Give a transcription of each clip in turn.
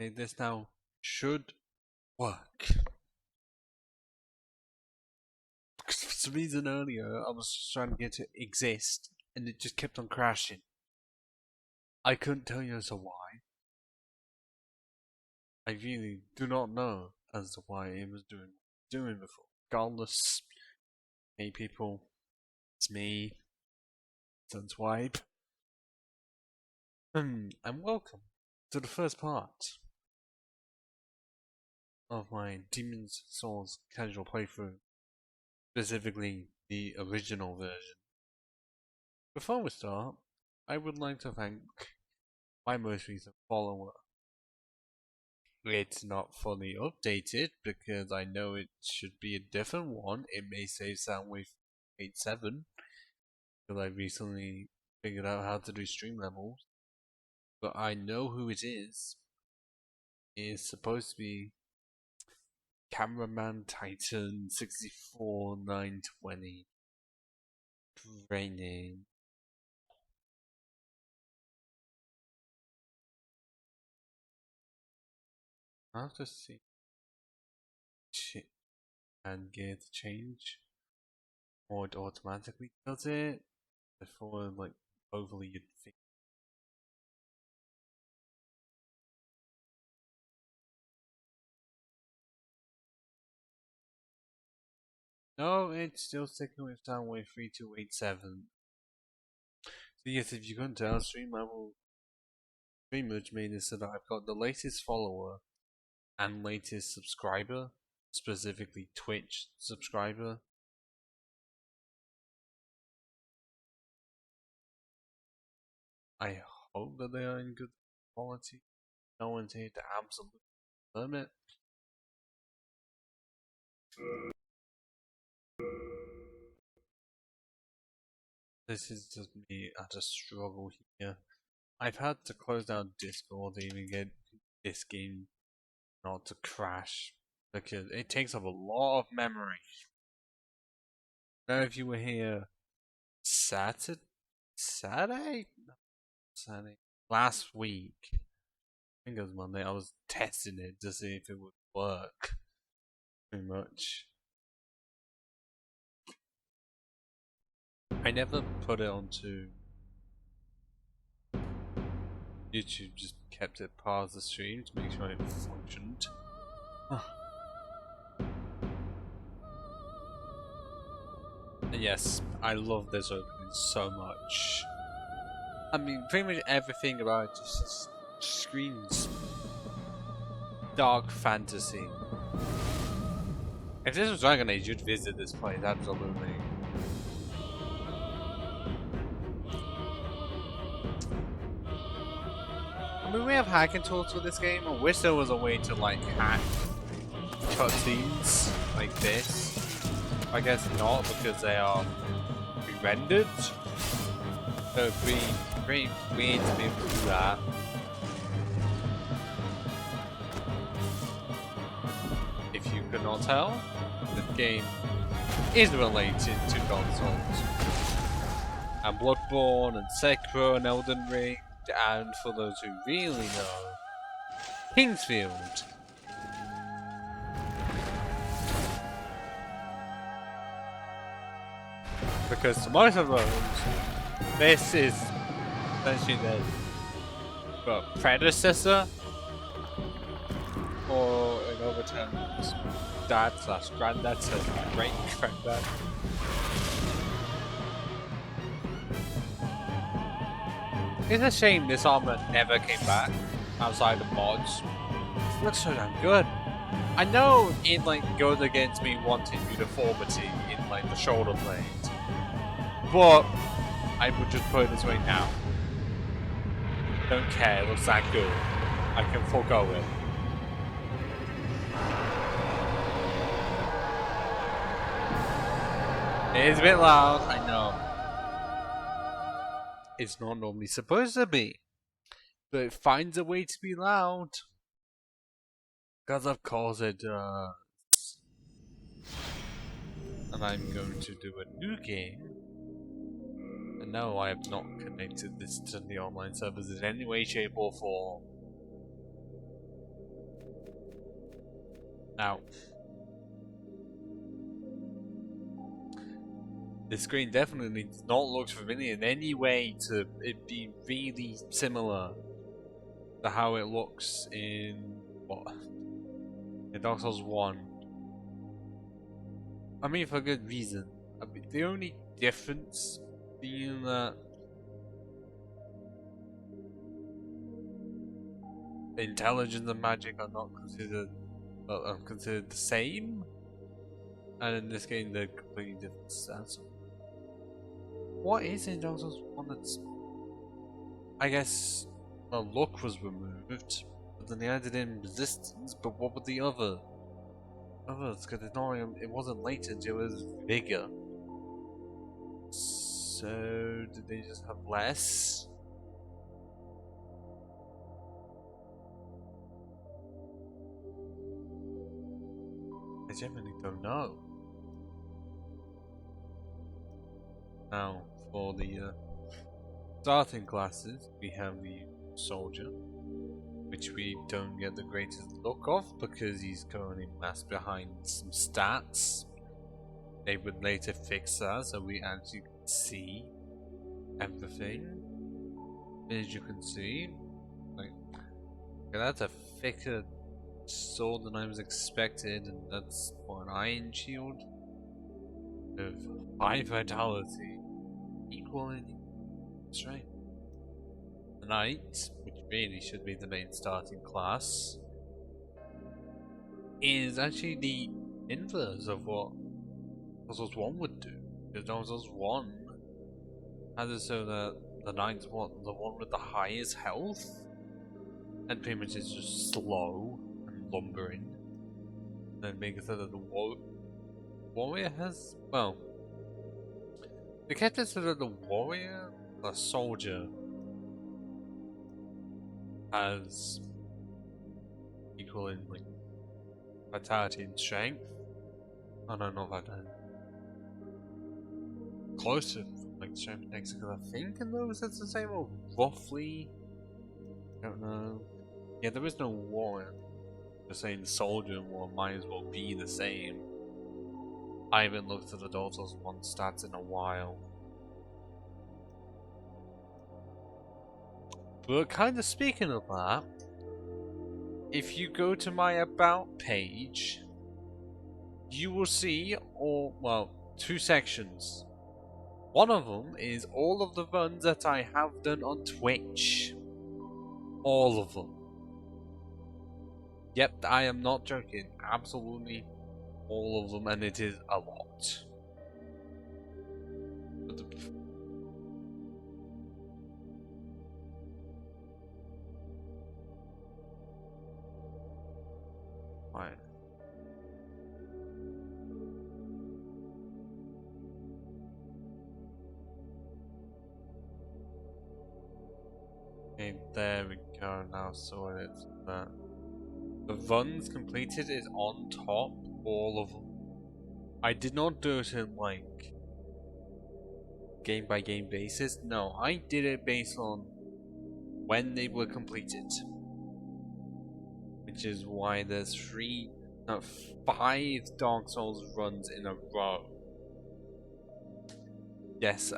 Okay, this now should work. Because for some reason earlier I was just trying to get it to exist and it just kept on crashing. I couldn't tell you as to why. I really do not know as to why it was doing before. Regardless, hey people, it's me, Sunswipe. And welcome to the first part of my Demon's Souls casual playthrough, specifically the original version. Before we start, I would like to thank my most recent follower. It's not fully updated because I know it should be a different one. It may say Soundwave 87 because I recently figured out how to do stream levels. But I know who it is. It's supposed to be Cameraman Titan 64920. Training. I have to see and get change, or it automatically does it before, like, hopefully you'd think. No, it's still sticking with Soundwave 3287. So yes, if you couldn't tell, stream merge made it so that I've got the latest follower and latest subscriber, specifically Twitch subscriber. I hope that they are in good quality. No one's here to absolutely confirm it. This is just me at a struggle here. I've had to close down Discord to even get this game not to crash because it takes up a lot of memory. Now, if you were here Saturday last week, I think it was Monday, I was testing it to see if it would work. Pretty much. I never put it onto YouTube, just kept it part of the stream to make sure it functioned. Yes, I love this opening so much. I mean, pretty much everything about it just screams dark fantasy. If this was Dragon Age, you'd visit this place, absolutely. I mean, we have hacking tools for this game. I wish there was a way to, like, hack cutscenes like this. I guess not, because they are pre-rendered. So it'd be pretty weird to be able to do that. If you could not tell, the game is related to Dark Souls. And Bloodborne, and Sekiro, and Elden Ring, and for those who really know, Kingsfield. Because to most of those, this is essentially the predecessor, or in other terms, dad/granddad to great granddad. It's a shame this armor never came back outside the mods. It looks so damn good. I know it like goes against me wanting uniformity in like the shoulder blade, but I would just put it this way now. Don't care, it looks that good. I can forego it. It is a bit loud, I know. It's not normally supposed to be, but it finds a way to be loud. Because of course it does. And I'm going to do a new game. And no, I have not connected this to the online servers in any way, shape or form. Now, the screen definitely does not look familiar in any way to it be really similar to how it looks in what? In Dark Souls 1. I mean, for good reason. I mean, the only difference being that intelligence and magic are not considered the same, and in this game they're completely different stats. What is in Dark Souls 1 that's... I guess the luck was removed, but then they added in resistance, but what were the others? Because it wasn't latent, it was vigor. So, did they just have less? I genuinely don't know. Now, for the starting classes, we have the soldier, which we don't get the greatest look of because he's currently masked behind some stats. They would later fix that so we actually can see everything. As you can see, like, that's a thicker sword than I was expected, and that's for an iron shield of high vitality equaling strength. The knight, which really should be the main starting class, is actually the inverse of what Dark Souls 1 would do. Because Dark Souls 1 has it so that the knight's the one with the highest health, and pretty much is just slow and lumbering. And make it so that the warrior has, well, they kept it so that the warrior, the soldier, has equal in like vitality and strength. I don't know if I done close to like strength next, because I think in those it's the same, or roughly. I don't know. Yeah, there is no warrior. Just saying the soldier and war might as well be the same. I haven't looked at the Dark Souls 1 stats in a while. But kind of speaking of that, if you go to my About page, you will see, two sections. One of them is all of the runs that I have done on Twitch. All of them. Yep, I am not joking. Absolutely all of them, and it is a lot. Right. Okay, there we go. Now sorted. The runs completed is on top, all of them. I did not do it in like game by game basis. No, I did it based on when they were completed. Which is why there's 5 Dark Souls runs in a row. Yes,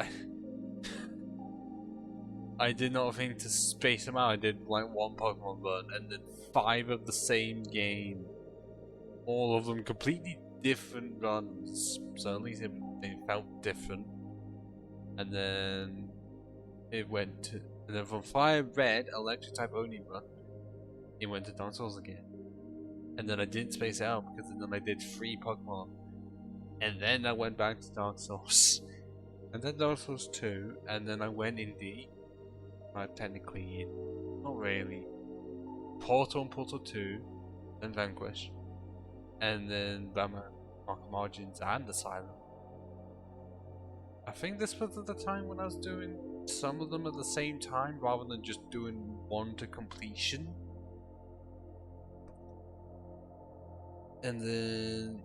I did not think to space them out. I did like one Pokemon run and then 5 of the same game. All of them completely different runs. So at least they felt different. And then it went to, and then from Fire Red, Electric type only run, it went to Dark Souls again. And then I didn't space it out because then I did 3 Pokemon. And then I went back to Dark Souls. And then Dark Souls 2, and then I went indie. Technically in, not really. Portal and Portal 2, then Vanquish. And then Batman, Arkham Origins and Asylum. I think this was at the time when I was doing some of them at the same time rather than just doing one to completion. And then,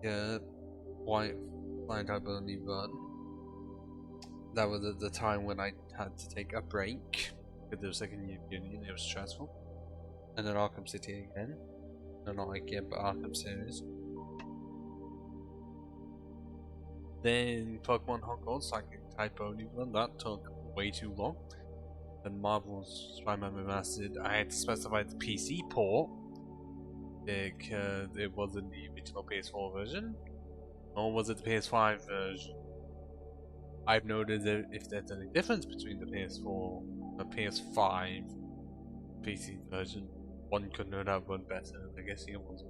yeah, White Type only run. That was at the time when I had to take a break because it was second year of uni, it was stressful. And then Arkham City again. No, not again, but Arkham series. Then Pokemon Hogwarts Psychic type only one, that took way too long. Then Marvel's Spider-Man Remastered, I had to specify the PC port because it wasn't the original PS4 version, or was it the PS5 version? I've noted that if there's any difference between the PS4 and PS5 PC version, one could not have run better. I guess the other one's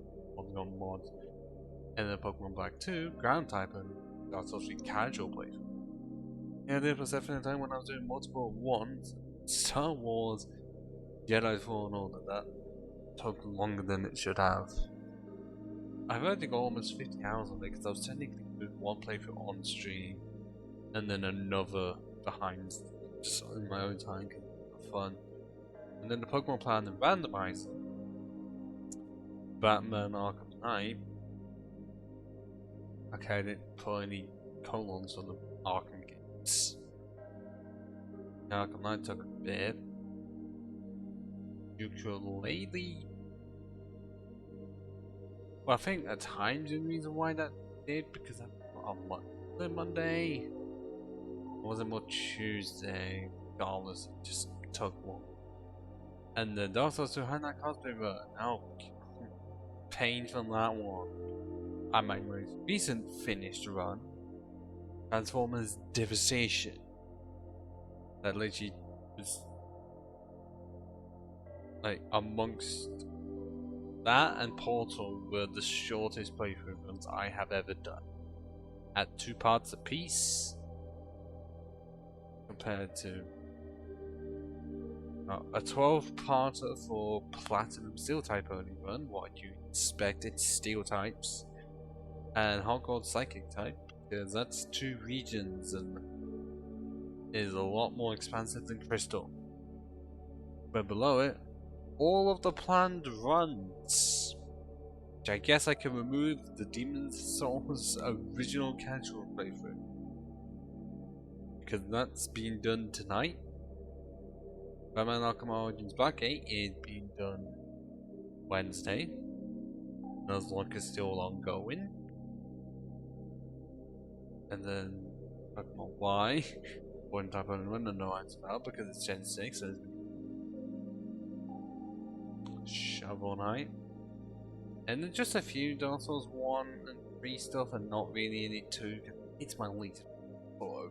on mods. And then Pokemon Black 2, ground type, and that's actually casual playthrough. Yeah, there was definitely a time when I was doing multiple at once. Star Wars, Jedi Fallen Order, that took longer than it should have. I've already got almost 50 hours on it because I was technically doing one playthrough on stream and then another behind, just in my own time, for fun. And then the Pokemon Plan and Randomizer, Batman Arkham Knight. Okay, I didn't put any colons on the Arkham games. Arkham Knight took a bit. Ukulele. Well, I think at times the reason why that did because I on Monday. It wasn't more Tuesday. Regardless, it just took long. And the Dark Souls 2 Hannah cosplay run. Oh, pain from that one. And my most recent finished run, Transformers Devastation. That literally was like amongst that and Portal were the shortest playthrough runs I have ever done. At 2 parts apiece, compared to a 12-parter for Platinum Steel type only run, what you expected Steel types, and Hogwarts Psychic type, because that's 2 regions and is a lot more expansive than Crystal. But below it, all of the planned runs, which I guess I can remove the Demon's Souls original casual playthrough, because that's being done tonight. Batman Arkham Origins Black 8 is being done Wednesday. Nuzlocke is still ongoing. And then Pokemon Y, one type of run and no answer about because it's Gen 6, so Shovel Knight. And then just a few Dark Souls 1 and 3 stuff, and not really any 2. It's my least for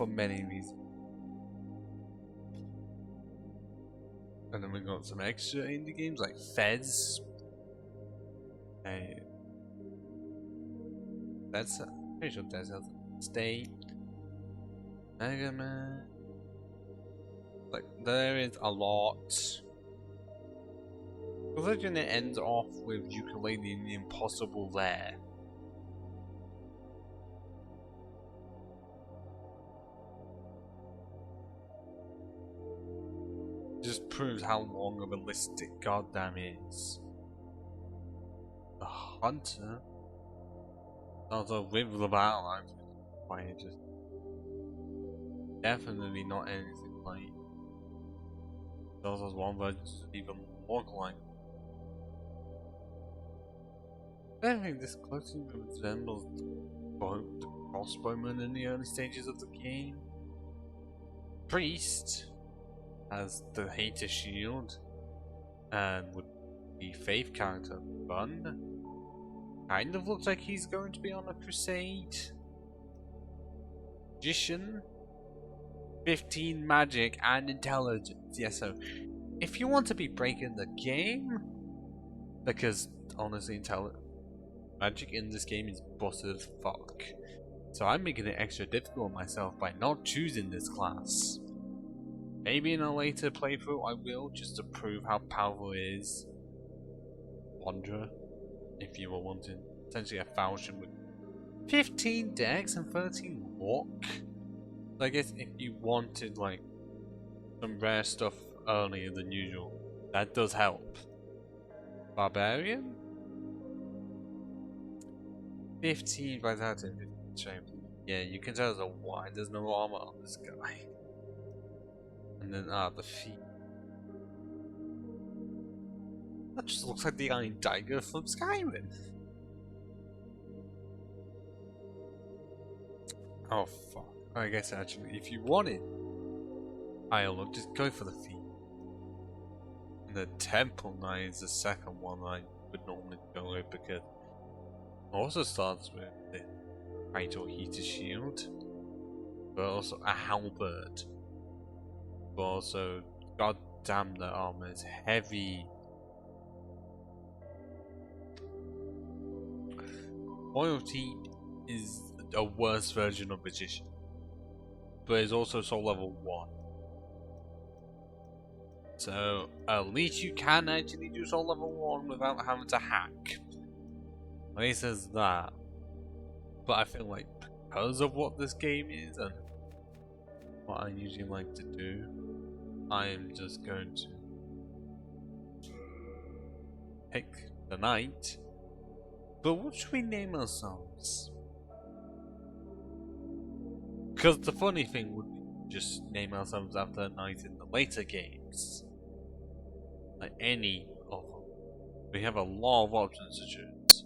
many reasons. And then we got some extra indie games like Fez. That's pretty sure that's how State. Mega Man. Like there is a lot. Religion it ends off with Ukulele and the Impossible Lair. Just proves how long of a list it goddamn is. The Hunter. Also with the battle lines, why it just definitely not anything like those one, but even more like. I don't think this closely resembles the crossbowman in the early stages of the game. Priest has the Hater Shield and with the Faith character Bun. Kind of looks like he's going to be on a crusade. Magician, 15 magic and intelligence. Yeah, so if you want to be breaking the game, because honestly, magic in this game is busted as fuck. So I'm making it extra difficult on myself by not choosing this class. Maybe in a later playthrough I will, just to prove how powerful it is. Wanderer, if you were wanting essentially a falchion with 15 dex and 13 walk. So I guess if you wanted like some rare stuff earlier than usual, that does help. Barbarian, 15 vitality, 15 strength. Yeah, you can tell there's no armor on this guy. And then the feet. That just looks like the Iron Tiger from Skyrim. Oh fuck. I guess actually, if you wanted, I'll just go for the feet. And the Temple Knight is the second one I would normally go with because it also starts with the Kaito Heater Shield, but also a halberd. But also, goddamn, the armor is heavy. Loyalty is a worse version of Magician, but it's also soul level 1. So, at least you can actually do soul level 1 without having to hack. At least there's that. But I feel like because of what this game is and what I usually like to do, I am just going to pick the knight. But what should we name ourselves? Because the funny thing would be just name ourselves after a knight in the later games. Like any of them. We have a lot of options to choose.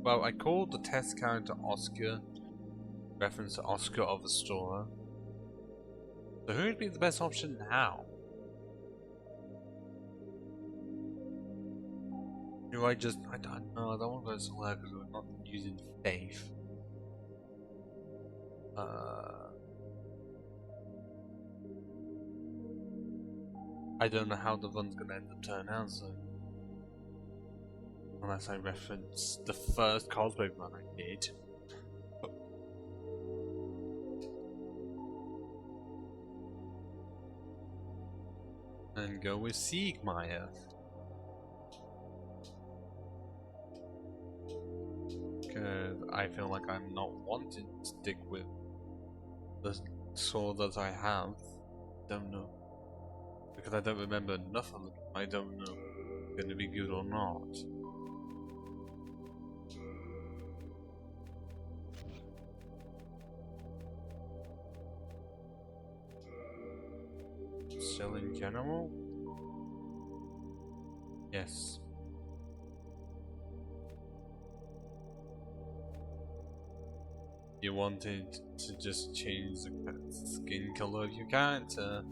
Well, I called the test character Oscar, reference to Oscar of Astoria. So who would be the best option now? Do I don't know, I don't want to go so loud because we're not using faith. I don't know how the run's gonna end up turning out, so unless I reference the first cosplay run I did. And go with Siegmeyer. Because I feel like I'm not wanting to stick with the sword that I have. Don't know. Because I don't remember enough of it. I don't know if it's going to be good or not. Still in general? Yes. You wanted to just change the skin color of your character.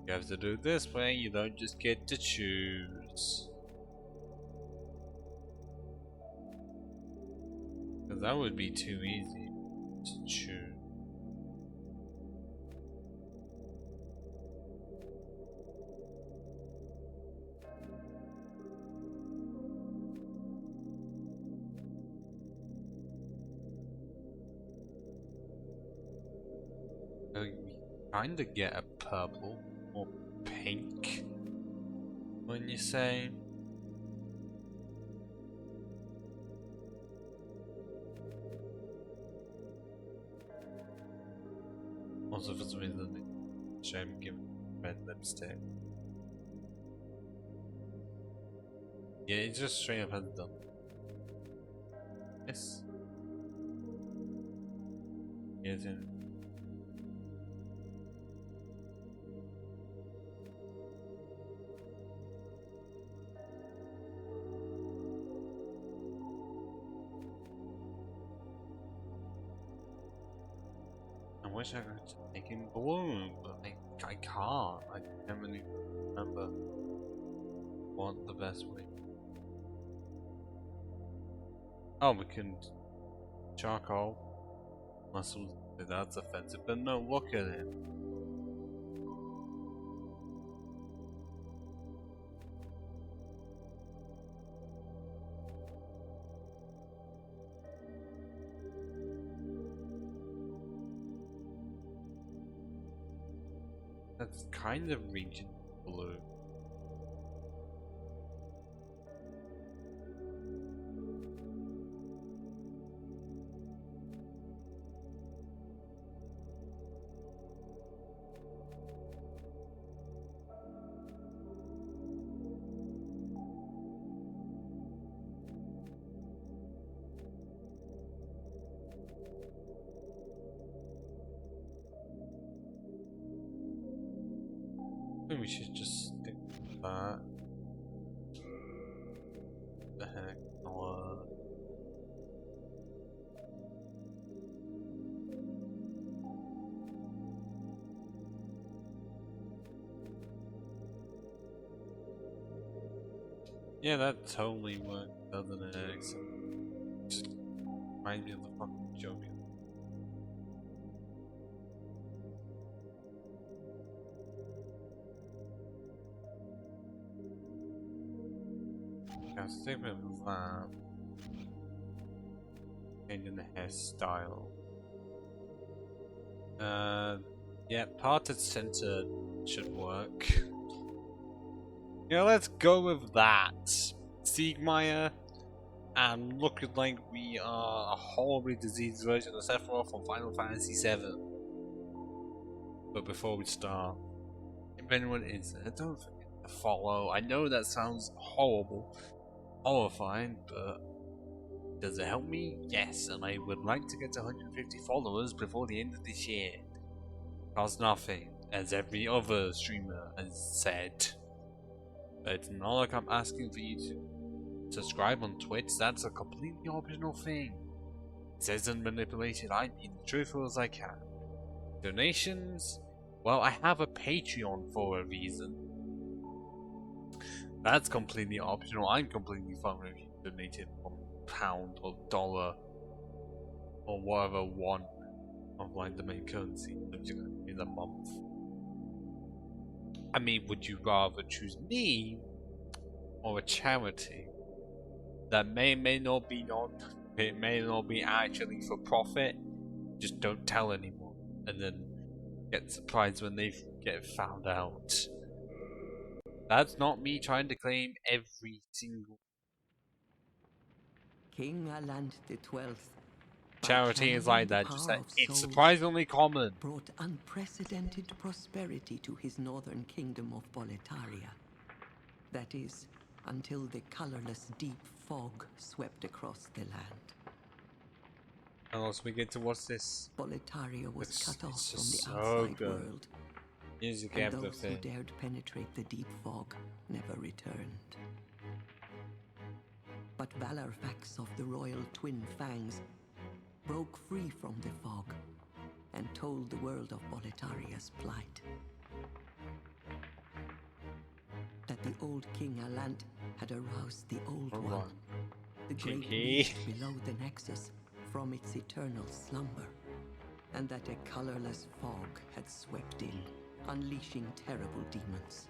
You have to do it this way, you don't just get to choose. Because that would be too easy to choose. You kinda get a purple or pink when you say. Also, for some reason, shame give red lipstick. Yeah, it just straight up has done. Yes. Yes, yeah. I wish I could make him blue, but I can't. I can't really remember what the best way. Oh, we can charcoal muscles. That's offensive, but no, look at him. That's kind of region blue. Maybe we should just stick with that. The heck? Yeah, that totally worked, doesn't it? Except just reminds me of the fucking joke. Yeah, stick with that. Changing the hairstyle. Yeah, parted center should work. Yeah, let's go with that. Siegmeyer, and looking like we are a horribly diseased version of Sephiroth from Final Fantasy VII. But before we start, if anyone is there, don't forget to follow. I know that sounds horrible, horrifying, but does it help me? Yes, and I would like to get to 150 followers before the end of this year. Costs nothing, as every other streamer has said. But it's not like I'm asking for you to subscribe on Twitch, that's a completely optional thing. This isn't manipulation, I'm being truthful as I can. Donations? Well, I have a Patreon for a reason. That's completely optional, I'm completely fine with you donating £1 or dollar or whatever one of like the main currency in a month. I mean, would you rather choose me or a charity that may not be actually for profit? Just don't tell anyone, and then get surprised when they get found out. That's not me trying to claim every single King Alant XII. charity is like that. Just that it's surprisingly common. Brought unprecedented prosperity to his northern kingdom of Boletaria. That is, until the colorless deep fog swept across the land. And also we get to watch this. Boletaria was cut off from the so outside good. world. Music, and those everything. who dared penetrate the deep fog never returned. But Valarfax of the royal twin fangs broke free from the fog and told the world of Boletaria's plight. That the old King Alant had aroused the old one, the great beast below the Nexus, from its eternal slumber, and that a colorless fog had swept in, unleashing terrible demons.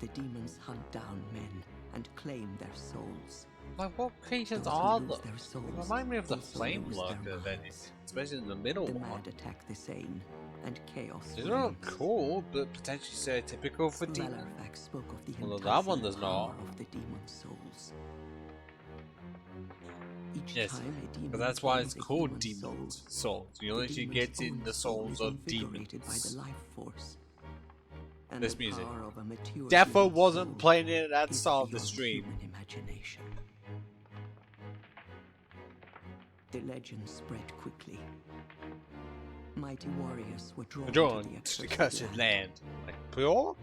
The demons hunt down men and claim their souls. Like, what creatures are those? They remind me of the Flame Lurker, especially in the middle one. The mad attack the sane, and chaos. These are not cool, but potentially stereotypical for demons. Valarfax spoke of the although that one does power not. of the demon souls. Each Yes, time a demon but that's why it's claims a called human demon soul, souls. You the literally demon's get in own the soul souls is of invigorated demons. by the life force. And This the music. power of a mature Defo human wasn't soul playing it at the is start of the beyond stream. human imagination. The legend spread quickly. Mighty warriors were drawn Drawn to the to the accursed cursed land, land. Like, pure?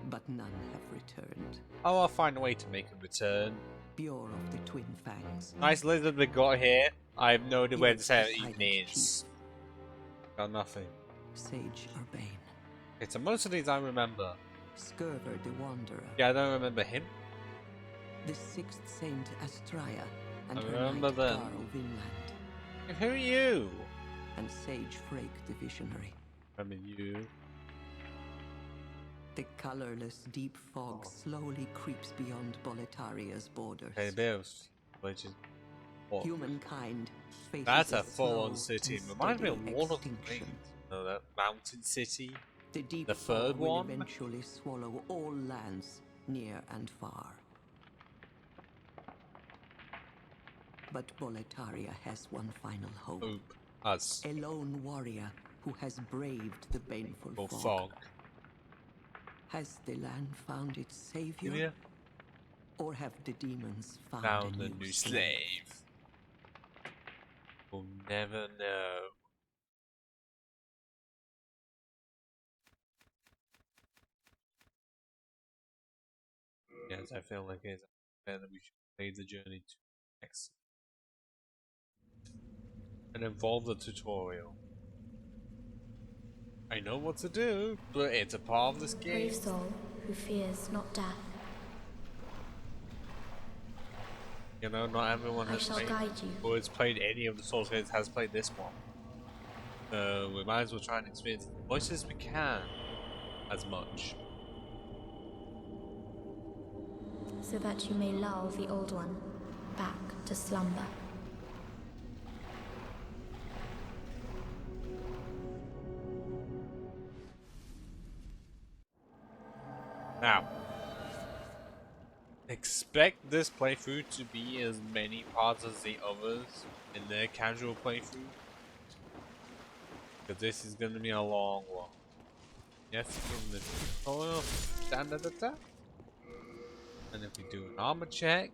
but none have returned. Oh, I'll find a way to make a return. Pure of the twin fangs. Nice lizard we got here. I have no idea where Yet this the even silent is. Got nothing. Sage Urbane. Okay, so most of these I remember. Skurver the Wanderer. Yeah, I don't remember him. The sixth saint Astraea and I her remember knight them. Garl Vinland. Who are you? And Sage Frake the Visionary. Remember you. The colorless deep fog slowly creeps beyond Boletaria's borders. Hey, Bills. Which is what? Humankind faces That's a full-on slow city. and Reminds me of steady one of the extinction. things. No, that mountain city. The deep The fog third will one? eventually swallow all lands, near and far. But Boletaria has one final hope. Oop. Us. A lone warrior who has braved the baneful Or fog. fog. Has the land found its savior? Yeah. Or have the demons found Found a a new slave. We'll never know. Yes, I feel like it's fair that we should play the journey to next and involve the tutorial. I know what to do, but it's a part of this game. Brave soul who fears not death. You know, not everyone I has shall played guide you. or has played any of the Souls games has played this one. So we might as well try and experience as much as we can, as much. So that you may lull the old one back to slumber. Now, expect this playthrough to be as many parts as the others in their casual playthrough. Because this is going to be a long one. Yes, in the tutorial, standard attack. And if we do an armor check.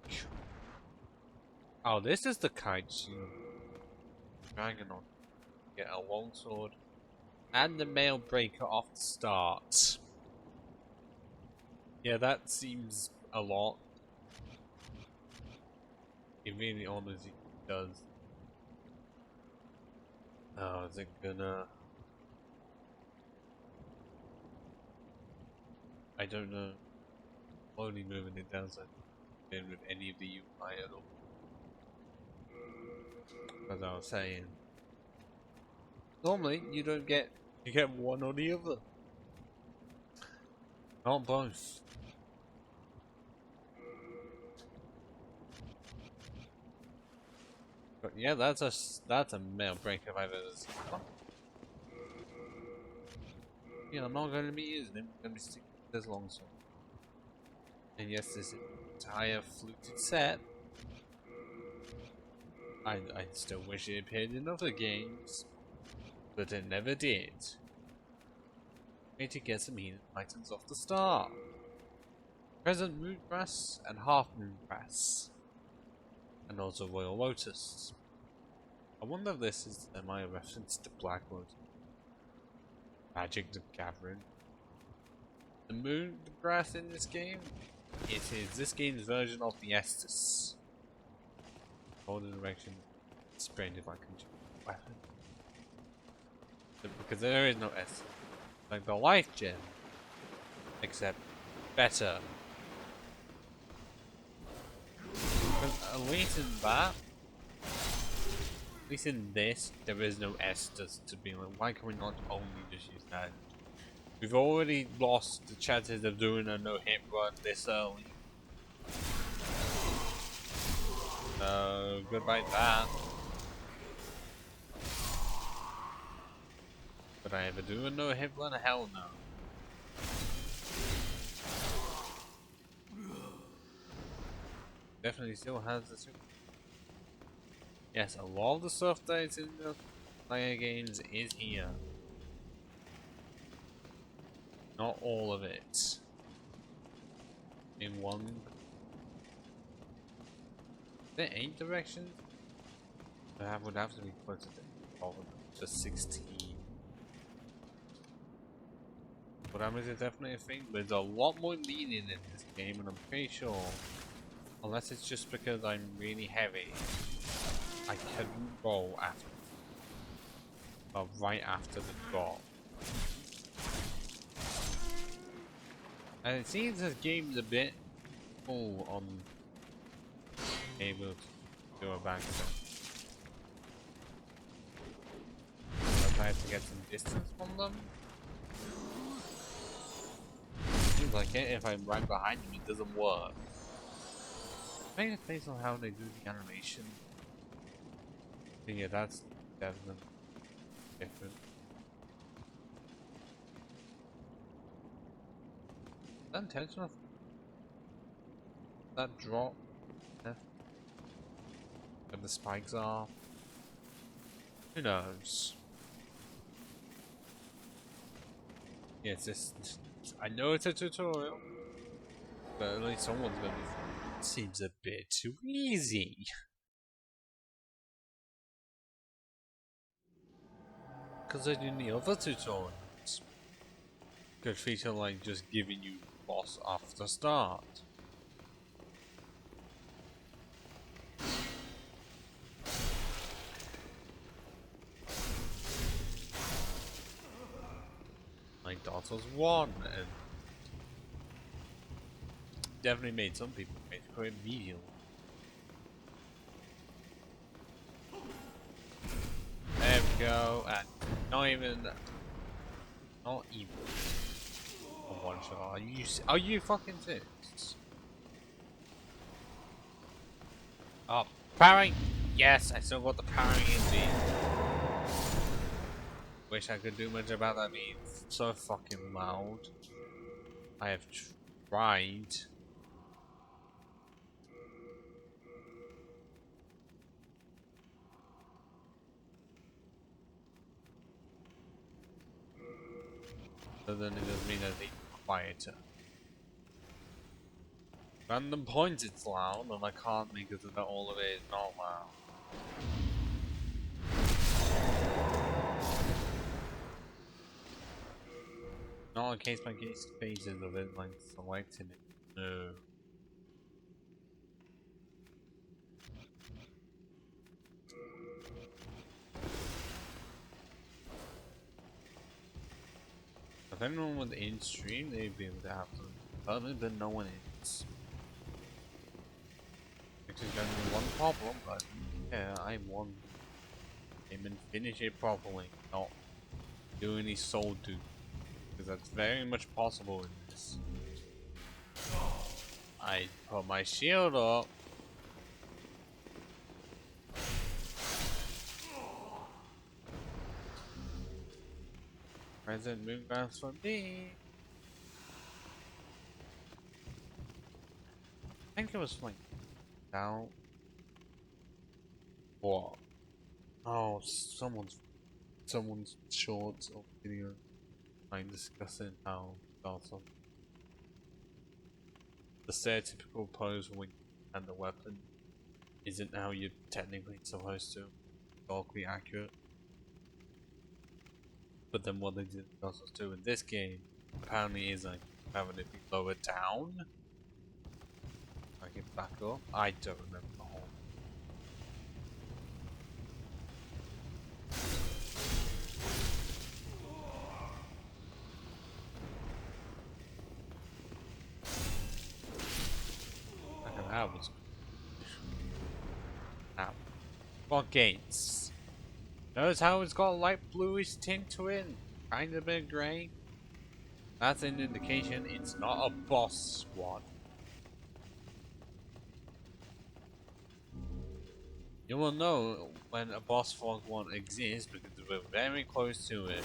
Oh, this is the kite shield. Dragon on. Get a longsword. And the mail breaker off the start. Yeah, that seems a lot. It really honestly does. Oh, is it gonna... I don't know. Only moving it down so I don't with any of the UI at all. As I was saying. Normally, you don't get... You get one or the other. Not both. But yeah, that's a mail breaker if I've ever seen one. Yeah, I'm not going to be using it. I'm going to be sticking with this longsword. And yes, this entire fluted set. I still wish it appeared in other games, but it never did. Way to get some healing items off the start. Present Moongrass and Half Moongrass. And also Royal Lotus. I wonder if this is a reference to Black Lotus. Magic the Gathering. The Moongrass in this game, it is this game's version of the Estus. Hold the direction, sprained if I can choose weapon. Because there is no Estus. Like the Life Gem, except better. At least in that, at least in this, there is no Estus to be like, why can we not only just use that? We've already lost the chances of doing a no-hit run this early. So, goodbye that. Would I ever do a no-hit run? Hell no. Definitely still has the super. Yes, a lot of the stuff that is in the player games is here. Not all of it. In one. Is there 8 directions? That would have to be closer to 16. But I mean, it's definitely a thing. But there's a lot more leaning in this game, and I'm pretty sure, unless it's just because I'm really heavy, I couldn't roll after, or right after the drop. And it seems this game's a bit full on able to do a backstep. I have to get some distance from them. Seems like it, if I'm right behind them, it doesn't work. Maybe it's based on how they do the animation. But yeah, that's definitely different. Is that intentional? That drop? Yeah. Where the spikes are? Who knows? Yeah, it's just... I know it's a tutorial, but at least someone's gonna be... It seems a bit too easy. Because in the other tutorials, could feature like just giving you the boss off the start. one, and definitely made some people rage quit immediately. There we go, and not even a one shot. Are you fucking serious? Oh, powering! Yes, I still got the powering in me. Wish I could do much about that being so fucking loud. I have tried. But then it doesn't mean that it's quieter. Random points it's loud, and I can't make it so that all of it is not loud. Not a case by case basis of it, like selecting it. No. If anyone was in stream, they'd be able to have some fun, but no one is. Which is gonna be one problem, but yeah, I won. Aim and finish it properly, not do any soul do. Because that's very much possible in this. I put my shield up. Present move grounds for me. I think it was like down. What? Oh, someone's shorts or video like discussing how awesome the stereotypical pose when and the weapon isn't how you're technically supposed to, historically accurate. But then what they did also do in this game apparently is like having it be lower down. Like it back up. I don't remember the whole. Like that was ow. What gates? Notice how it's got a light bluish tint to it, kind of a bit grey. That's an indication it's not a boss squad. You will know when a boss squad exists because we're very close to it.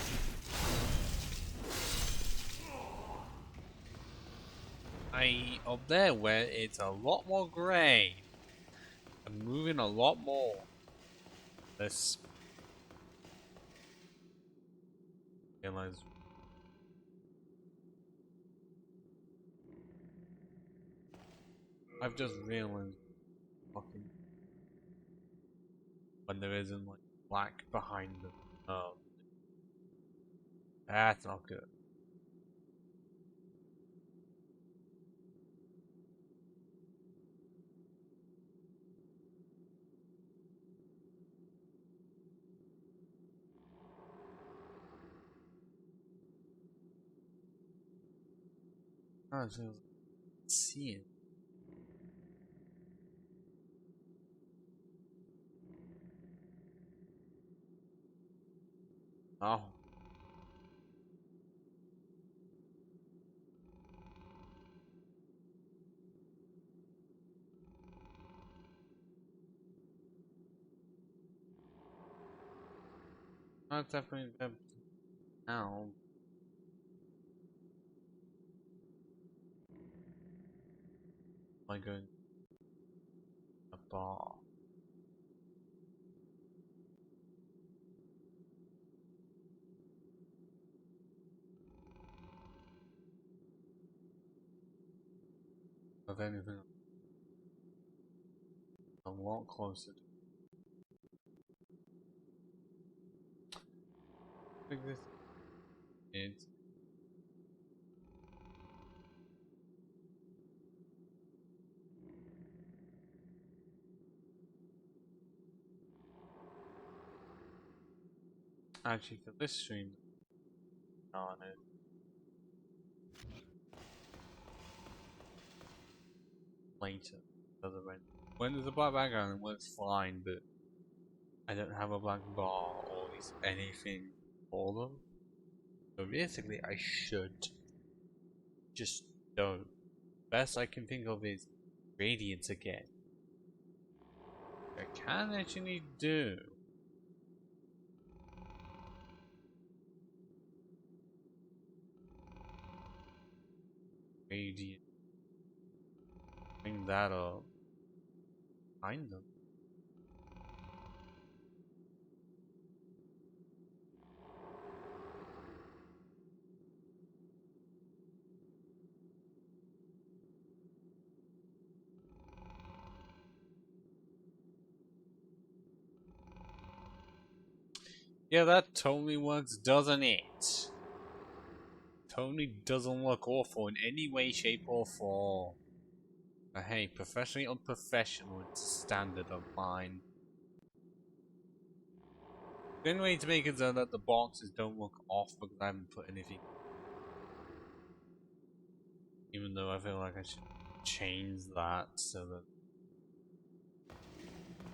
Up there where it's a lot more grey and moving a lot more. Let's realize. I've just realized fucking when there isn't like black behind them. Oh, that's not good. I just see it. Oh. That's definitely good now. Am I going a bar? If anything, a lot closer. I think this is actually for this stream on it. later. When there's a black background, it works fine, but I don't have a black bar or anything for them. So basically, I should just don't. Best I can think of is radiance again. I can actually do. Radiant. Bring that up. Find them. Yeah, that totally works, doesn't it? Totally doesn't look awful in any way, shape, or form. But hey, professionally unprofessional, it's a standard of mine. The only way to make it so that the boxes don't look off because I haven't put anything. Even though I feel like I should change that so that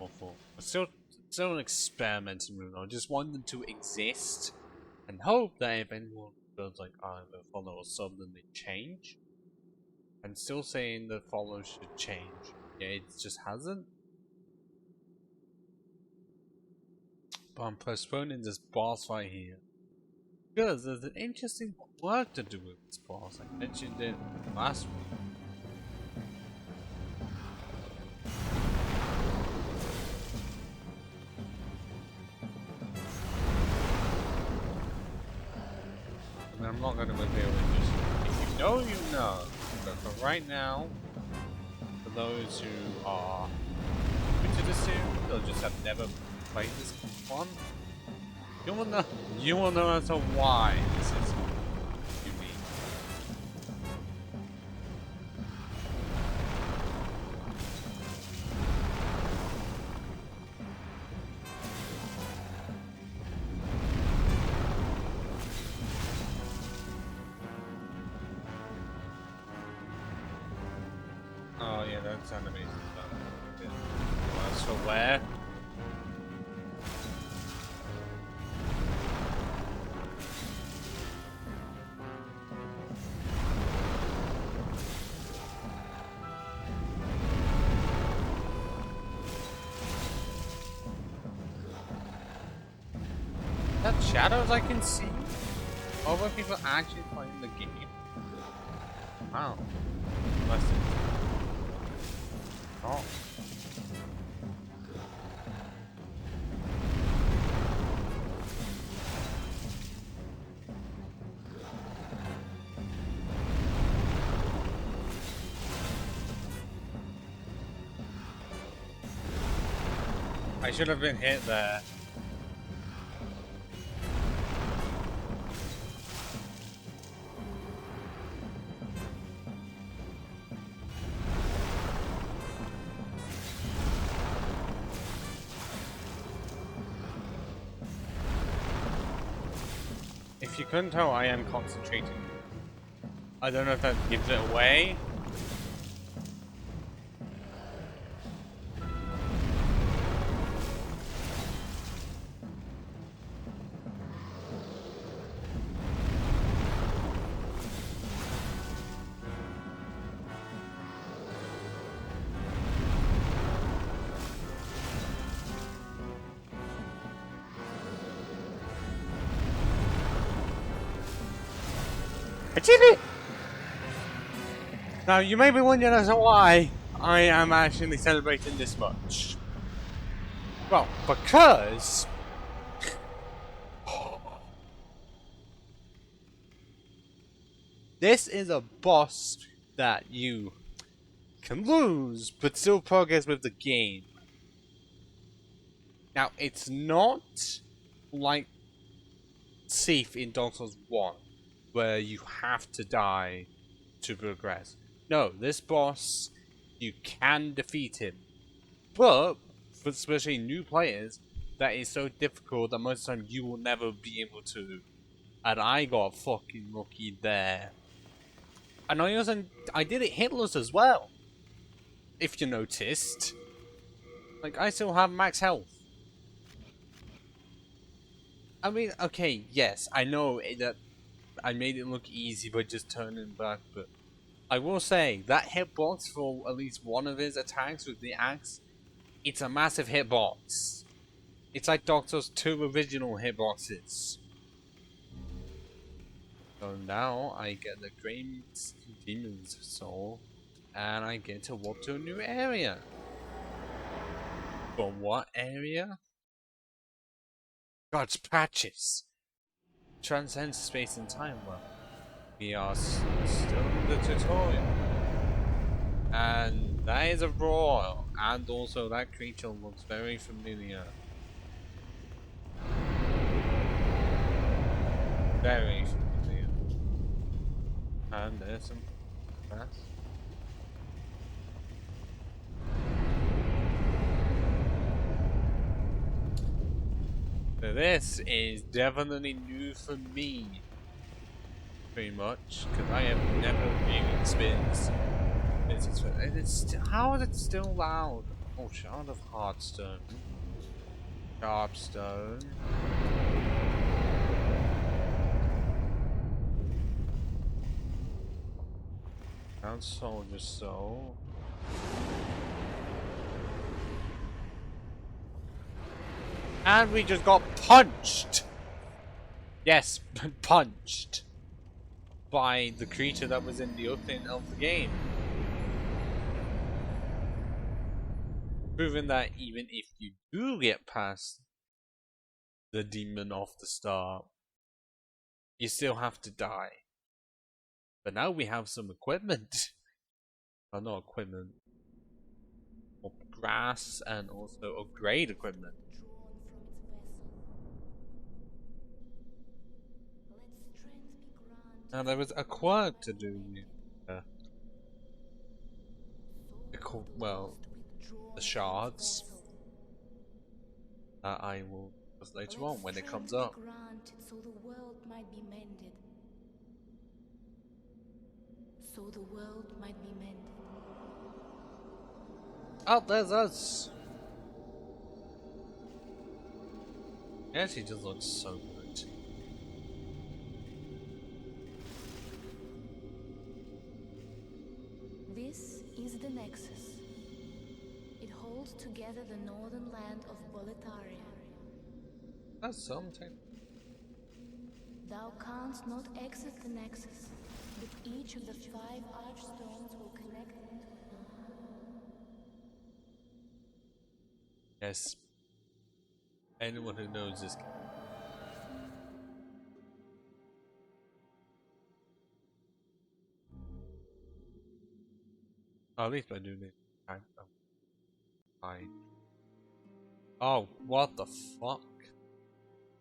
awful. But still an experimenting room. I just want them to exist and hope that if anyone does like either follow or sub, then they change. I'm still saying that follow should change. Yeah, it just hasn't. But I'm postponing this boss fight here because there's an interesting work to do with this boss. I mentioned it last week. And I'm not going to reveal it. Just if you know, you know. But for right now, for those who are new to the series, they'll just have never played this one. You will know as to why this is unique. Oh yeah, that's animation done. Yeah. As for where? That shadows I can see over people actually playing the game. Wow. Unless it's... Oh. I should have been hit there. If you couldn't tell, I am concentrating. I don't know if that gives it away. I did it! Now, you may be wondering as to why I am actually celebrating this much. Well, because... this is a boss that you can lose, but still progress with the game. Now, it's not like Thief in Dark Souls 1, where you have to die to progress. No, this boss, you can defeat him. But, for especially new players, that is so difficult that most of the time you will never be able to. And I got fucking lucky there. And I did it hitless as well. if you noticed. Like, I still have max health. I mean, okay, yes, I know that I made it look easy by just turning back, but I will say that hitbox for at least one of his attacks with the axe, it's a massive hitbox. It's like Doctor's 2 original hitboxes. So now I get the Great Demon's Soul, and I get to walk to a new area. But what area? God's patches. Transcends space and time. Well, we are still in the tutorial. And that is a roar. And also that creature looks very familiar. Very familiar. And there's some grass. So this is definitely new for me. Pretty much. Because I have never really experienced this. How is it still loud? Oh, Shard of Heartstone. Sharpstone. And Soldier Soul. And we just got punched! Yes, punched. By the creature that was in the opening of the game. Proving that even if you do get past the demon off the start, you still have to die. But now we have some equipment. Well, not equipment. More grass and also upgrade equipment. Now there was a quirk to do with well, the shards. That I will discuss later on when it comes up. So the world might be mended. So the world might be mended. Oh, there's us. Yes, he just looks so good. This is the Nexus. It holds together the northern land of Boletaria. That's something. Thou canst not exit the Nexus, but each of the 5 archstones will connect into Yes. Anyone who knows this game. Oh, at least I do this. Fine. Oh, what the fuck?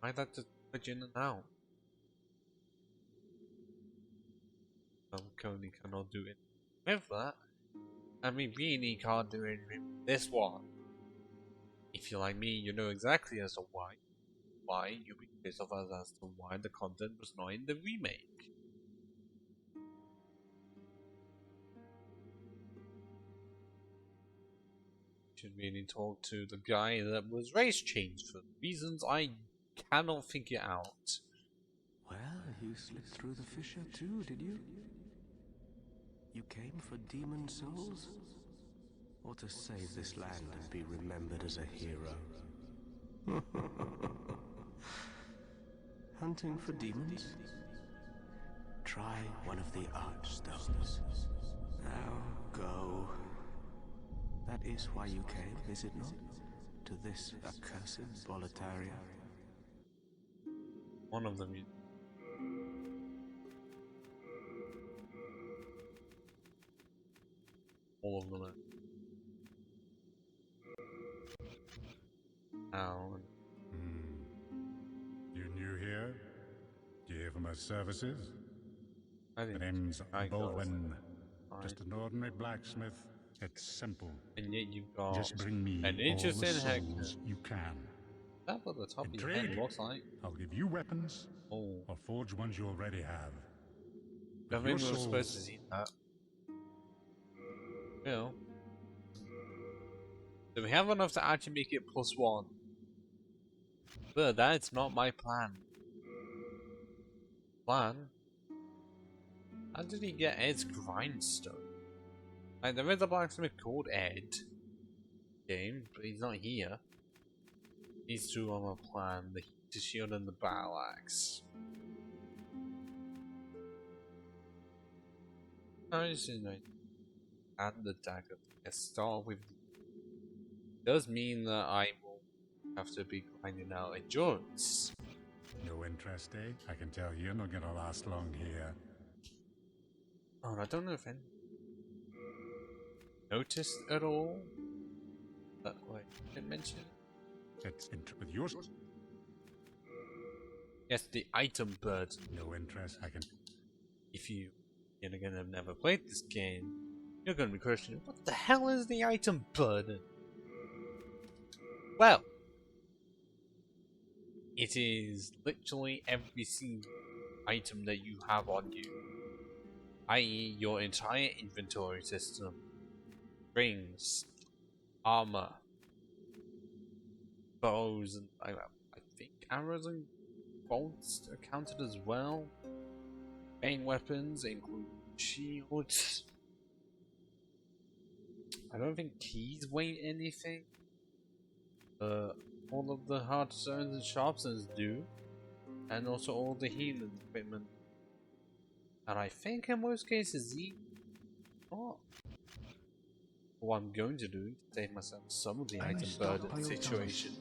Why'd that just put you in and out? Coney cannot do it with that. And we really can't do anything with this one. If you're like me, you know exactly as to why. Why you'll be pissed off as to why the content was not in the remake. Should really talk to the guy that was race changed for reasons I cannot figure out. Well, you slipped through the fissure too, did you? You came for demon souls? Or to save this land and be remembered as a hero? Hunting for demons? Try one of the archstones. Now go. That is why you came, is it not? To this accursed Boletaria? One of them. All of them. Ow. You new here? Do you hear from my services? I My think name's I got Baldwin. fine. Just an ordinary blacksmith. It's simple. And yet you got Just bring me an all the interesting haircut. souls you can. That's what the top In of your head trade, looks like. I'll give you weapons Oh, or forge ones you already have. I But think your we were supposed to souls, see that. Well, So we have enough to actually make it +1. But that's not my plan. Plan? How did he get Ed's grindstone? Like, there is a blacksmith called Ed. Game, but he's not here. These two on my plan, the heater shield and the battle axe. I just add the dagger. Let's start with. Does mean that I will have to be grinding out endurance. No interest, eh? I can tell you're not gonna last long here. Oh, I don't know if any noticed at all. But wait, I didn't mention it. It's with yours. Yes, the item bird. No interest. I can. If you, yet again, have never played this game, you're going to be questioning, what the hell is the item bird? Well, it is literally every single item that you have on you, i.e. your entire inventory system, rings, armor, bows, and I think arrows and bolts are counted as well. Main weapons include shields. I don't think keys weigh anything. All of the hard stones and sharpstones do, and also all the healing equipment. And I think in most cases, what I'm going to do to save myself some of the item burden situation.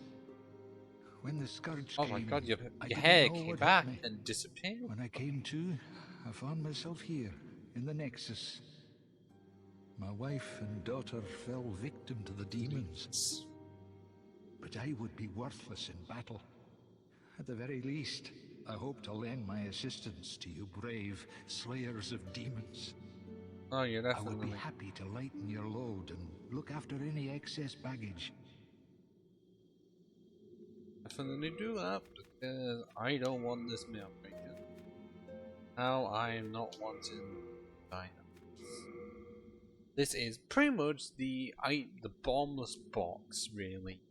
When the scourge Oh my came, god, your I didn't hair know came what hit back me. and disappeared. When I came to, I found myself here, in the Nexus. My wife and daughter fell victim to the demons. But I would be worthless in battle. At the very least, I hope to lend my assistance to you brave slayers of demons. Oh, yeah, I would definitely. be happy to lighten your load and look after any excess baggage. Definitely do that, because I don't want this meal breaker. Now I am not wanting dynamite. This is pretty much the bombless box, really.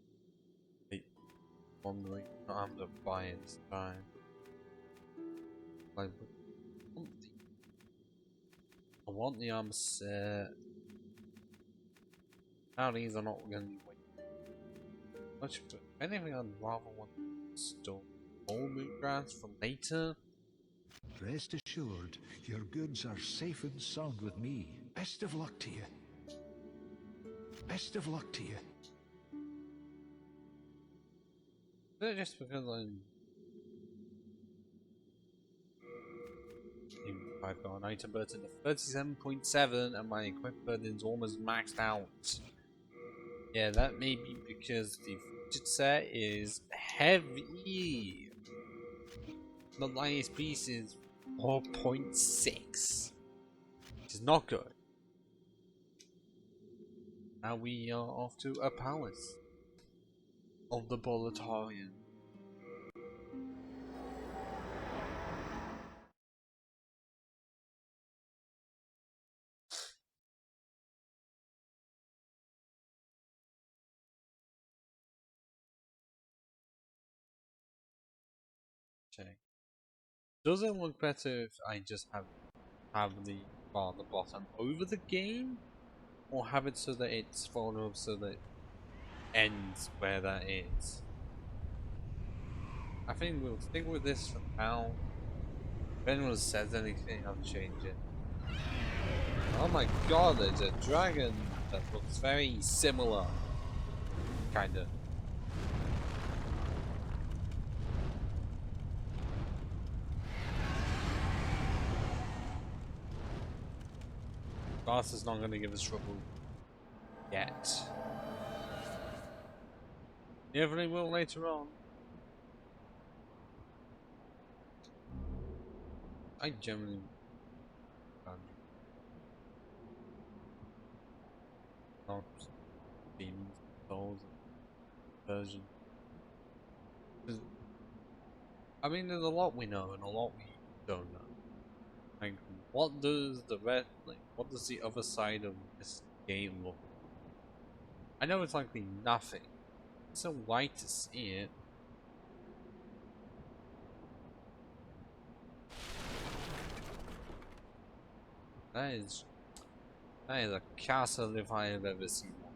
I'm to buy it this time. Like, I want the armor set. Now these are not going to be much. If anything, I'd rather want to store all loot grabs for later. Rest assured, your goods are safe and sound with me. Best of luck to you. Best of luck to you. Is it just because I've got an item burden of 37.7 and my equip burden is almost maxed out? Yeah, that may be because the fidget set is heavy. The lightest piece is 4.6, which is not good. Now we are off to a palace of the Boletarian. Check. Does it look better if I just have the bar at the bottom over the game? Or have it so that it's folded up so that it ends where that is? I think we'll stick with this for now. If anyone says anything, I'll change it. Oh my god, there's a dragon that looks very similar. Kinda. Boss is not going to give us trouble yet. Definitely will later on. I generally not demons, souls, version. I mean, there's a lot we know and a lot we don't know. Like, what does the what does the other side of this game look like? I know it's likely nothing. It's a way to see it. That is a castle if I have ever seen one.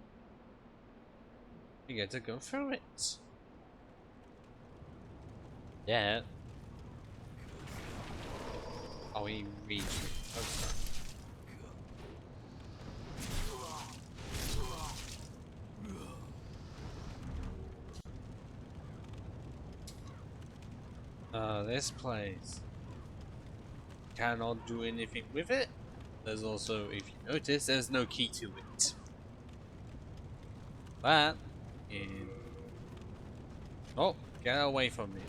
You get to go through it. Yeah. Oh, he reached me. Okay. This place. Cannot do anything with it. There's also, if you notice, there's no key to it. That is... Oh, get away from me.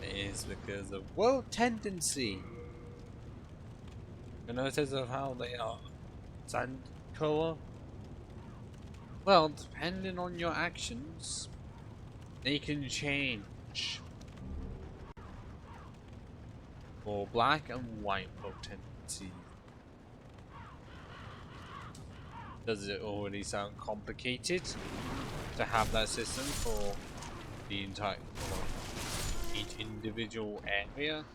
It is because of world tendency. You notice of how they are sand color? Well, depending on your actions, they can change. For black and white world tendency. Does it already sound complicated to have that system for the entire, for each individual area,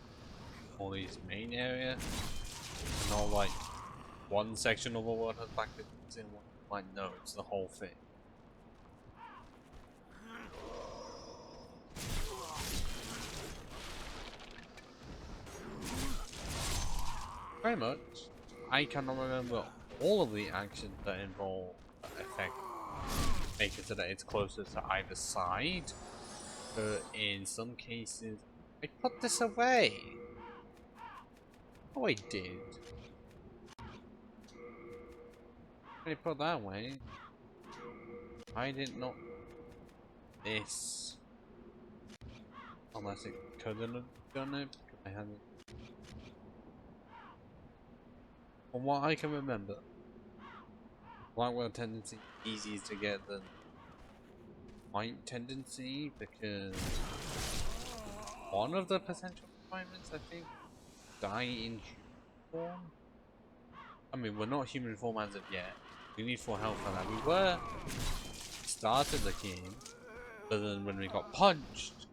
or each main area, and not like one section of the world has black tendency and one white? No, it's the whole thing. Very much. I cannot remember all of the actions that involve effect make it so that it's closer to either side, but in some cases I put this away. Oh, I did. I put that away. I did not. This. Unless it couldn't have done it because I hadn't. From what I can remember, black world tendency easier to get than white tendency because one of the potential requirements, I think, die in human form. I mean, we're not human form as of yet. We need full health for that. We were started the game, but then when we got punched,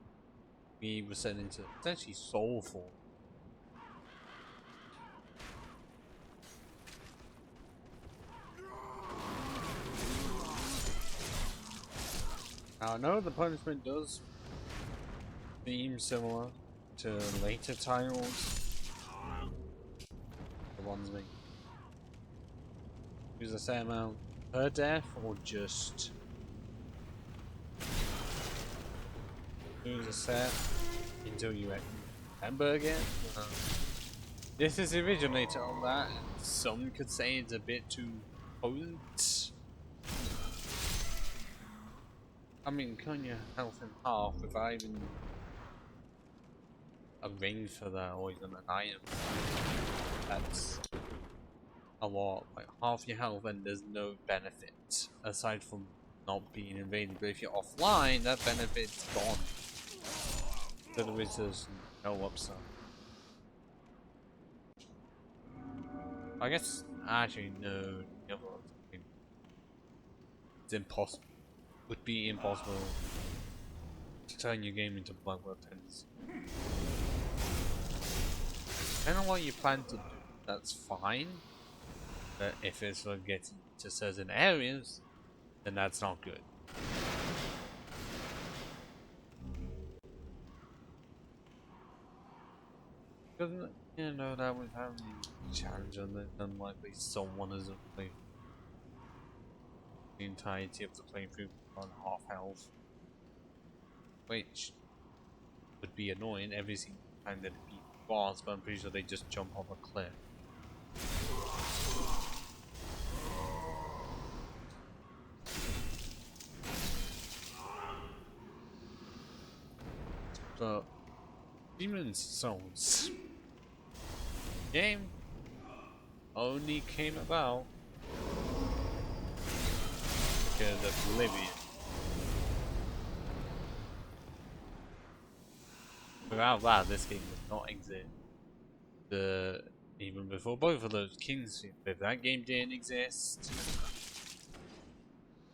we were sent into essentially soul form. Now, I know the punishment does seem similar to later titles. The ones we use the same amount per death, or just use a set until you remember again. This is the originator on that. Some could say it's a bit too potent. I mean, cutting your health in half without even a ring for that or even an item. That's a lot. Like half your health and there's no benefit aside from not being invaded. But if you're offline, that benefit's gone. So there is just no upside. I guess actually no. It's impossible. Would be impossible to turn your game into black world tendency. Depending on what you plan to do, that's fine. But if it's for getting to certain areas, then that's not good. Because, you know, that would have a challenge on it, unlikely someone isn't playing the entirety of the playthrough on half health. Which would be annoying every single time that it beat the boss, but I'm pretty sure they just jump off a cliff. But Demon's Souls game only came about because of Oblivion. Without that, this game would not exist. The Even before both of those kings, if that game didn't exist,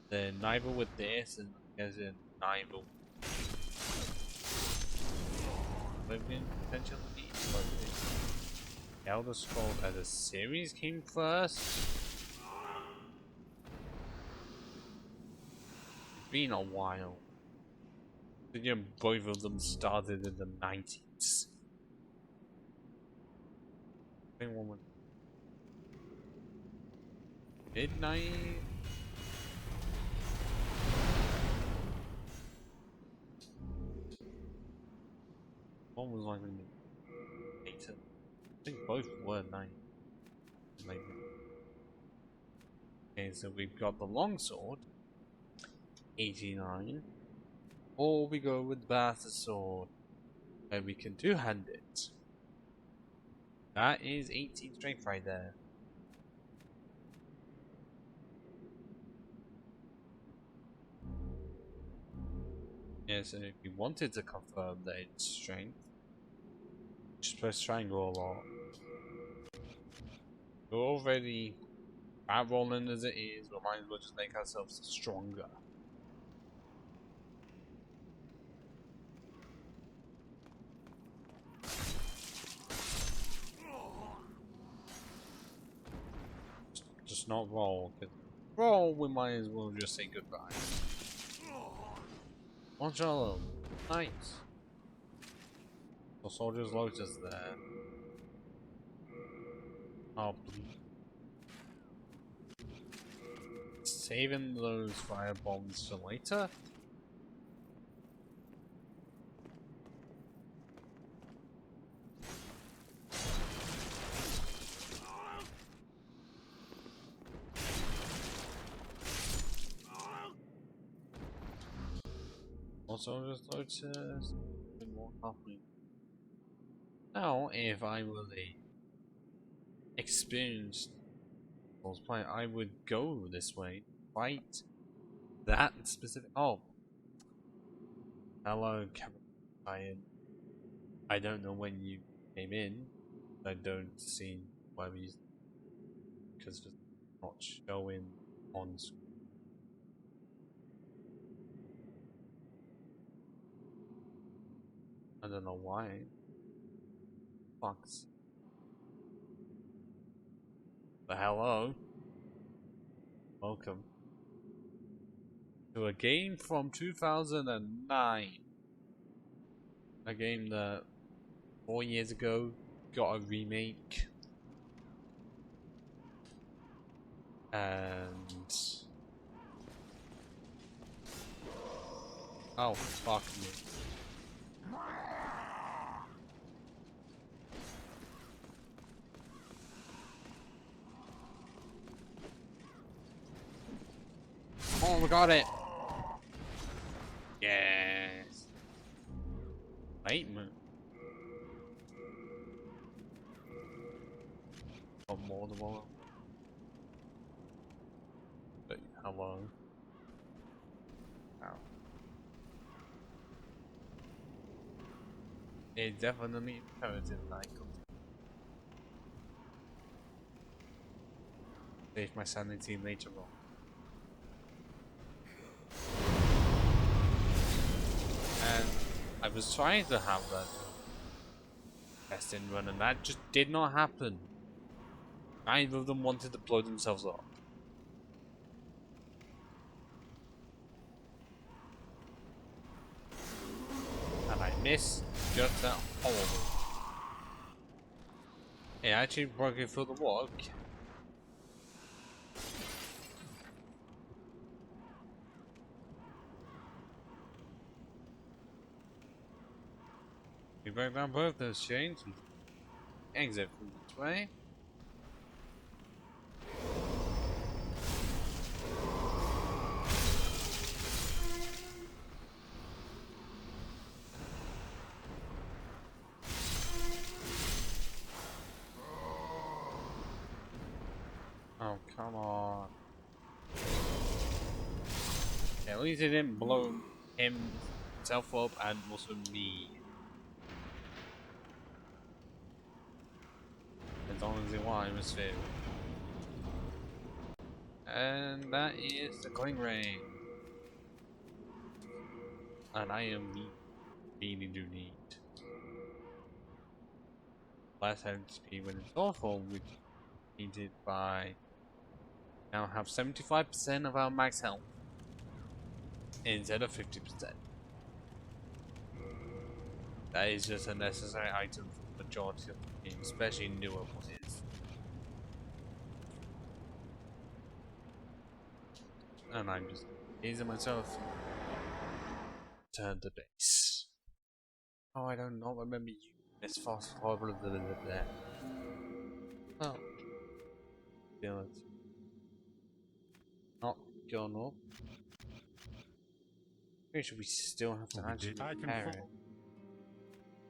then neither would this, and as in neither Oblivion potentially. But the Elder Scrolls as a series came first. It's been a while. You know, both of them started in the 90s. I think one was midnight. One was like in the 8. I think both were 9. Maybe. Okay, so we've got the longsword, 89. Or we go with Bastard Sword, where we can two-hand it. That is 18 strength right there. Yeah, so if you wanted to confirm that it's strength, just press triangle a lot. We're already bad rolling as it is, we might as well just make ourselves stronger. Just not roll, because roll we might as well just say goodbye. Watch all of them. Nice. The Soldier's Lotus there. Oh, saving those fire bombs for later. Also, just notice more happening. Now, if I were the experienced player, I would go this way, fight that specific. Oh, hello, Captain. I don't know when you came in. I don't see why we because it's not showing on screen. I don't know why. Fucks. But hello. Welcome to a game from 2009. A game that 4 years ago got a remake. And oh fuck me. Oh, we got it. Yes. Wait, man. Got more than one. But hello. Ow. It definitely imperative that I continue. Save my sanity later on. And I was trying to have that testing run and that just did not happen. Neither of them wanted to blow themselves up. And I missed just that horrible. It actually broke it through the wall. Okay. We break down both those chains and exit from this way. Oh, come on. Okay, at least it didn't blow himself up and also me. And as long as the wine was filled. And that is the Cling Rain. And I am really do need less HP when it's awful, which is needed by now have 75% of our max health instead of 50%. That is just a necessary item for the majority of the game, especially newer players. And I'm just easing myself. Turn the base. Oh, I don't not remember you. It's fast forward there. Oh. Yeah, it's not gone up. Pretty sure we still have to actually repair it.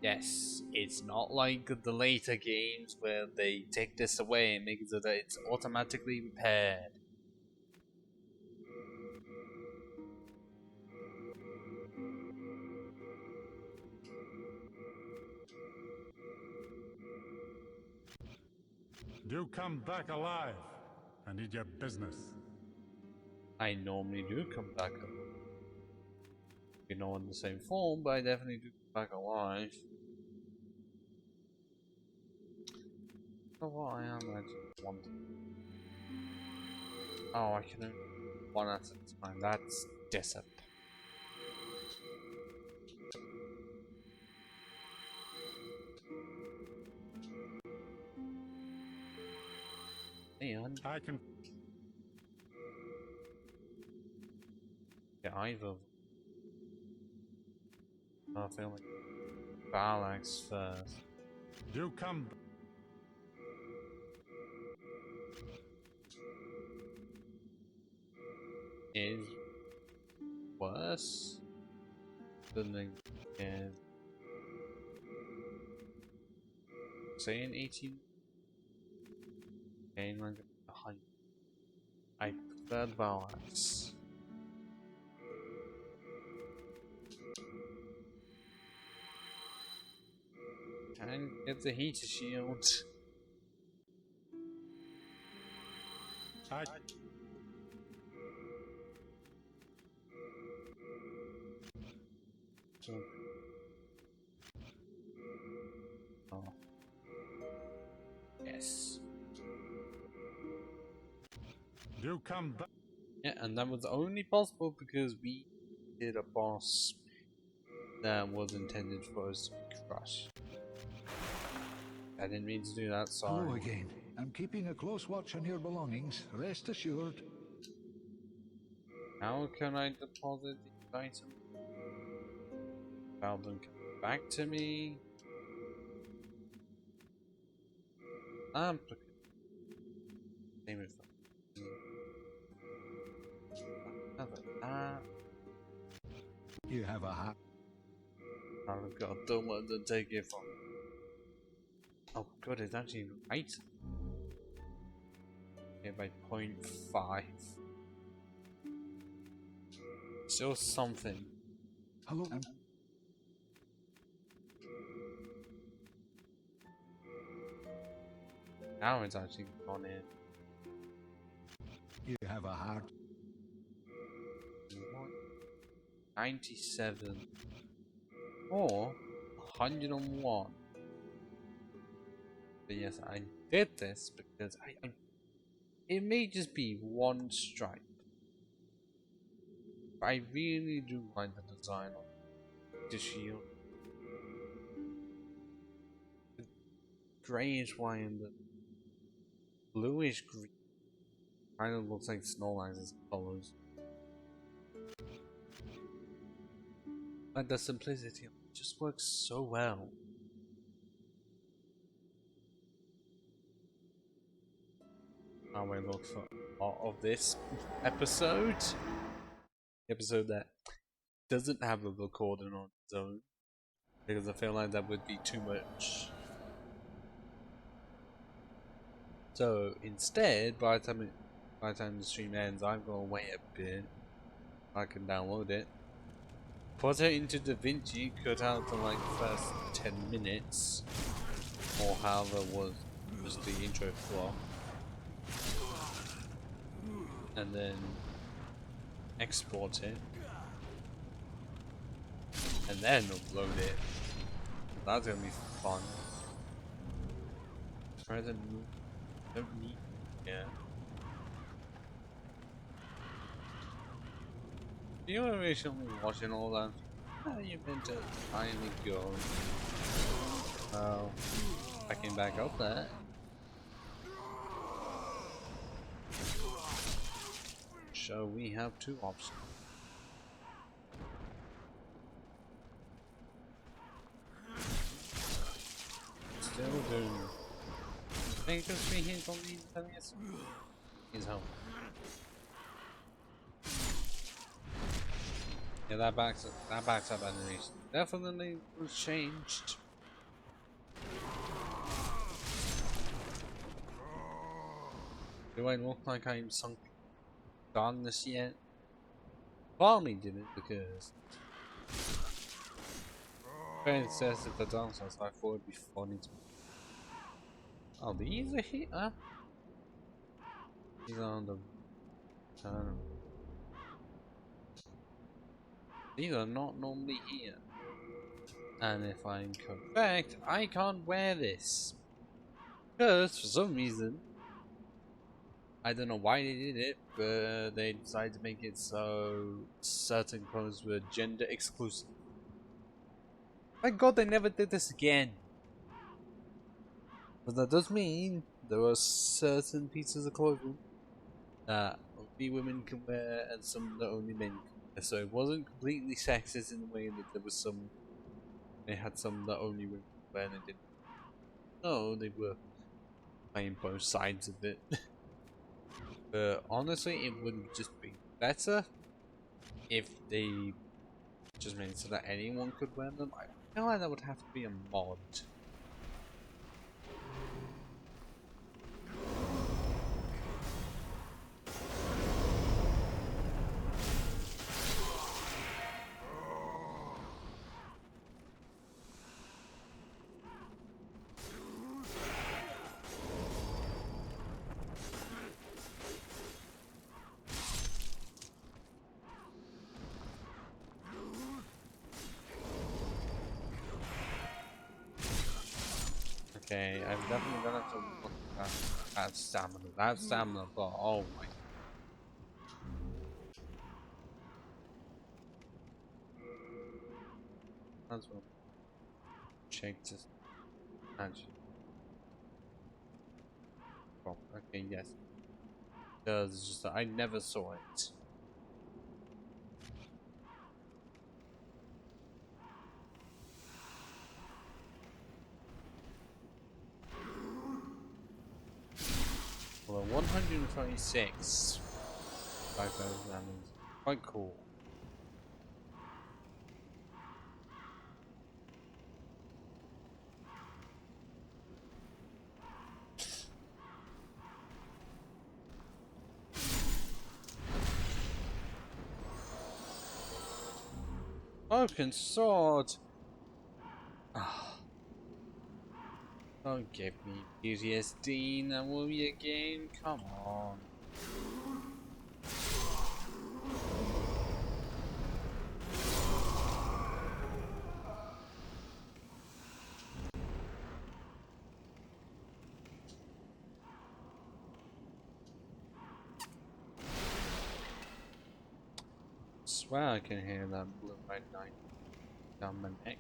Yes, it's not like the later games where they take this away and make it so that it's automatically repaired. Do come back alive. I need your business. I normally do come back alive. You know, in the same form, but I definitely do come back alive. So what I am actually wanting. Oh, I can only one at a time. That's disap. And I can. yeah, either. I feel like Balax first. Do come. Is worse than the saying 18. Gain like 100. I prefer the Balax. And get the heater shield. I. Oh. Yes. Do come back. Yeah, and that was only possible because we did a boss that was intended for us to crush. I didn't mean to do that, sorry. Hello again. I'm keeping a close watch on your belongings, rest assured. How can I deposit these items? About them coming back to me? Same with that. You have a hat. I've got a dumb one to take it from. Oh god, it's actually right. Yeah, by 0.5. Still something. Hello. Now it's actually gone in. You have a heart. 97 or 101. But yes, I did this because it may just be one stripe. But I really do like the design of the shield. The greyish white and the bluish green kind of looks like Snorlax's colors. But the simplicity of it just works so well. How I look for part of this episode. Episode that doesn't have a recording on its own. Because I feel like that would be too much. So instead, by the time the stream ends, I'm gonna wait a bit. I can download it. Put it into DaVinci, cut out the like first 10 minutes or however it was just the intro floor, and then export it, and then upload it. That's gonna be fun. Present move. Don't need. Yeah. You were recently watching all that. How you been to finally go? Oh, I came back up there. So we have two options. Still doing. Think it's me here on the internet. He's home. Yeah, that backs up animation. Definitely was changed. Do I look like I'm sunk darkness yet? Barney didn't because Ben says that the dancers I thought it'd be funny to. Oh, these are here? These are on the these are not normally here. And if I'm correct, I can't wear this. Because for some reason, I don't know why they did it, but they decided to make it so certain clothes were gender exclusive. Thank God they never did this again. But that does mean there are certain pieces of clothing that only women can wear and some that only men can wear. So it wasn't completely sexist in the way that there was some, they had some that only women could wear and they didn't. No, they were playing both sides of it. But honestly, it would just be better if they just made it so that anyone could wear them. I feel like that would have to be a mod. Okay, I'm definitely gonna have to look at that stamina. That stamina bar, oh my. As well. Check this. Actually. Oh, okay, yes. It's just that I never saw it. Well, 126. 5,000 damage. Quite cool. Broken sword! Ah, don't give me PTSD in that movie again, come on. Swear I can hear that blue red knight down my neck.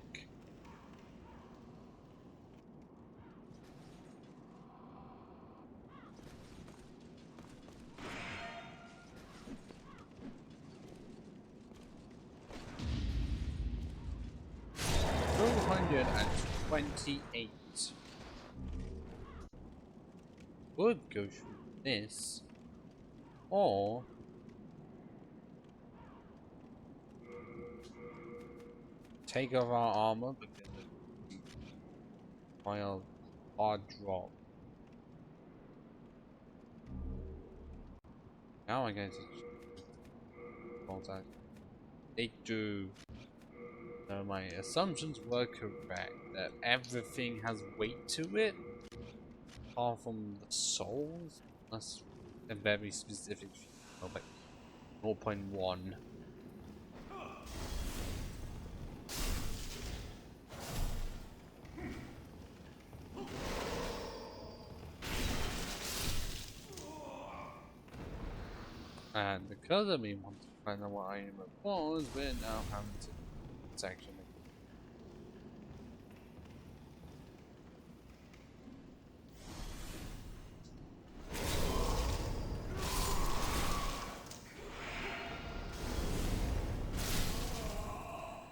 $228. Would go through this, or take off our armor because it's quite a hard drop. Now I'm going to contact. They do. So my assumptions were correct that everything has weight to it. apart from the souls, that's a very specific feature, like 0.1. And because of me wanting to find out what item it was, we're now having to section it.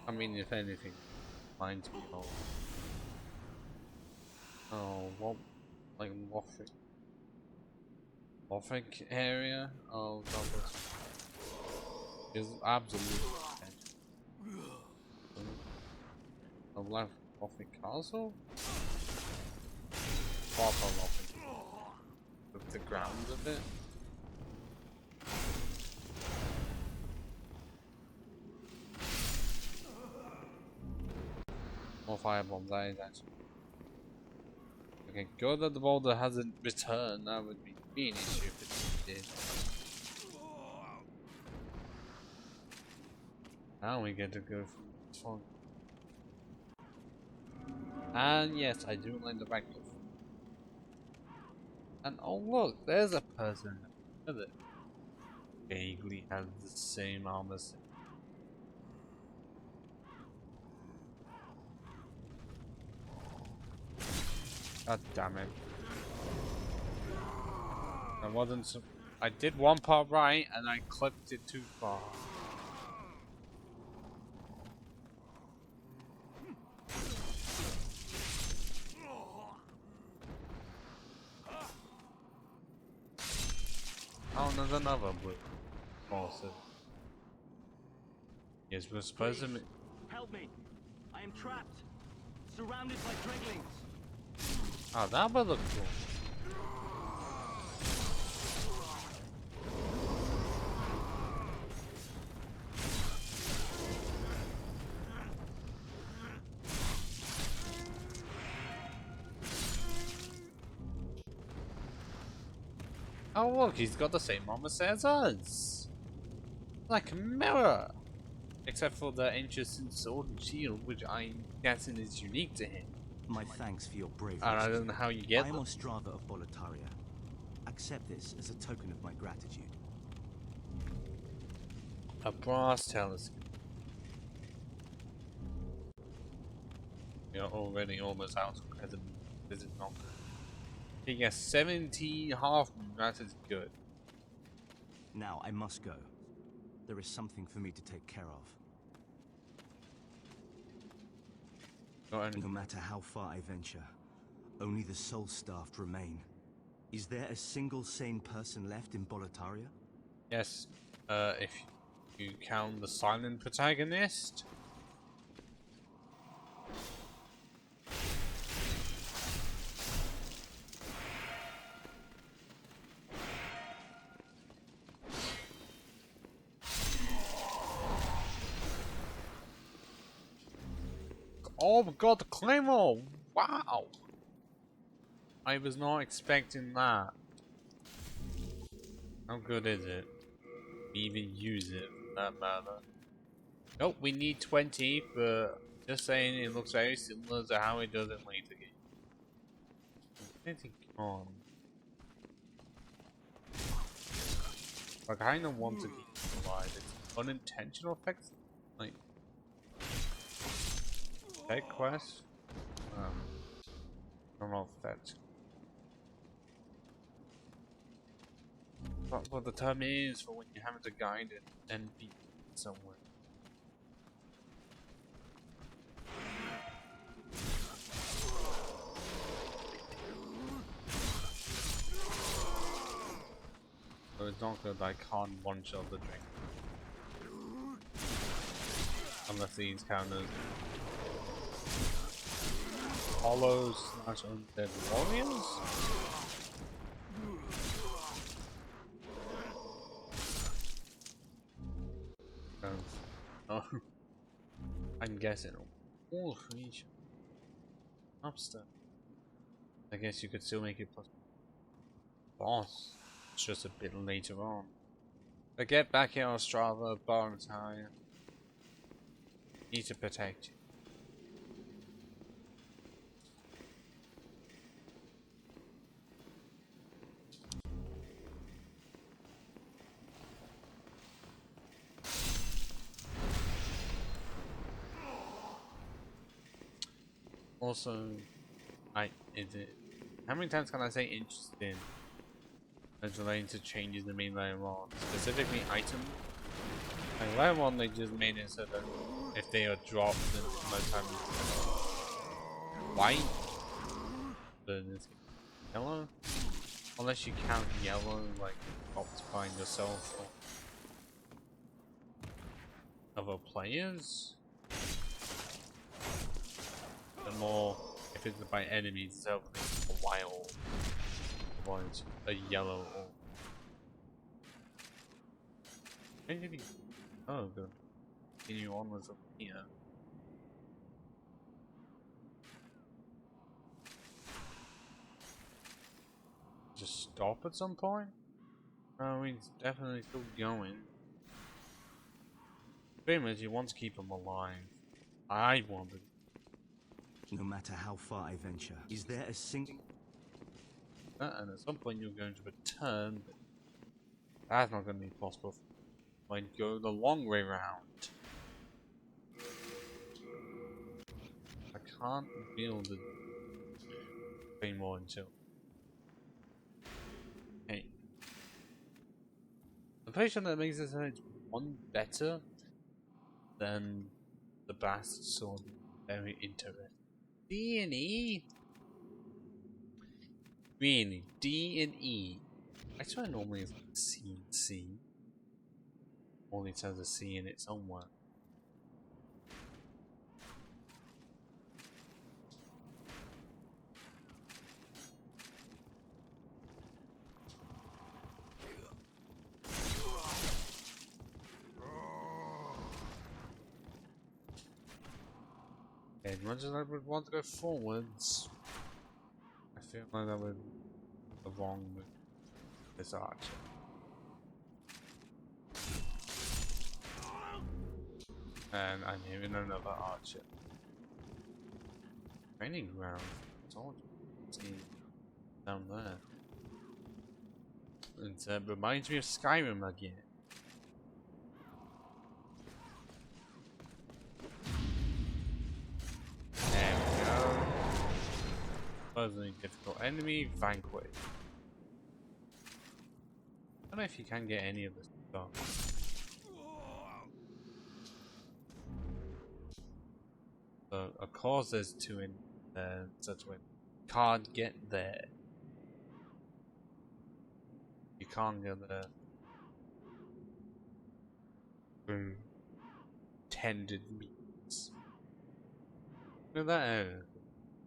I mean, if anything, reminds me of what, like Warwick area of Douglas is absolutely of left Warwick Castle, proper Warwick, with the grounds of it. More firebombs, that is actually. Okay, good that the boulder hasn't returned, that would be really stupid if it did. Now we get to go from this one. And yes, I do like the back door. And oh look, there's a person that vaguely has the same armor set. God damn it. I wasn't I did one part right and I clipped it too far. Oh, there's another blue. Awesome. Yes, we're supposed to. Help me! I am trapped, surrounded by dreglings. Oh, that would look cool. Oh look, he's got the same armor set as us. Like a mirror. Except for the ancient sword and shield, which I'm guessing is unique to him. My thanks for your bravery. And I don't know how you get I am them. Ostrava of Boletaria. Accept this as a token of my gratitude. A brass telescope. We are already almost out of present visit number. He gets 17 half moon, that is good. Now I must go. There is something for me to take care of. No matter how far I venture, only the soul-starved remain. Is there a single sane person left in Boletaria? Yes, if you count the silent protagonist. Oh my god, the claymore! Wow! I was not expecting that. How good is it? We even use it for that matter. Nope, we need 20, but just saying it looks very similar to how it does in later games. Anything on. I kinda want to provide its unintentional effects. Like tech quest. I don't know if that's what the term is for when you're having to guide it and be somewhere. So it's not good I can't one-shot the drink. Unless these count as hollows / undead warriors? Oh, I'm guessing all creatures upstairs. I guess you could still make it plus boss. It's just a bit later on. But get back here, Ostrava, Barnatire. Need to protect you. Also, how many times can I say interesting as relating to changes in the main layer 1? Specifically items. Like layer 1 they just made it so that if they are dropped then most times white. But it's yellow. Unless you count yellow like occupying yourself or other players. The more if it's by enemies itself it's a wild ones, a yellow or maybe oh good. Continue onwards up here. Just stop at some point? Oh, he's definitely still going. Pretty much you want to keep him alive. I wanted. No matter how far I venture, is there a single... And at some point you're going to return, but that's not going to be possible. Might go the long way round. I can't build a thing more until. Hey. I'm pretty sure that makes this one better than the Bastard Sword. Very interesting. D and E? Really? D and E? I swear normally it's like C and C. Only it has a C in it somewhere. As much as I would want to go forwards, I feel like that would be wrong with this archer. And I'm hearing another archer. Training ground. It's all down there. It reminds me of Skyrim again. There we go. Puzzling difficult enemy, vanquish. I don't know if you can get any of this stuff. So, of course there's two in there, such way. Can't get there. You can't get there. Through tended meats. Look at that area.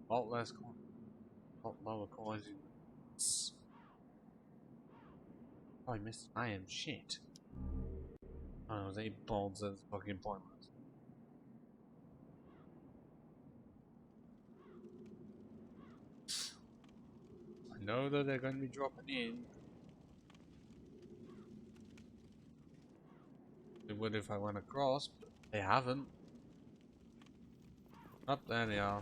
A lot less lot lower quality. Oh, I missed iron. Shit. Oh, it was 8 bolts. That's fucking pointless. I know that they're going to be dropping in. They would if I went across, but they haven't. Up there they are.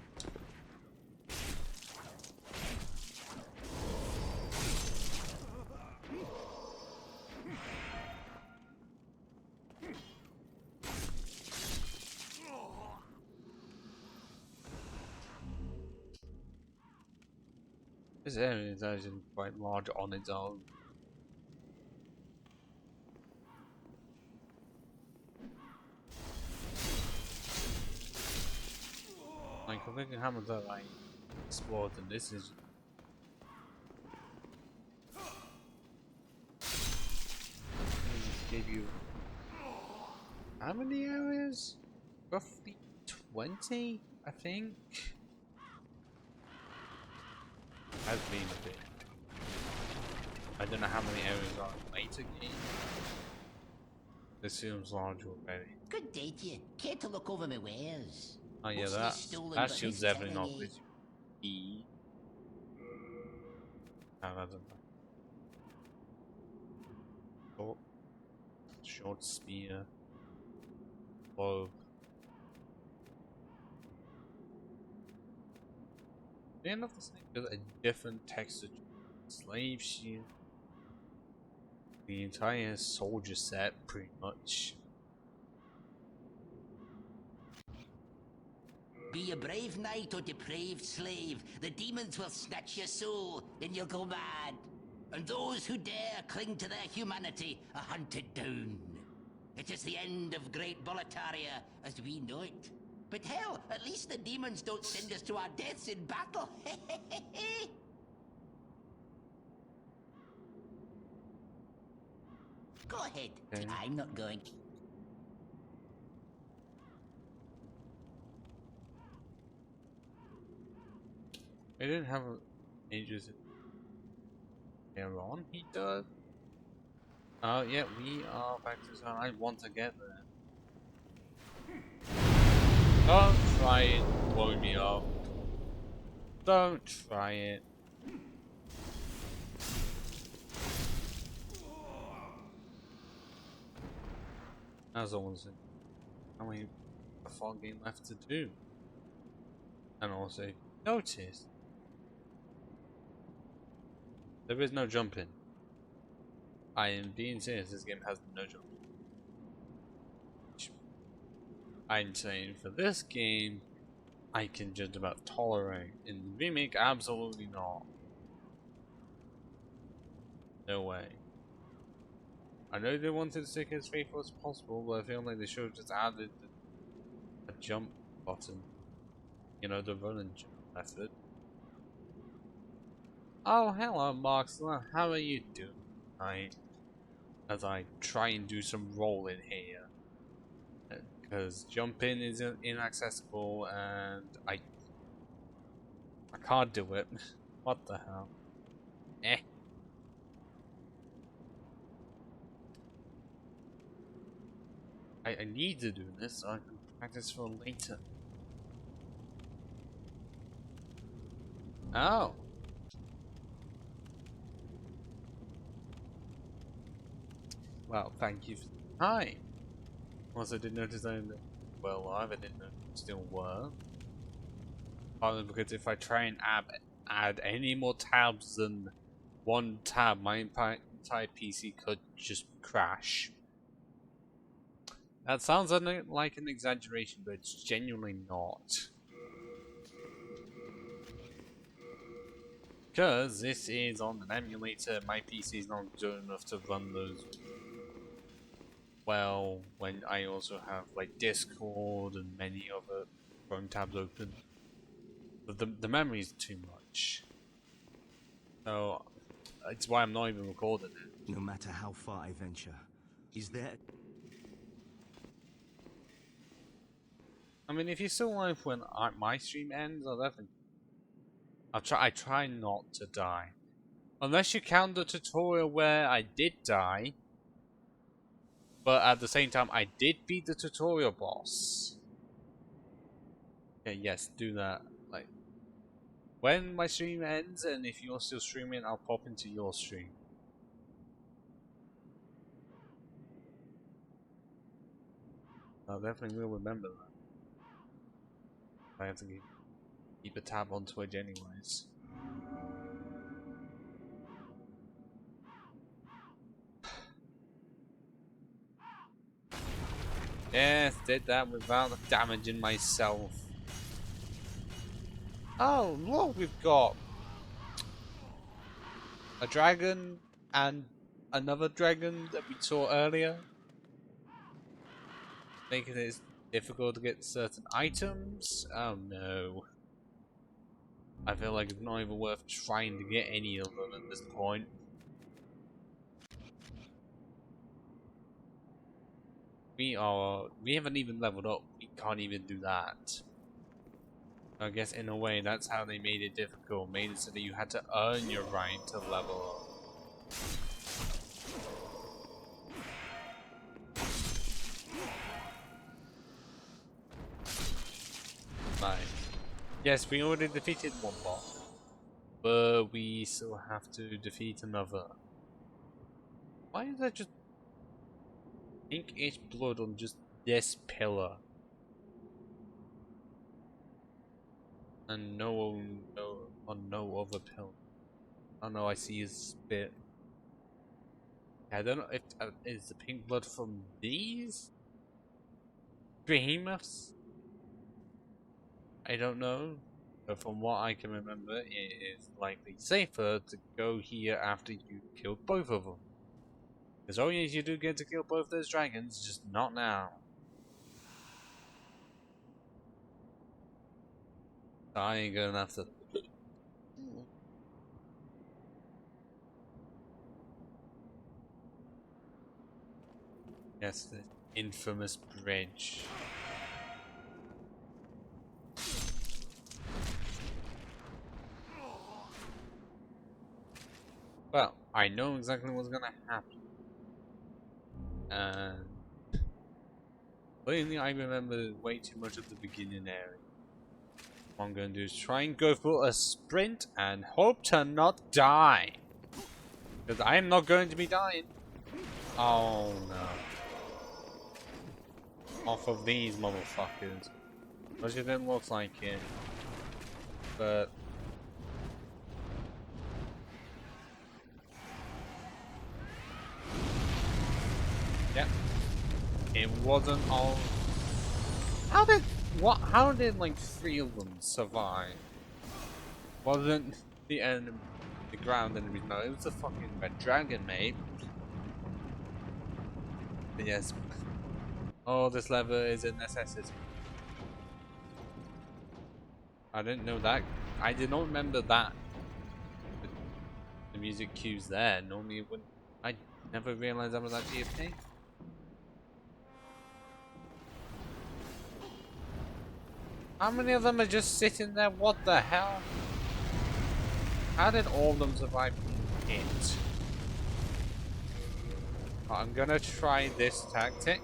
This area is actually quite large on its own. Like, I think how much that I explored, and this is. Gave you. How many areas? Roughly 20, I think. Has been a bit. I don't know how many areas are in later game. This seems large already. Good day to you. Care to look over my wares? Oh yeah, Mostly that stolen, that but should this definitely time not of with E. I don't know. Short spear. Bow. The end of this thing with a different texture. Slave shield. The entire soldier set, pretty much. Be a brave knight or depraved slave, the demons will snatch your soul, and you'll go mad. And those who dare cling to their humanity are hunted down. It is the end of Great Boletaria as we know it. But hell, at least the demons don't send us to our deaths in battle. Go ahead. Okay. I'm not going. I didn't have ages here on. He does. Oh yeah, we are back to zone. I want to get there. Don't try it, blow me up. Don't try it. As I was saying, how many a fog game left to do? And also, notice there is no jumping. I am being serious, this game has no jumping. I'm saying for this game, I can just about tolerate. In the remake, absolutely not. No way. I know they wanted to stick as faithful as possible, but I feel like they should have just added a jump button. You know, the run and jump method. Oh, hello, Marksman. How are you doing tonight? As I try and do some rolling here. Because jumping is inaccessible and I can't do it. What the hell? Eh. I need to do this so I can practice for later. Oh. Well, thank you for the time. Also, did notice I'm well live. I didn't know you still were. Partly because if I try and add any more tabs than one tab, my entire PC could just crash. That sounds like an exaggeration, but it's genuinely not. Because this is on an emulator, my PC is not good enough to run those well when I also have like Discord and many other Chrome tabs open. But the memory is too much. So it's why I'm not even recording it. No matter how far I venture, is there... I mean, if you're still alive when my stream ends, I'll definitely... I try not to die. Unless you count the tutorial where I did die. But at the same time, I did beat the tutorial boss. Okay, yes, do that. Like, when my stream ends, and if you're still streaming, I'll pop into your stream. I definitely will remember that. I have to keep a tab on Twitch anyways. Yes, did that without damaging myself. Oh, look, we've got a dragon and another dragon that we saw earlier. Making it difficult to get certain items. Oh no. I feel like it's not even worth trying to get any of them at this point. We haven't even leveled up. We can't even do that. I guess in a way that's how they made it difficult. Made it so that you had to earn your right to level up. Nice. Yes, we already defeated one boss. But we still have to defeat another. Why is that just pinkish blood on just this pillar? And no on no other pillar. Oh no, I see his spit. I don't know if is the pink blood from these behemoths? I don't know, but from what I can remember, it is likely safer to go here after you kill both of them. As long as you do get to kill both those dragons, just not now. I ain't gonna have to. Yes, the infamous bridge. Well, I know exactly what's gonna happen. And lately I remember way too much of the beginning area. What I'm gonna do is try and go for a sprint and hope to not die. Because I am not going to be dying. Oh no. Off of these motherfuckers. Which it didn't look like it. But yep. It wasn't all. How did like 3 of them survive? Wasn't the enemy the ground enemies? No, it was the fucking red dragon, mate. But yes. Oh, this lever is a necessity. I didn't know that. I did not remember that. The music cues there. Normally it wouldn't. I never realized that was actually a thing. How many of them are just sitting there? What the hell? How did all of them survive being hit? I'm gonna try this tactic.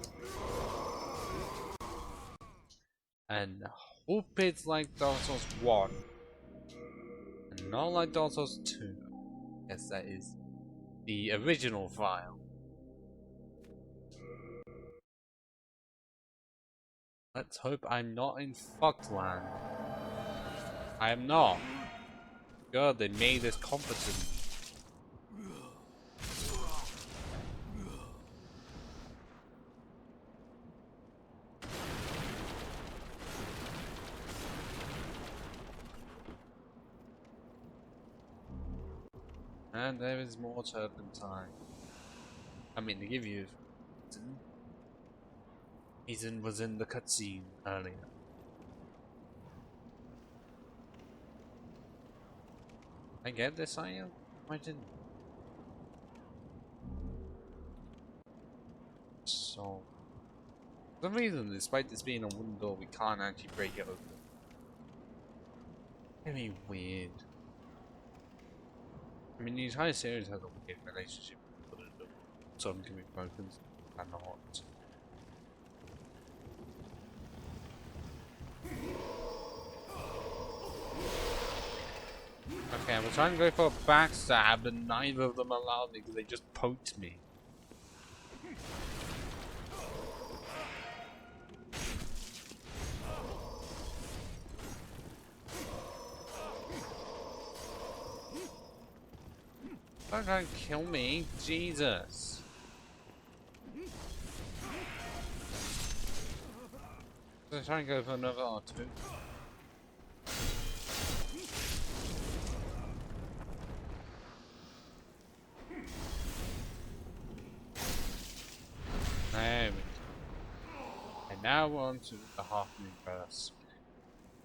And hope it's like Dark Souls 1. And not like Dark Souls 2. Yes, that is the original file. Let's hope I'm not in fucked land. I am not. God, they made this competent. And there is more turpentine. I mean, to give you Ethan was in the cutscene earlier. I get this, I am? I didn't. So, for some reason, despite this being a wooden door, we can't actually break it open. Very weird. I mean, the entire series has a weird relationship with wooden doors. Some can be broken, some cannot. Okay, I'm trying to go for a backstab, and neither of them allowed me because they just poked me. Don't try and kill me, Jesus. I'm trying to go for another R2. There we go. And now we're on to the half-moon burst.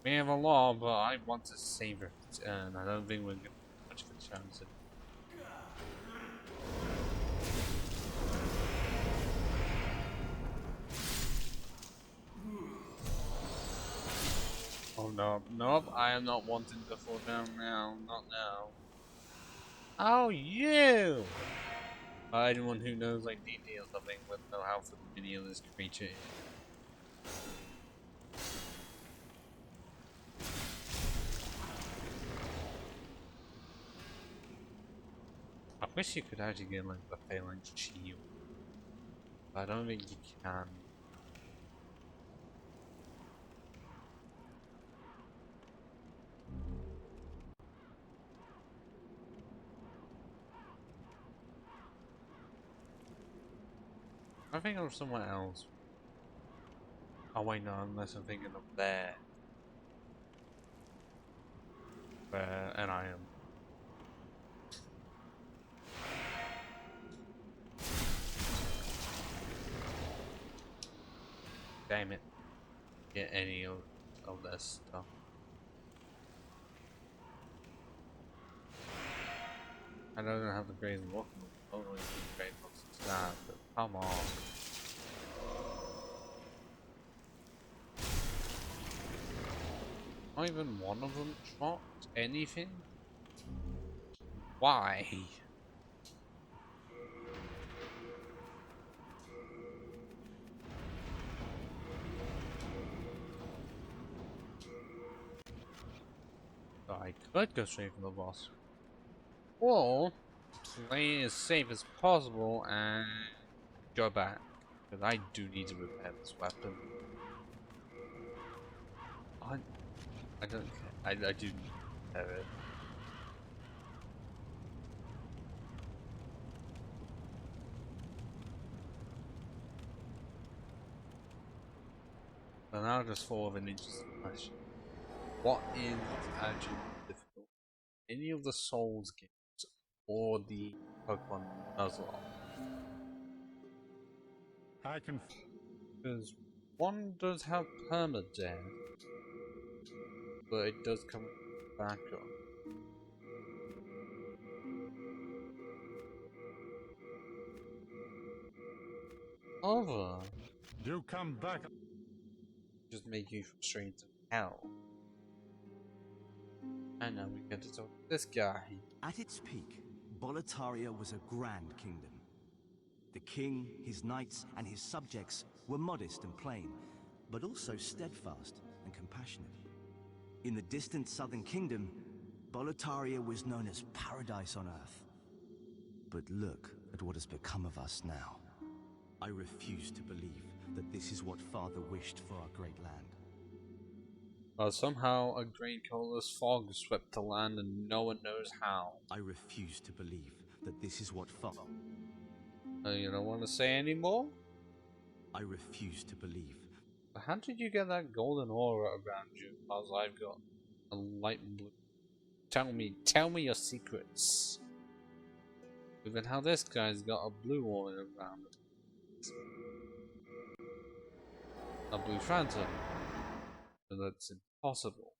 We have a law, but I want to save it, and I don't think we're going to have much of a chance. Oh no, nope, I am not wanting to fall down now, not now. Oh, you! Anyone who knows like DD or something would know how familiar this creature is. wish you could actually get like the phalanx shield. But I don't think you can. I think I'm somewhere else. Oh wait, no, unless I'm thinking of there. Where, and I am. Damn it. Get any of this stuff. I don't have the great look. Totally the great looks that, but come on. Not even one of them dropped anything? Why? So I could go straight for the boss. Or play as safe as possible and go back. Because I do need to repair this weapon. I don't care. I do need to repair it. And now just fall of an interesting question. What is actually difficult? Any of the Souls games or the Pokemon Nuzlocke? I can. Because one does have permadeath, but it does come back up. Other Do come back. just make you frustrated as hell. And now we get to talk to this guy. At its peak, Boletaria was a grand kingdom. The king, his knights, and his subjects were modest and plain, but also steadfast and compassionate. In the distant southern kingdom, Boletaria was known as paradise on earth. But look at what has become of us now. I refuse to believe that this is what Father wished for our great land. But somehow a great colorless fog swept the land and no one knows how. I refuse to believe that this is what Father... You don't want to say anymore? I refuse to believe. How did you get that golden aura around you while I've got a light blue? Tell me your secrets. Even how this guy's got a blue aura around him. A blue phantom. So that's impossible.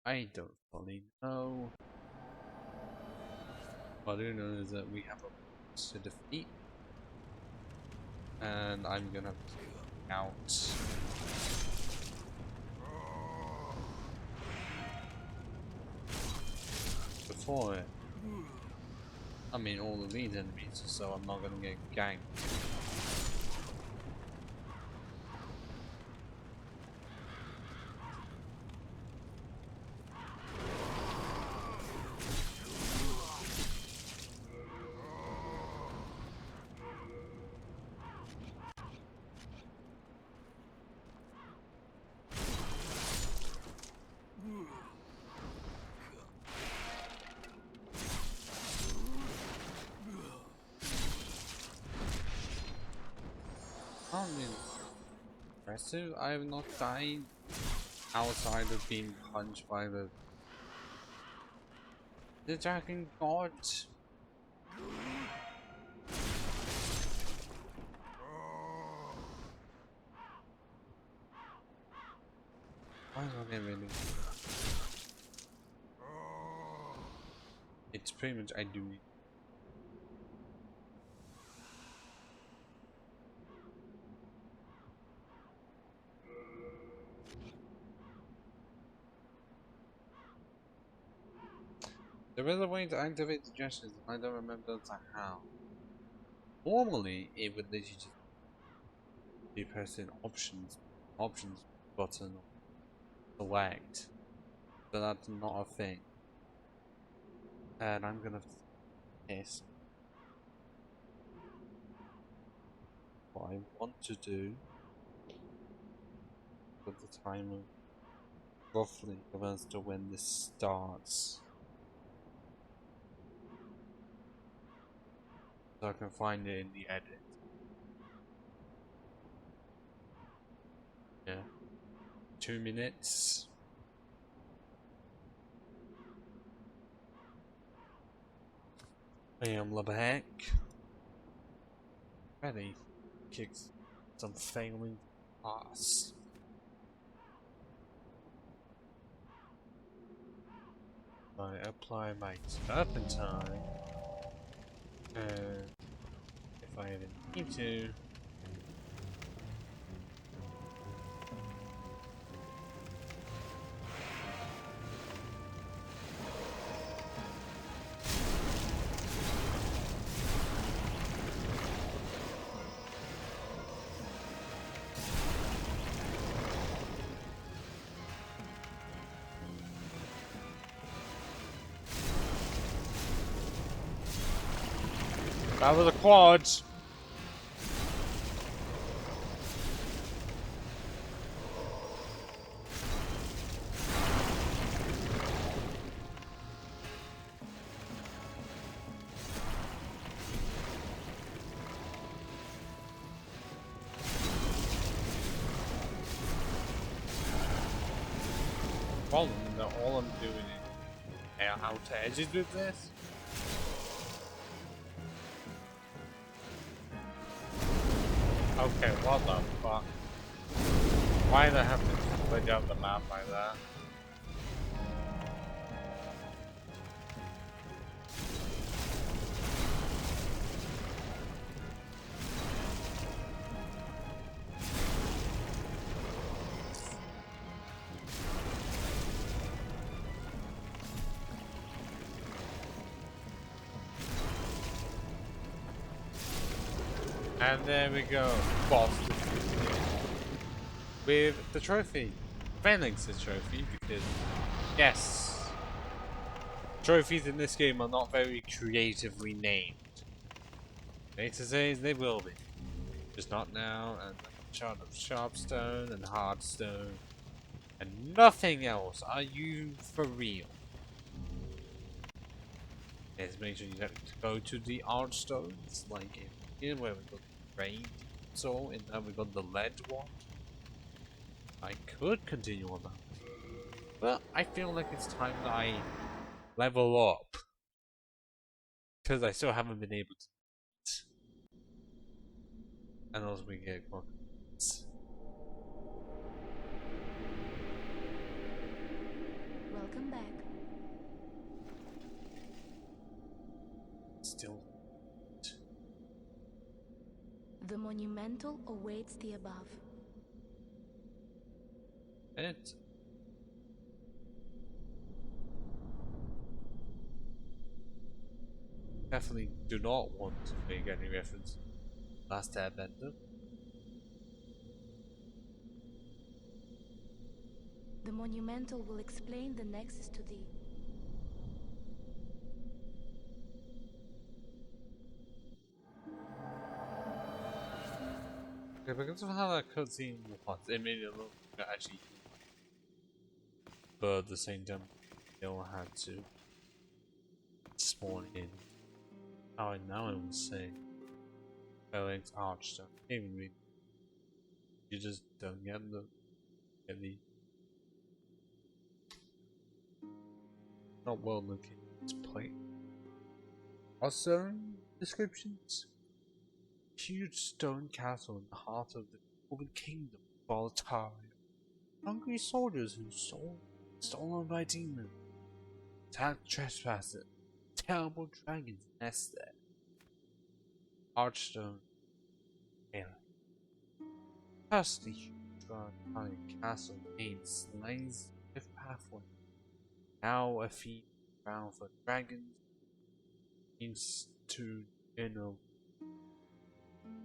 I don't fully know. What I do know is that we have a boss to defeat. And I'm gonna out. Before it. I mean all of these enemies, so I'm not gonna get ganked. I mean, impressive. I have not died outside of being punched by the dragon god. Why is my name really? It's pretty much I do. There is a way to activate the gestures, I don't remember how. Normally, it would let you just be pressing options button or select, but that's not a thing. And I'm gonna Yes. What I want to do with the timer roughly as to when this starts. So I can find it in the edit. Yeah. 2 minutes. I am back. Ready. Kicks some failing ass. I apply my turpentine. And if I even need to. That was a quad. Problem is that all I'm doing is outer edges with this. Okay, what the fuck? Why do I have to split out the map like that? And there we go, boss defeated. With the trophy. Phalanx's trophy, because yes, trophies in this game are not very creatively named. Later days they will be. Just not now, and a shard of sharpstone and hardstone. And nothing else. Are you for real? Yes, make sure you don't go to the archstones, like in here where we got the rain soul, and now we got the lead one. I could continue on that. But I feel like it's time that I level up. Because I still haven't been able to. And also we get more. Welcome back. Still. The monumental awaits the above. It. Definitely do not want to make any reference to Last Airbender. The monumental will explain the nexus to thee. Okay, because of how that cutscene was, it made it look like actually, but at the same time, they all had to spawn in. Oh, and now I will say, Phalanx Archstone. Even mean you just don't get the not well looking display. Also, descriptions. Huge stone castle in the heart of the Golden Kingdom of Voltaria. Hungry soldiers whose soul stolen by demons. Attack trespassers. Terrible dragons nest there. Archstone. Alien. First, the huge castle gains lanes with pathway. Now a feed ground for dragons. Means to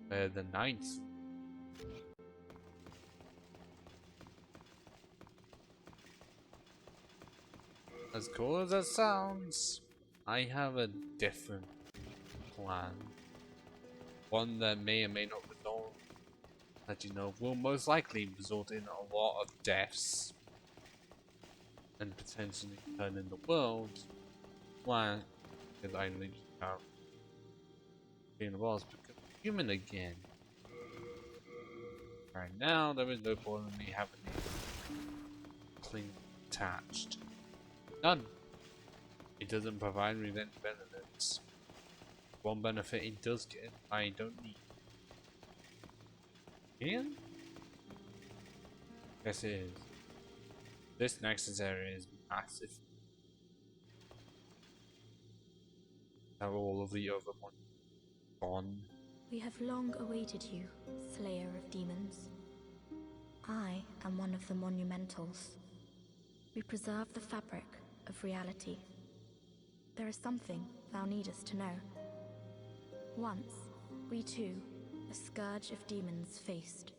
the ninth. As cool as that sounds, I have a different plan. One that may or may not result, that you know, will most likely result in a lot of deaths and potentially turning the world blank, because I literally can't be in the walls because I'm human again. Right now, there is no point in me having anything attached. None. It doesn't provide me any benefits. One benefit it does get, I don't need. Ian? Yes, it is. This Nexus area is massive. Have all of the other ones gone. We have long awaited you, Slayer of Demons. I am one of the Monumentals. We preserve the fabric of reality. There is something thou needest to know. Once, we too, a scourge of demons faced.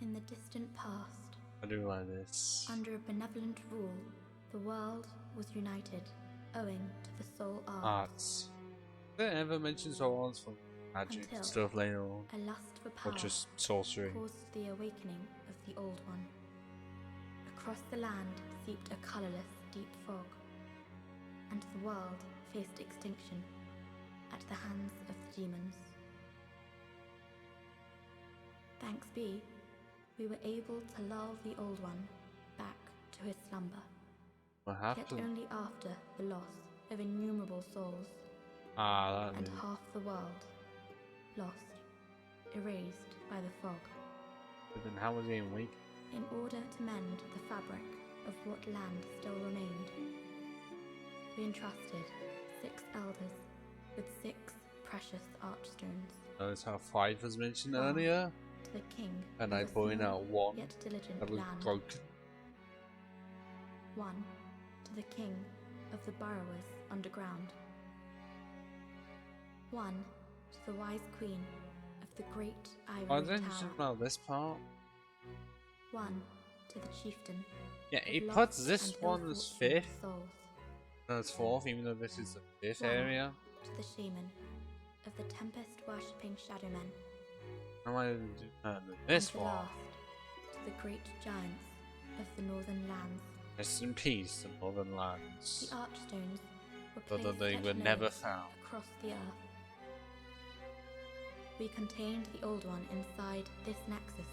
In the distant past, I do like this. under a benevolent rule, the world was united, owing to the soul art. Arts. Did it ever mention soul arts from magic Until stuff later on? a lust for Or power just sorcery? caused the awakening of the Old One. Across the land seeped a colourless, deep fog, and the world faced extinction at the hands of the demons. Thanks be, we were able to lull the Old One back to his slumber, What yet happened? only after the loss of innumerable souls Ah, that and is. half the world lost, erased by the fog. But then how was he awake? In order to mend the fabric of what land still remained, we entrusted 6 elders with 6 precious archstones. Notice how 5 was mentioned One earlier? to the king And of I a point small out one yet diligent that was land. broken. 1 to the king of the burrowers underground. 1 to the wise queen of the great Oh, I ivory didn't tower. about this part. 1 to the chieftain. Yeah, of it lost puts this and one as ill-fortunate 5th. souls. No, it's 4th, even though this is the 5th One area. to the shaman of the tempest worshipping shadowmen. How am I going to do And this the one? last to the great giants of the northern lands. Rest in peace, the Northern Lands. The archstones were But placed they at were never nodes found. across the earth. We contained the Old One inside this nexus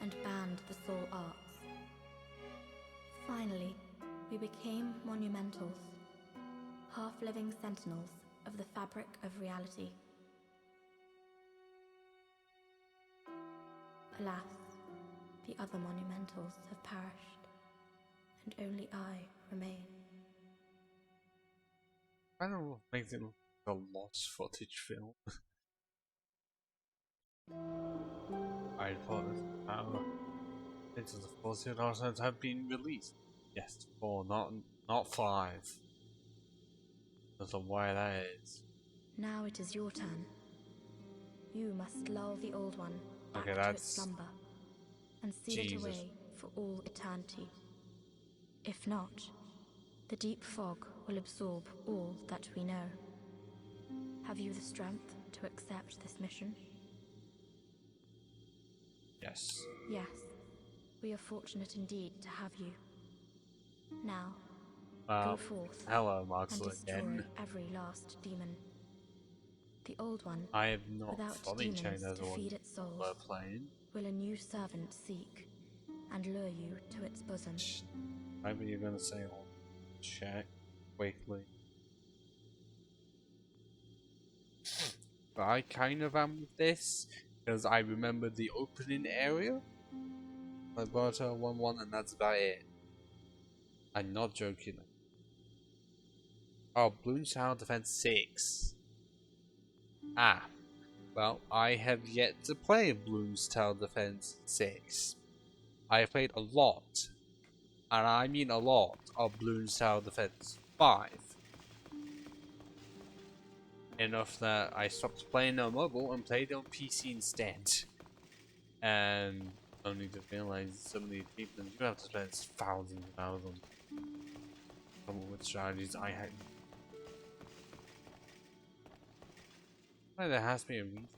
and banned the soul arts. Finally, we became monumentals, half-living sentinels of the fabric of reality. Alas, the other monumentals have perished, and only I remain. I don't know, makes it look like a lost footage film. I thought into the Force also have been released. Yes, 4, not 5. Don't know why that is. Now it is your turn. You must lull the Old One back Okay, to its that's slumber and seal it Jesus. away for all eternity. If not, the deep fog will absorb all that we know. Have you the strength to accept this mission? Yes. Yes, we are fortunate indeed to have you. Now, go forth Hello, and Marcel destroy again. every last demon. The Old One, I have not without fully demons checked as to one feed its souls, we're playing. will a new servant seek and lure you to its bosom. Maybe you're gonna say, "Oh, check quickly." But I kind of am with this because I remember the opening area. I brought her 1-1, and that's about it. I'm not joking. Oh, Bloons Tower Defense 6. Ah, well, I have yet to play Bloons Tower Defense 6. I have played a lot, and I mean a lot, of Bloons Tower Defense 5. Enough that I stopped playing on mobile and played on PC instead. And only to realize some of these people you have to spend thousands of hours on. Some of which strategies I Well, there has to be a reason.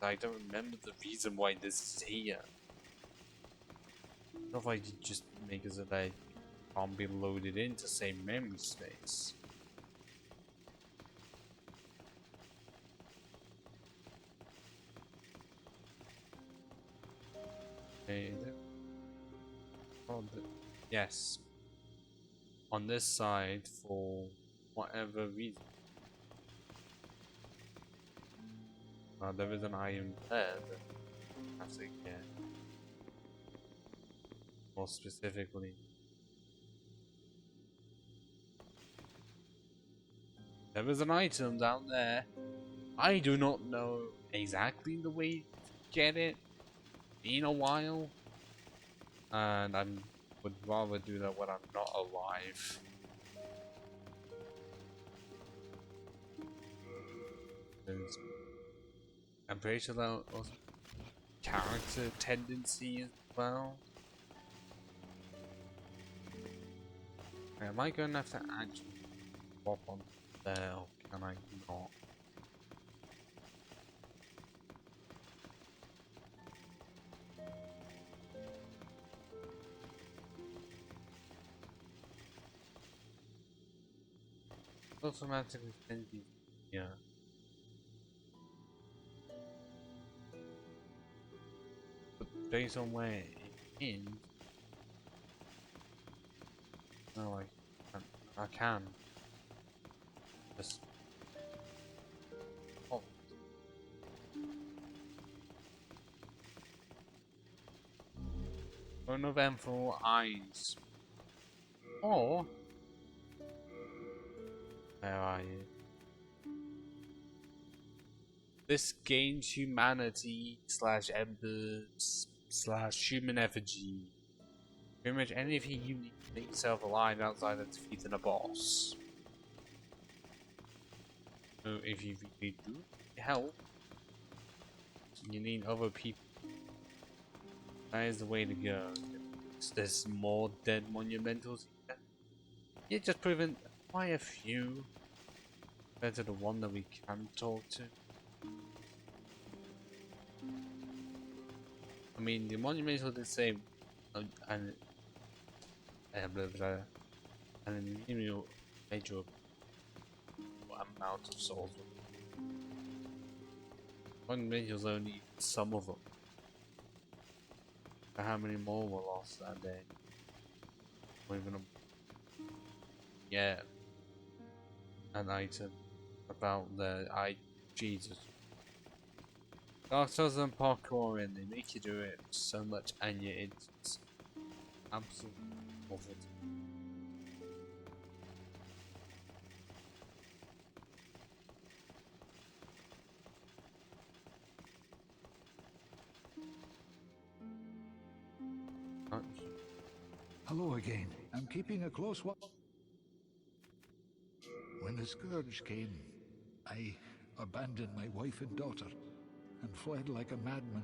I don't remember the reason why this is here. Not if I could just make it so that it can't be loaded into same memory space. Okay, is it? Oh, yes. On this side for whatever reason. There is an item there that I have to get. More specifically. There is an item down there. I do not know exactly the way to get it. Been a while. And I would rather do that when I'm not alive. I'm pretty sure that was character tendency as well. Am I going to have to actually swap on there or can I not? Automatically send you here. But based on where it ends, no, I can. Just oh. One of them for eyes. Or where are you? This gains humanity / embers / human effigy. Pretty much anything you need to make yourself alive outside of defeating a boss. So if you really do help, you need other people. That is the way to go. There's more dead monumentals here. You're just proving quite a few compared to the one that we can talk to. I mean, the monuments are the same, and an major amount of souls. Monumentals only some of them. How many more were lost that day? Or even yeah, an item about the Jesus. Dark Souls and parkour, and they make you do it so much, and yet it's absolutely awful. Hello again. I'm keeping a close watch. When the scourge came, I abandoned my wife and daughter and fled like a madman.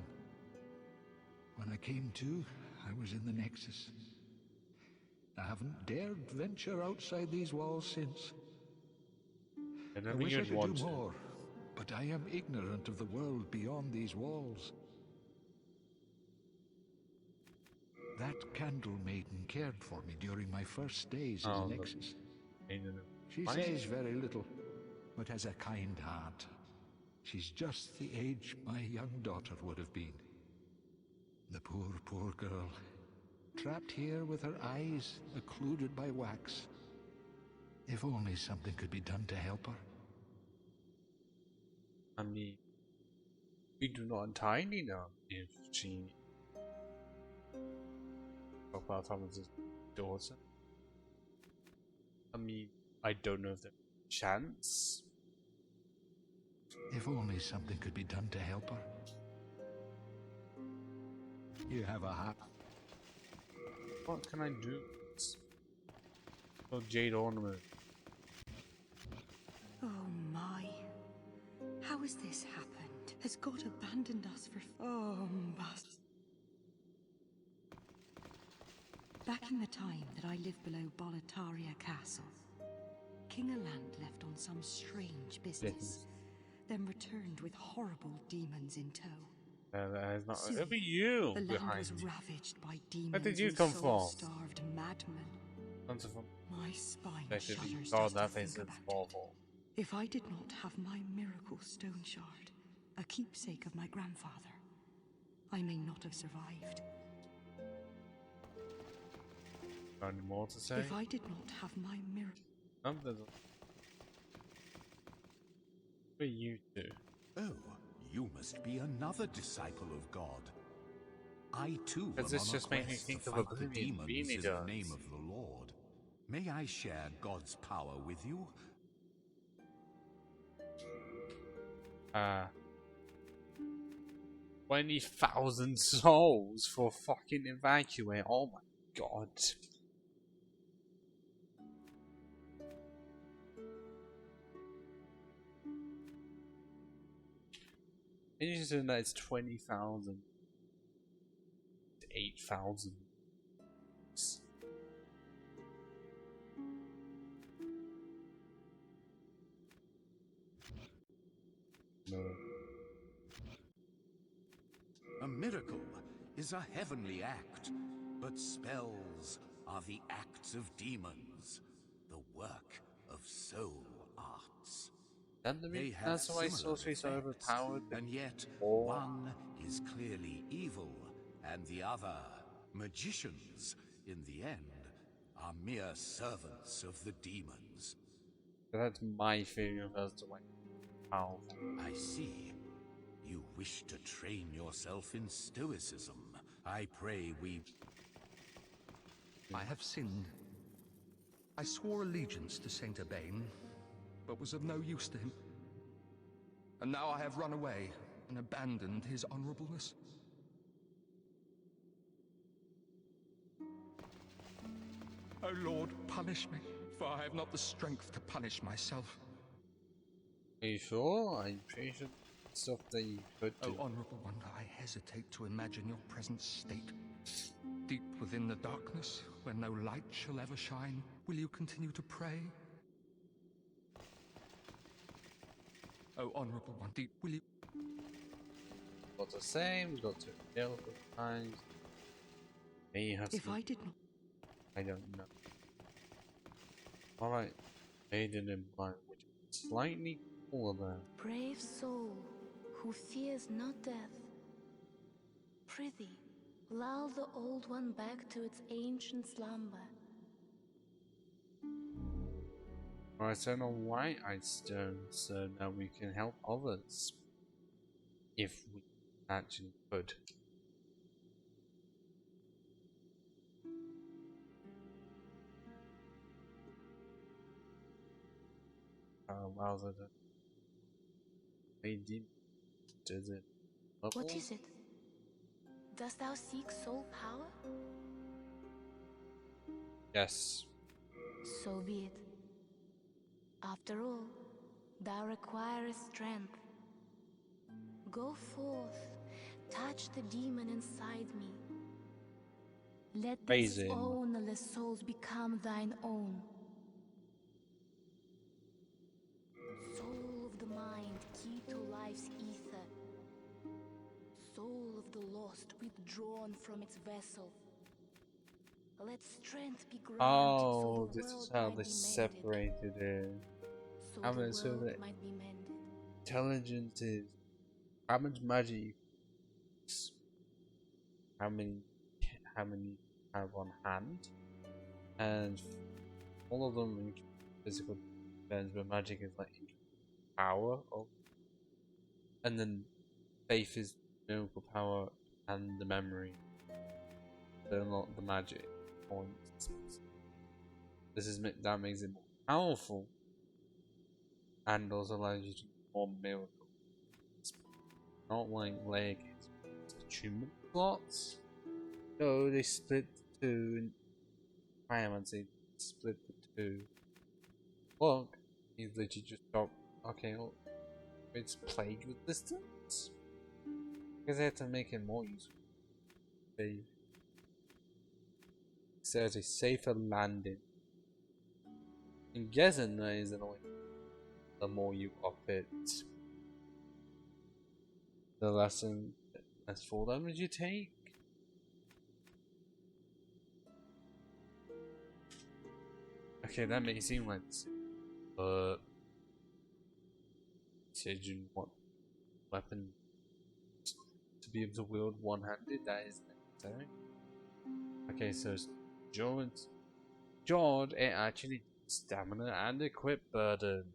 When I came to, I was in the Nexus. I haven't dared venture outside these walls since. I wish I could do more, but I am ignorant of the world beyond these walls. That candle maiden cared for me during my first days in the Nexus. She says very little, but has a kind heart. She's just the age my young daughter would have been. The poor, poor girl, trapped here with her eyes occluded by wax. If only something could be done to help her. I mean, we do not entirely know if she about Thomas's daughter. I mean, I don't know if there's a chance. If only something could be done to help her. You have a hat. What can I do? Oh, jade ornament. Oh my. How has this happened? Has God abandoned us for... Oh, bastard. Back in the time that I lived below Boletaria Castle, King Alant left on some strange business. then returned with horrible demons in tow. That is not. Soon, It'll be you the land behind was you. ravaged by demons Where did you and come from? soul-starved madmen. Wonderful. My spine Effectively, shudders God, just to that think is about awful. it. If I did not have my miracle stone shard, a keepsake of my grandfather, I may not have survived. Got any more to say? If I did not have my miracle... No, there's a... Who are you two? Oh, you must be another disciple of God. I too am Does this on just a make me quest think to of fight the Oblivion? demons Really in does. the name of the Lord. May I share God's power with you? 20,000 souls for fucking evacuate. Oh my god. And you said that it's 20,000. 8,000. No. A miracle is a heavenly act, but spells are the acts of demons, the work of soul arts. They have That's why similar sorcery is so effects, overpowered. and yet Or one is clearly evil, and the other, magicians, in the end, are mere servants of the demons. that's my theory of as to why powerful. I see. You wish to train yourself in stoicism. I pray we... I have sinned. I swore allegiance to Saint Urbain, but was of no use to him. And now I have run away and abandoned his honorableness. O Lord, punish me, for I have not the strength to punish myself. Are you sure? I'm pretty sure stuff that you could do. O Honorable One, I hesitate to imagine your present state. Deep within the darkness, where no light shall ever shine, will you continue to pray? O Honorable One, deep will you... Got the same, got to kill for times. May have If to... I did not... I don't know. Alright. Maiden in Blind, which is slightly cooler than... Brave soul, who fears not death. Prithee, lull the old one back to its ancient slumber. Alright, so no white-eyed stone, so now we can help others. If we actually could. Wowzer. They did. Does it? What is it? Dost thou seek soul power? Yes. So be it. After all, thou requirest strength. Go forth, touch the demon inside me. Let these Amazing. ownerless souls become thine own. Soul of the mind, key to life's ether. Soul of the lost, withdrawn from its vessel. Let strength be granted Oh, so the this is world how might they be separated it. so How the many, world so that might be mended. intelligence is how much magic you how many you have on hand, and all of them in physical defense, but magic is like power of, and then faith is miracle power and the memory. They're not the magic points. That makes it more powerful, and also allows you to perform miracles. It's not like legates, it's achievement slots. No, they split the two. And Pyromancy split the two. Look, he's literally just got okay. Well, it's plagued with distance because they had to make it more useful. They says a safer landing. And guessing that is annoying. The more you up it, The lesson less fall damage you take. Okay, that may seem like but said you want weapon to be able to wield one-handed, that is necessary. Okay, so Jord, it actually stamina and equip burden.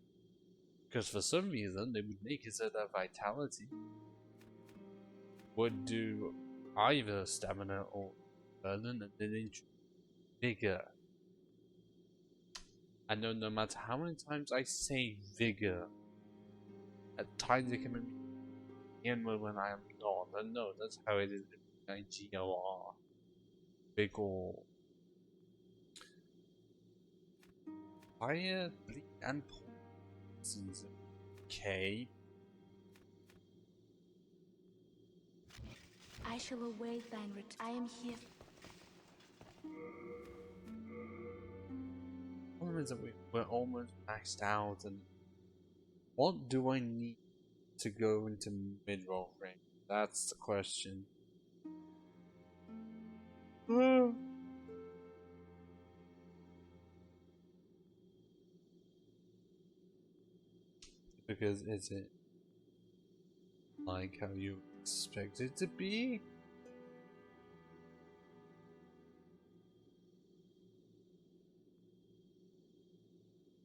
Because for some reason they would make it so that vitality would do either stamina or burden, and then introduce vigor. I know no matter how many times I say vigor, at times it can make me inward when I am not. And no, that's how it is in IGOR. Vigor. Fire, bleed, and poisons. Okay. I shall await thine return. I am here. Problem is that we're almost maxed out, and what do I need to go into mid-roll range? That's the question. Because is it like how you expect it to be?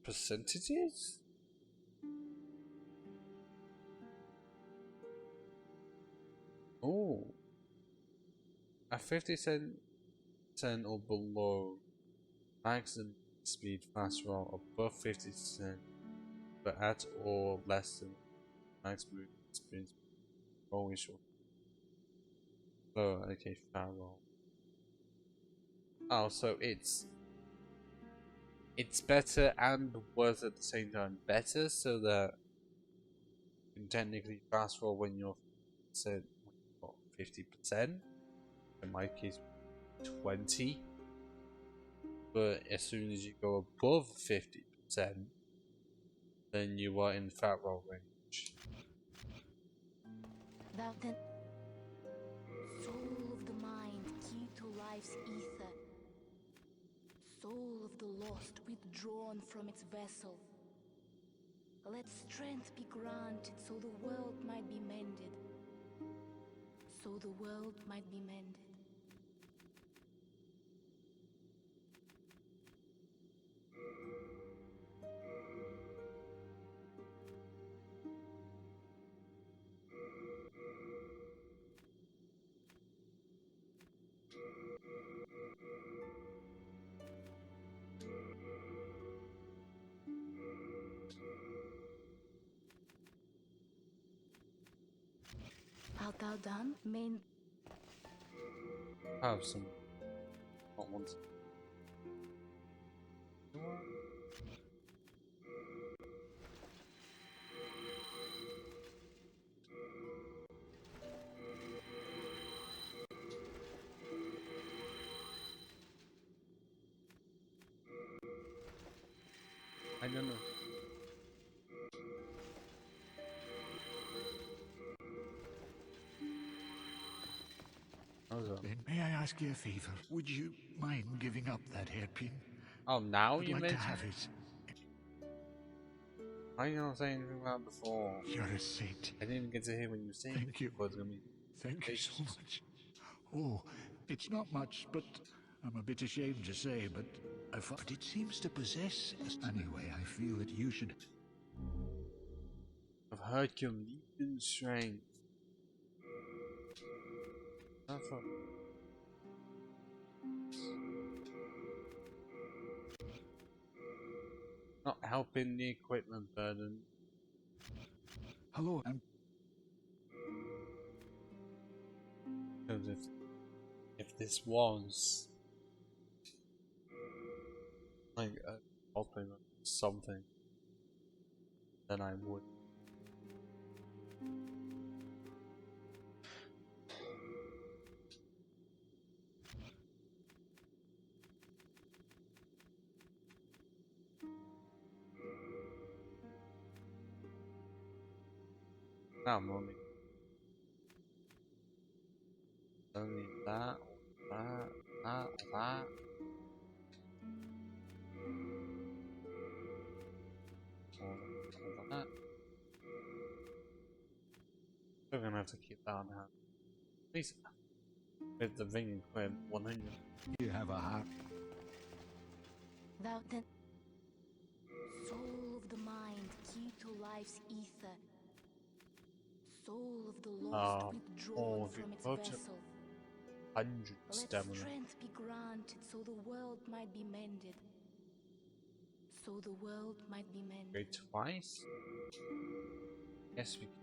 Percentages? Oh, at 50% or below, maximum speed fast roll above 50%, but at or less than max movement speed rolling short. Oh, okay, fast roll. Oh, so it's better and worse at the same time. Better so that you can technically fast roll when you're 50%. In my case, 20. But as soon as you go above 50%, then you are in fat roll range. Thou then, soul of the mind, key to life's ether. Soul of the lost, withdrawn from its vessel. Let strength be granted so the world might be mended. So the world might be mended. Art thou done? Main. I have some. Not ones. I don't know. Then may I ask you a favor? Would you mind giving up that hairpin? Oh, now I'd you like to mention have it? it. Why you not saying anything about it before? You're a saint. I didn't even get to hear when you were saying Thank you. Thank you so much. Oh, it's not much, but I'm a bit ashamed to say, but but it seems to possess us. Anyway, I feel that you should. Of Herculean strength. Not helping the equipment burden. Hello, Because if this was like a helping or something, then I would. Now, mommy. Only that, that. All that. We're gonna have to keep that on hand. At least with the ring equipped 100. You have a heart. Thou then, soul of the mind, key to life's ether, soul of the lost withdrawn from its vessel. 100 Let stamina. strength be granted so the world might be mended. So the world might be mended. Wait, twice? Yes, we can.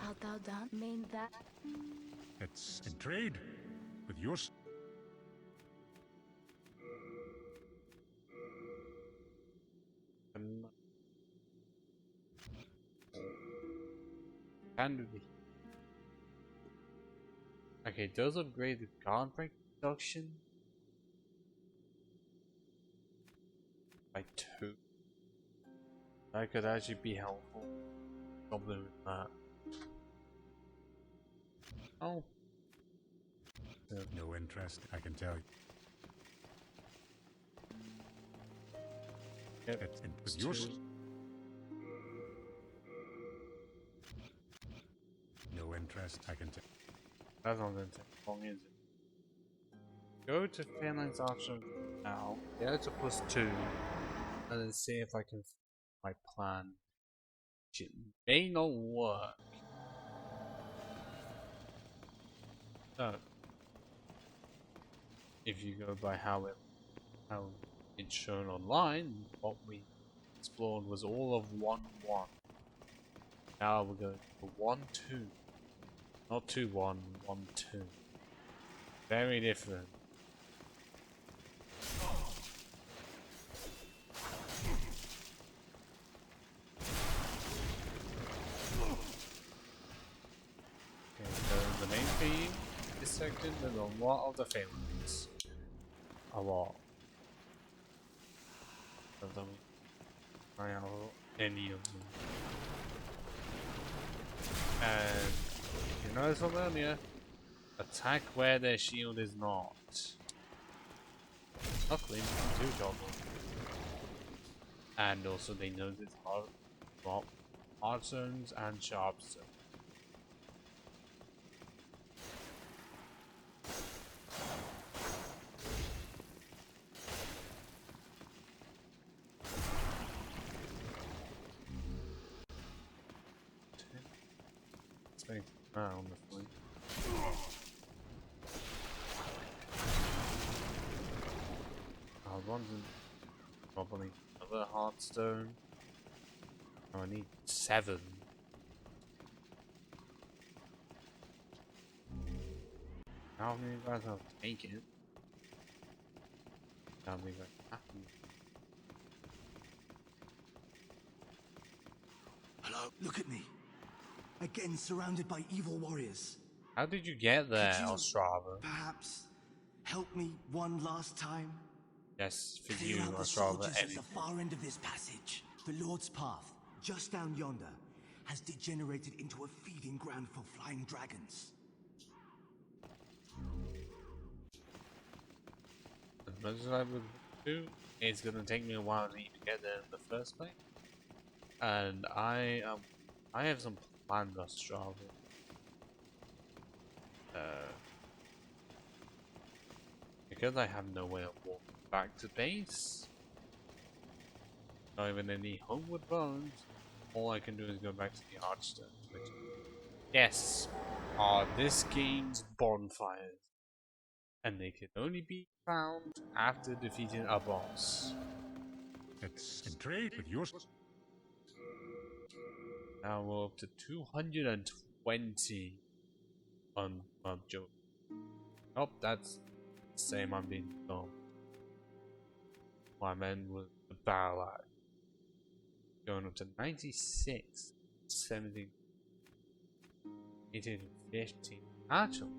Art thou done? Mean that? It's in trade with yours. Can do the. Okay, does upgrade the guard break production by 2. That could actually be helpful. Problem with that. Oh. No interest, I can tell you. Yep, It's in with yours. 2. No interest, I can tell. That's not gonna take long, is it? Go to Fairline's option now. Get it to +2, and then see if I can my plan. It may not work. So, if you go by how it's shown online, what we explored was all of 1-1. Now we're going for 1-2. Not 2-1, 1-2. Very different. Okay, so the main theme is second, there's a lot of the failings. A lot. Of them. I have any of them. And you notice from earlier, attack where their shield is not. Luckily, we can do jobs. And also they know this hard zones and sharp zones. Honestly. I wanted probably another heartstone. Oh, I need 7. How many guys I'll take it? How many guys happen? Hello, look at me. Again, surrounded by evil warriors. How did you get there, Ostrava? Perhaps help me one last time? Yes, for Clear you, out the Ostrava, soldiers at anything. the far end of this passage. The Lord's Path, just down yonder, has degenerated into a feeding ground for flying dragons. As much as I would do, it's gonna take me a while to even get there in the first place. And I have some plans, Ostrava. Because I have no way of walking back to base, not even any homeward bones, all I can do is go back to the Archstone, which, yes, are this game's bonfires, and they can only be found after defeating a boss. It's in trade with yours. Now we're up to 220 on Joe. Oh, that's the same I'm being told. My men with the battle axe going up to 96, 70, 18, 15. Actually,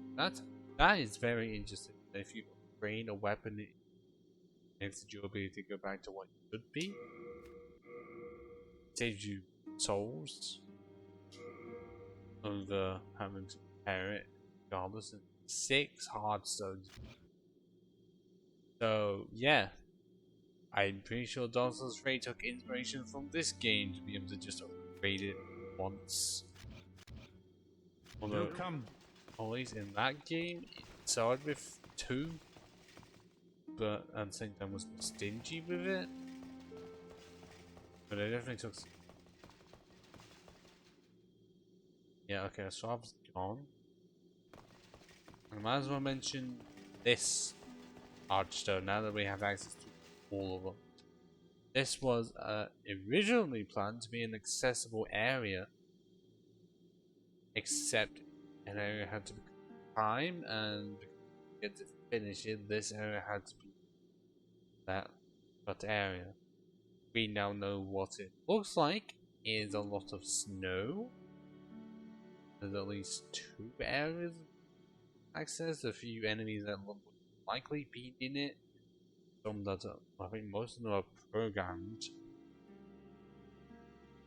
that is very interesting. If you upgrade a weapon, it makes the durability go back to what it should be. saves you souls over having to repair it regardless, and 6 hard stones. So yeah, I'm pretty sure Dark Souls 3 took inspiration from this game to be able to just upgrade it once. Although always in that game it started with 2, but at the same time was stingy with it. But I definitely took. Yeah, okay, so I've gone. I might as well mention this Archstone now that we have access to all of them. This was originally planned to be an accessible area, except an area had to be time, and to get to finish it, this area had to be that area. We now know what it looks like is a lot of snow. There's at least 2 areas of access, a few enemies that would likely be in it. Some that are, I think most of them are programmed.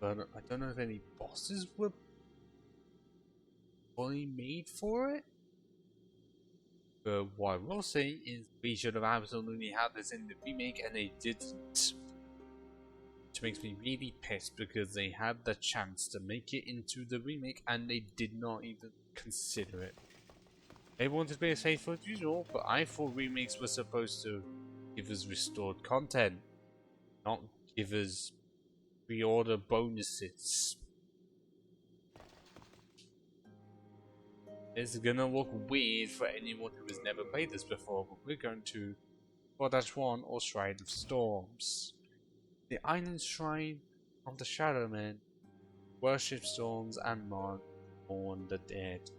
But I don't know if any bosses were fully made for it. But what I will say is we should have absolutely had this in the remake and they didn't. Which makes me really pissed because they had the chance to make it into the remake and they did not even consider it. They wanted to be as faithful as usual, but I thought remakes were supposed to give us restored content, not give us pre-order bonuses. It's gonna look weird for anyone who has never played this before, but we're going to 4-1 or Shrine of Storms. The Island Shrine of the Shadow Men worship storms and mourn the dead.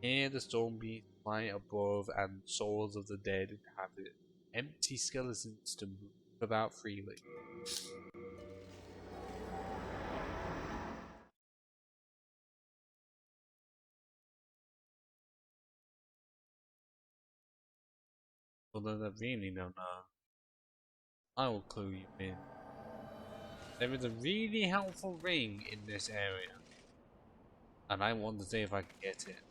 Here the storm beasts fly above and souls of the dead inhabit empty skeletons to move about freely. Although I really don't know. I will clue you in. There is a really helpful ring in this area. And I want to see if I can get it.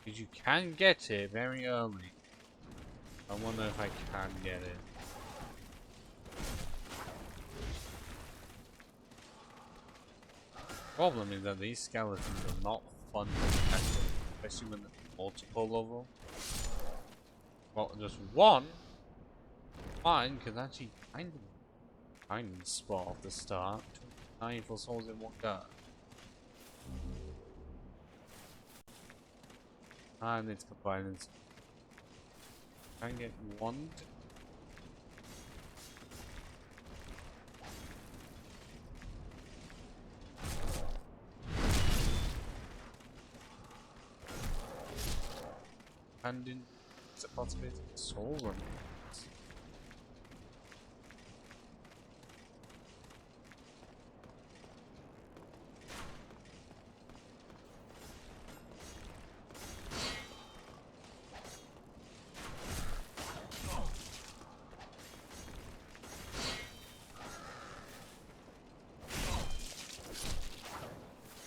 Because you can get it very early. I wonder if I can get it. Problem is that these skeletons are not fun to tackle, especially when there's multiple of them. Well, just one, fine, because actually kind of spot off the start. 9 full souls in one go. And it's components. Try and get one. And in it's a possibility of soul run.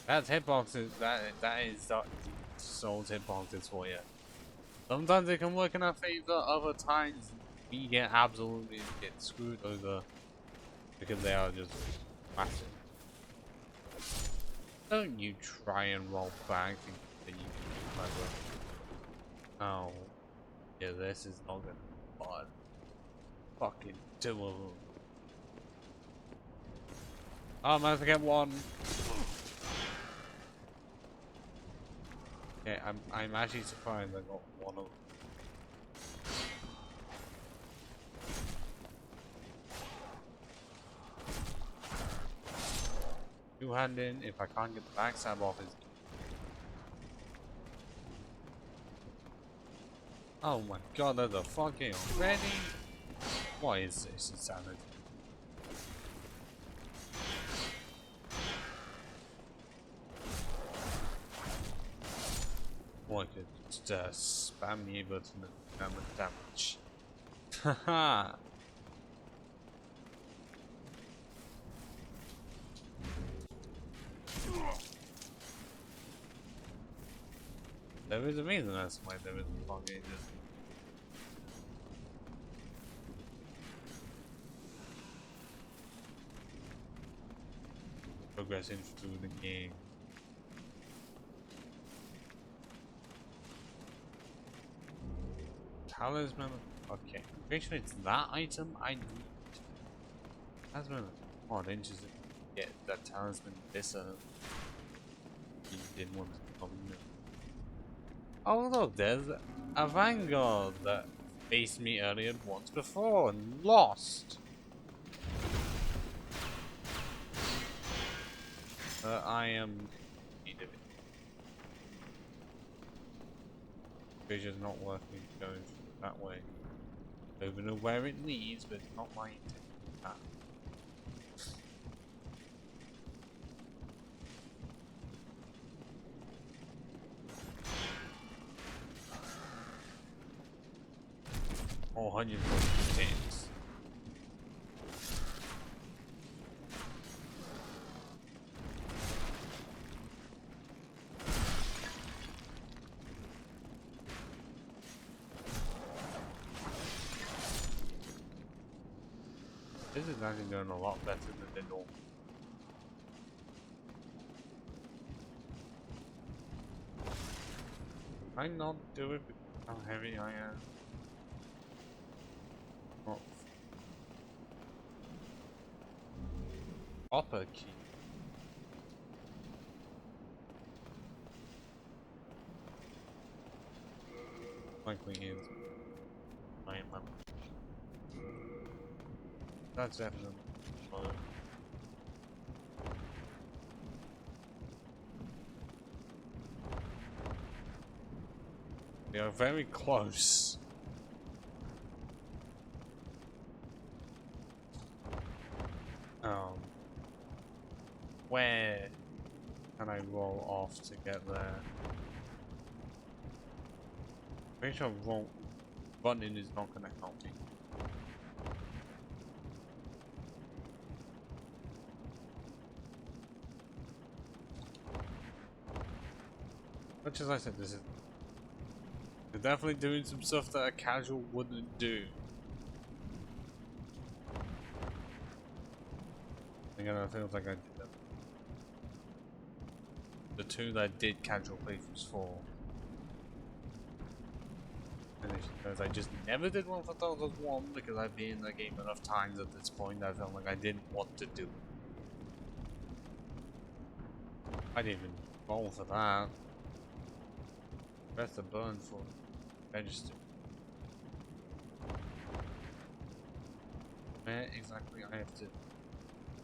That's hitboxes. That is Soul's hitboxes for you. Sometimes they can work in our favor. Other times we get absolutely screwed over because they are just massive. Don't you try and roll back and that you can clever. Oh, yeah, this is not gonna be fun. Fucking 2 of them. Oh, I managed to get 1. Okay, I'm actually surprised I got 1 of them. Two-handed, if I can't get the backstab off his. Oh my god, there's a fucking already? What is this insanity? Or I could just spam the A button and damage. Haha! There is a reason that's why there is a long ages. Progressing through the game. Talisman. Okay, I'm pretty sure it's that item I need. Talisman. Oh, I'm interested to get that talisman. This you didn't want to come in. Oh look, there's a vanguard that faced me earlier once before and lost. I am. Vision's not working going that way. I don't even know where it leads, but it's not my intent. Ah. Oh, 100 points. This is actually doing a lot better than the normal. I not do it because how heavy I am. Oh. Upper key. Likely is. I am up. That's definitely. They are very close. Where can I roll off to get there? Pretty sure running is not gonna help me. Much as I said, this is. They're definitely doing some stuff that a casual wouldn't do. Again, I feel like I did that. The two that I did casual playthroughs for. Because I just never did one for Dark Souls 1 because I've been in the game enough times at this point I felt like I didn't want to do it. I didn't even roll for that. Press the button for register. Where exactly I have to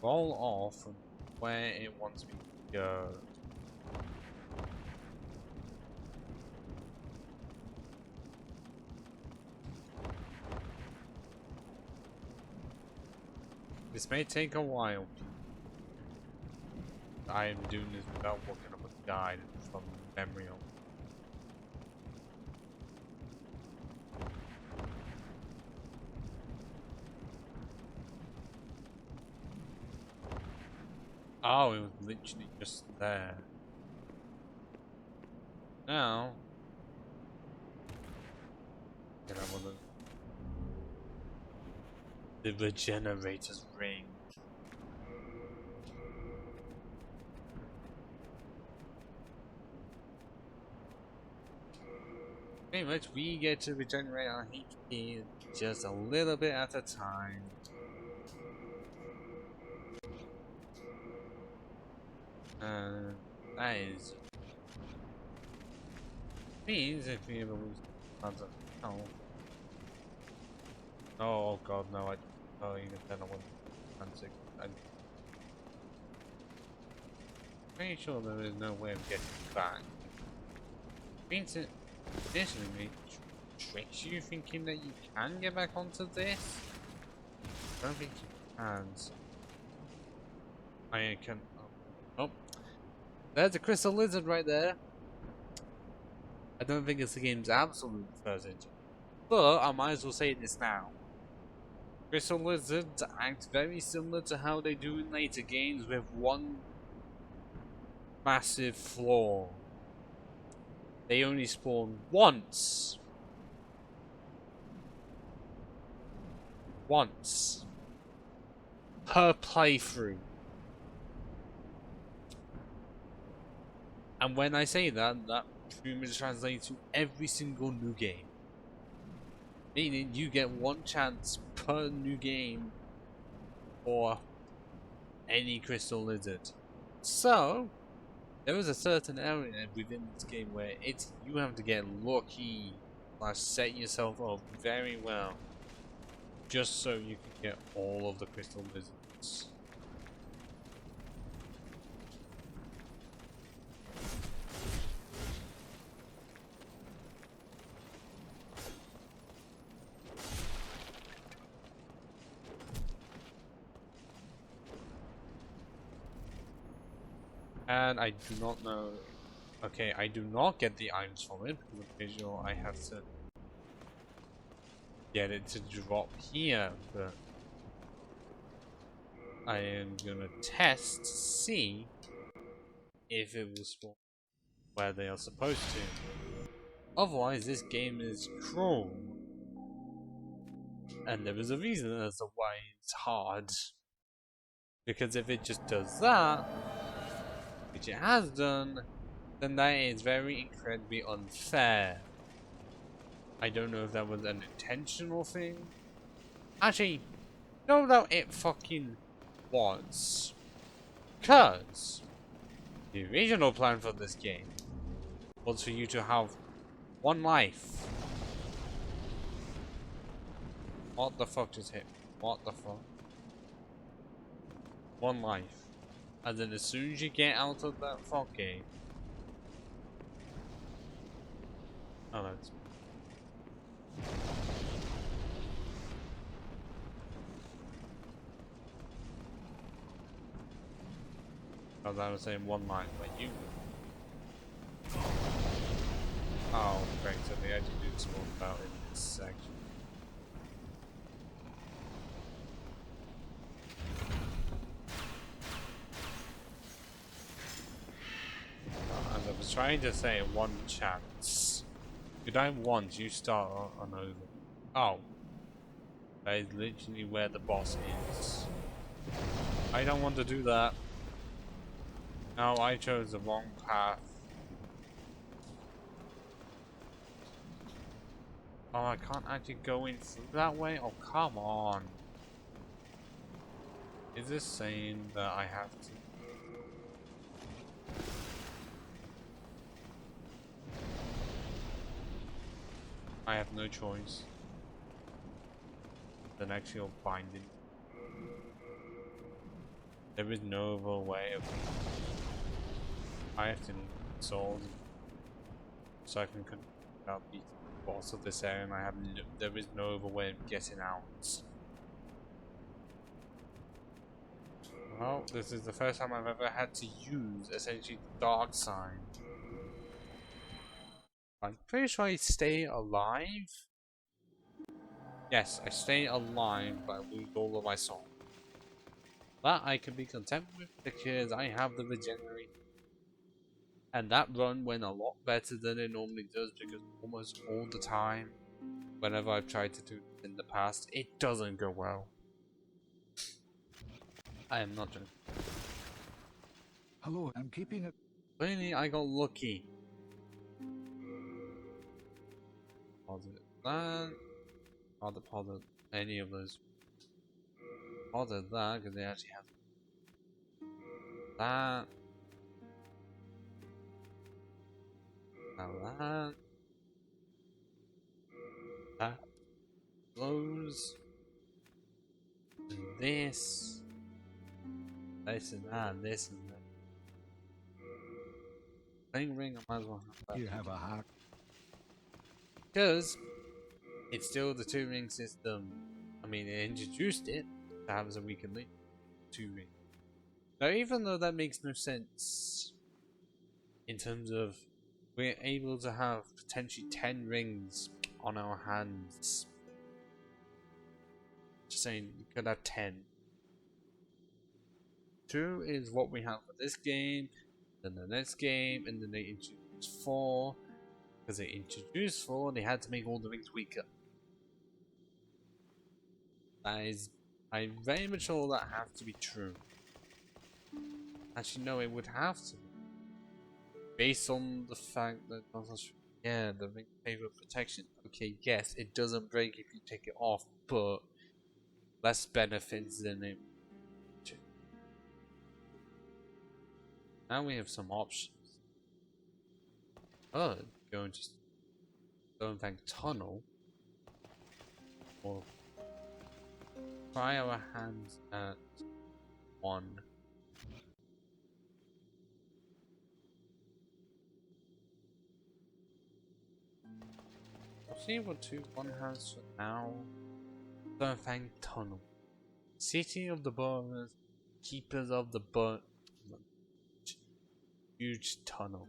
roll off from where it wants me to go. This may take a while. I am doing this without looking up a guide from memory on. Oh, it was literally just there. Now, can I want the regenerator's ring? Pretty much, we get to regenerate our HP just a little bit at a time. That is means if we ever lose tons of health. Oh god, no! Even then I wouldn't. I'm pretty sure there is no way of getting back. Means it additionally tricks you thinking that you can get back onto this. I don't think you can. So I can. Oh, there's a crystal lizard right there. I don't think it's the game's absolute first engine, but I might as well say this now. Crystal lizards act very similar to how they do in later games, with one massive flaw. They only spawn once. Once. Per playthrough. And when I say that, that pretty much translates to every single new game. Meaning you get one chance per new game for any crystal lizard. So, there is a certain area within this game where you have to get lucky, like set yourself up very well, just so you can get all of the crystal lizards. And I do not know. Okay, I do not get the items from it because I'm pretty sure I have to get it to drop here, but I am gonna test to see if it will spawn where they are supposed to. Otherwise, this game is cruel. And there is a reason as to why it's hard. Because if it just does that, which it has done, then that is very incredibly unfair. I don't know if that was an intentional thing. Actually, no, it fucking was. Because the original plan for this game was for you to have one life. What the fuck just hit? What the fuck? One life. And then as soon as you get out of that fucking... Oh no, it's... I was saying one line, but you... Oh, great, so they actually do spawn about in this section. As I was trying to say, one chance. You die once, you start on over. Oh. That is literally where the boss is. I don't want to do that. No, I chose the wrong path. Oh, I can't actually go in through that way? Oh, come on. Is this saying that I have to? I have no choice. Than actually binding. There is no other way of... I have to solve so I can out the boss of this area, and I have there is no other way of getting out. Well, this is the first time I've ever had to use essentially the dark side. I'm pretty sure I stay alive. Yes, I stay alive, but I lose all of my soul. That I can be content with because I have the regenerate. And that run went a lot better than it normally does because almost all the time, whenever I've tried to do it in the past, it doesn't go well. I am not joking. Hello, I'm keeping it. Clearly, I got lucky. Positive that. Not positive any of those. Positive that because they actually have that. Now that. That. Those. And this. This and that. This and that. Ring, I might as well have that. You have a heart. Because it's still the 2-ring system. I mean, it introduced it to have as a weakened link. 2-ring. Now, even though that makes no sense in terms of we're able to have potentially 10 rings on our hands. Just saying, you could have 10. 2 is what we have for this game. then the next game, and then they introduced 4. Because they introduced 4, they had to make all the rings weaker. That is, I'm very much sure that has to be true. Actually, no, it would have to be. Based on the fact that, yeah, the ring favor protection. Okay, yes, it doesn't break if you take it off, but less benefits than it. Now we have some options. Oh, going to Stonebank Tunnel, or try our hands at 1. We'll see what 1 has for now. Stonebank Tunnel. City of the Burghers, Keepers of the Huge tunnel.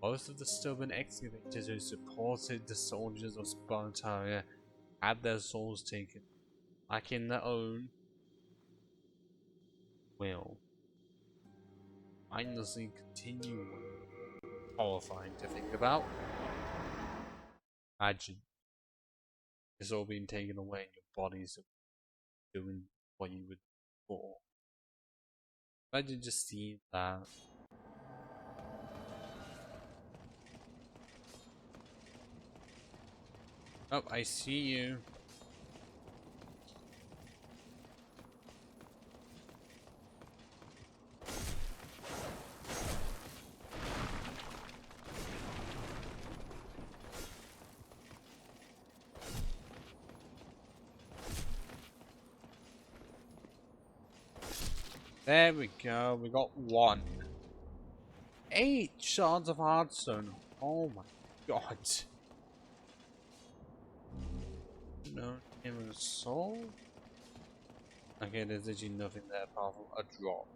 Most of the stubborn excavators who supported the soldiers of Spartaria had their souls taken, like in their own will. Mindlessly continue. Horrifying to think about. Imagine it's all being taken away and your bodies are doing what you would before. Imagine just seeing that. Oh, I see you. There we go, we got 1. 8 shards of hardstone. Oh my god. No, even a soul? Okay, there's literally nothing there apart from a drop.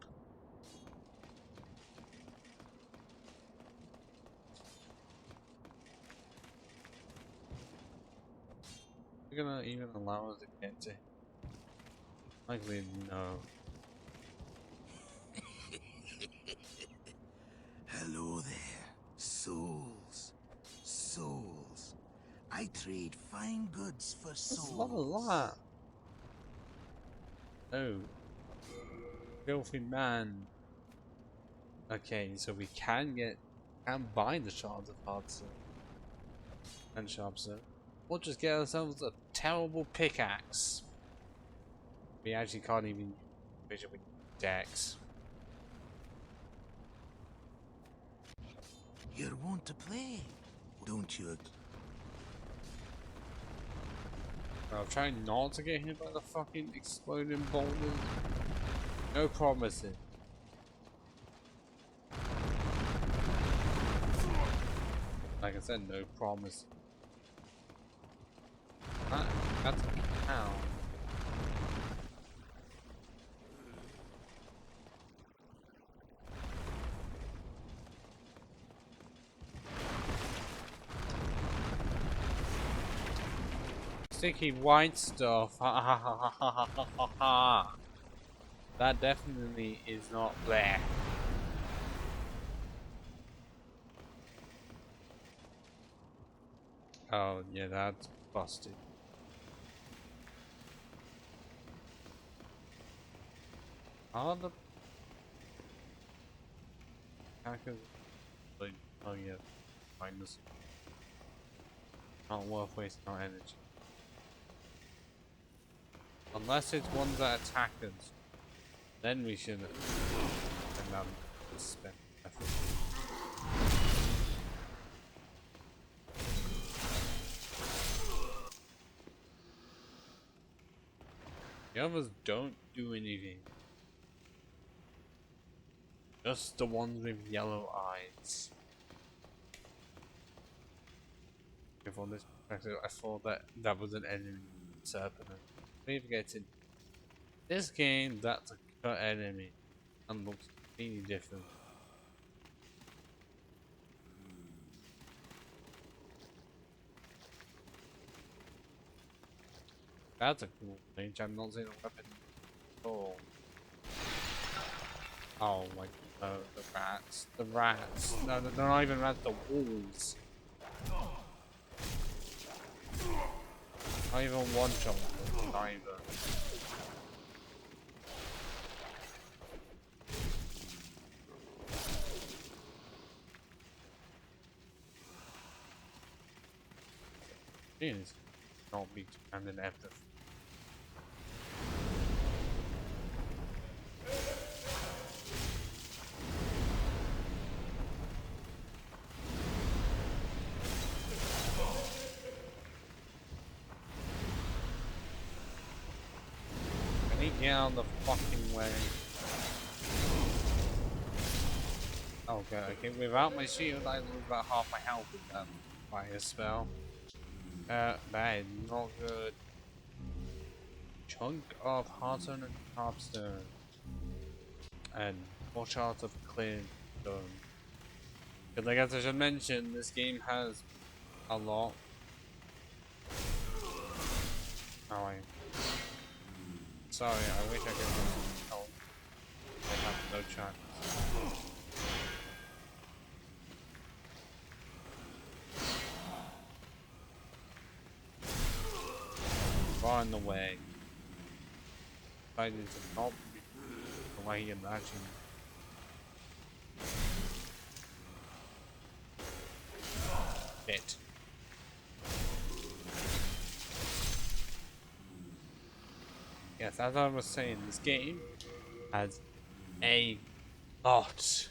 They're gonna even allow us to get to. Likely no. Hello there, souls. Souls. I trade fine goods for souls. That's a lot. Oh. Filthy man. Okay, so we can buy the shards of hardstone and sharpstone. Or just get ourselves a terrible pickaxe. We actually can't even use it with decks. You're wont to play, don't you? I'm trying not to get hit by the fucking exploding boulders. No promises. Like I said, no promise. That's a cow. Sticky white stuff. Ha ha ha ha ha ha ha ha. That definitely is not there. Oh yeah, that's busted. Are the hackers like, oh yeah, minus not worth wasting our energy. Unless it's ones that attack us, then we should spend effort. The others don't do anything. Just the ones with yellow eyes. From this perspective, I thought that was an enemy serpent. We forget in this game, that's a cut enemy and looks completely different. That's a cool range. I'm not seeing a weapon at all. Oh my Oh, the rats. The rats. No, they're not even rats, the wolves. Not even one shot. Neither. Jeez. Not be and an effort. Get out of the fucking way. Okay, without my shield, I lose about half my health with that fire spell. Bad, not good. Chunk of Heartstone and Harpstone. And 4 shards of clear stone. Because I guess I should mention, this game has a lot. Oh, sorry, I wish I could help. I have no chance. Far in the way. I need to not be the way you imagine. Shit. Yes, as I was saying, this game has a lot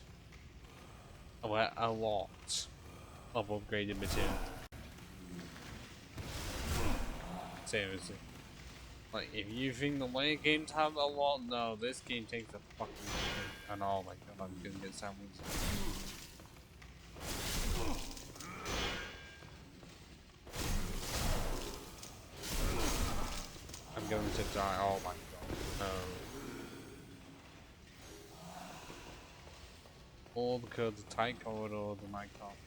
of upgraded material. Seriously. Like, if you think the way games have a lot, no, this game takes a fucking shit. And oh my god, I'm gonna get sandwiched. I'm going to die, oh my god, no. All because the tight corridors and I can't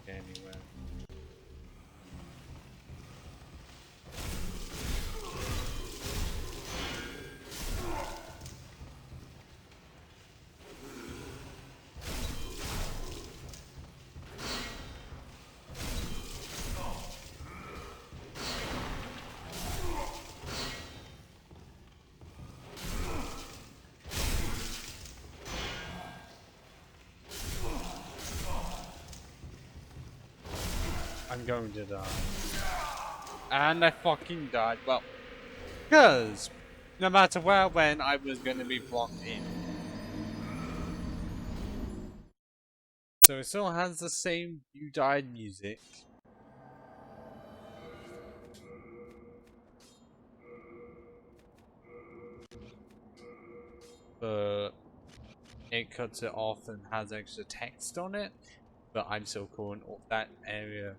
get anywhere. I'm going to die. And I fucking died. Well, because no matter where I went, I was going to be blocked in. So it still has the same You Died music. But it cuts it off and has extra text on it. But I'm still calling off that area.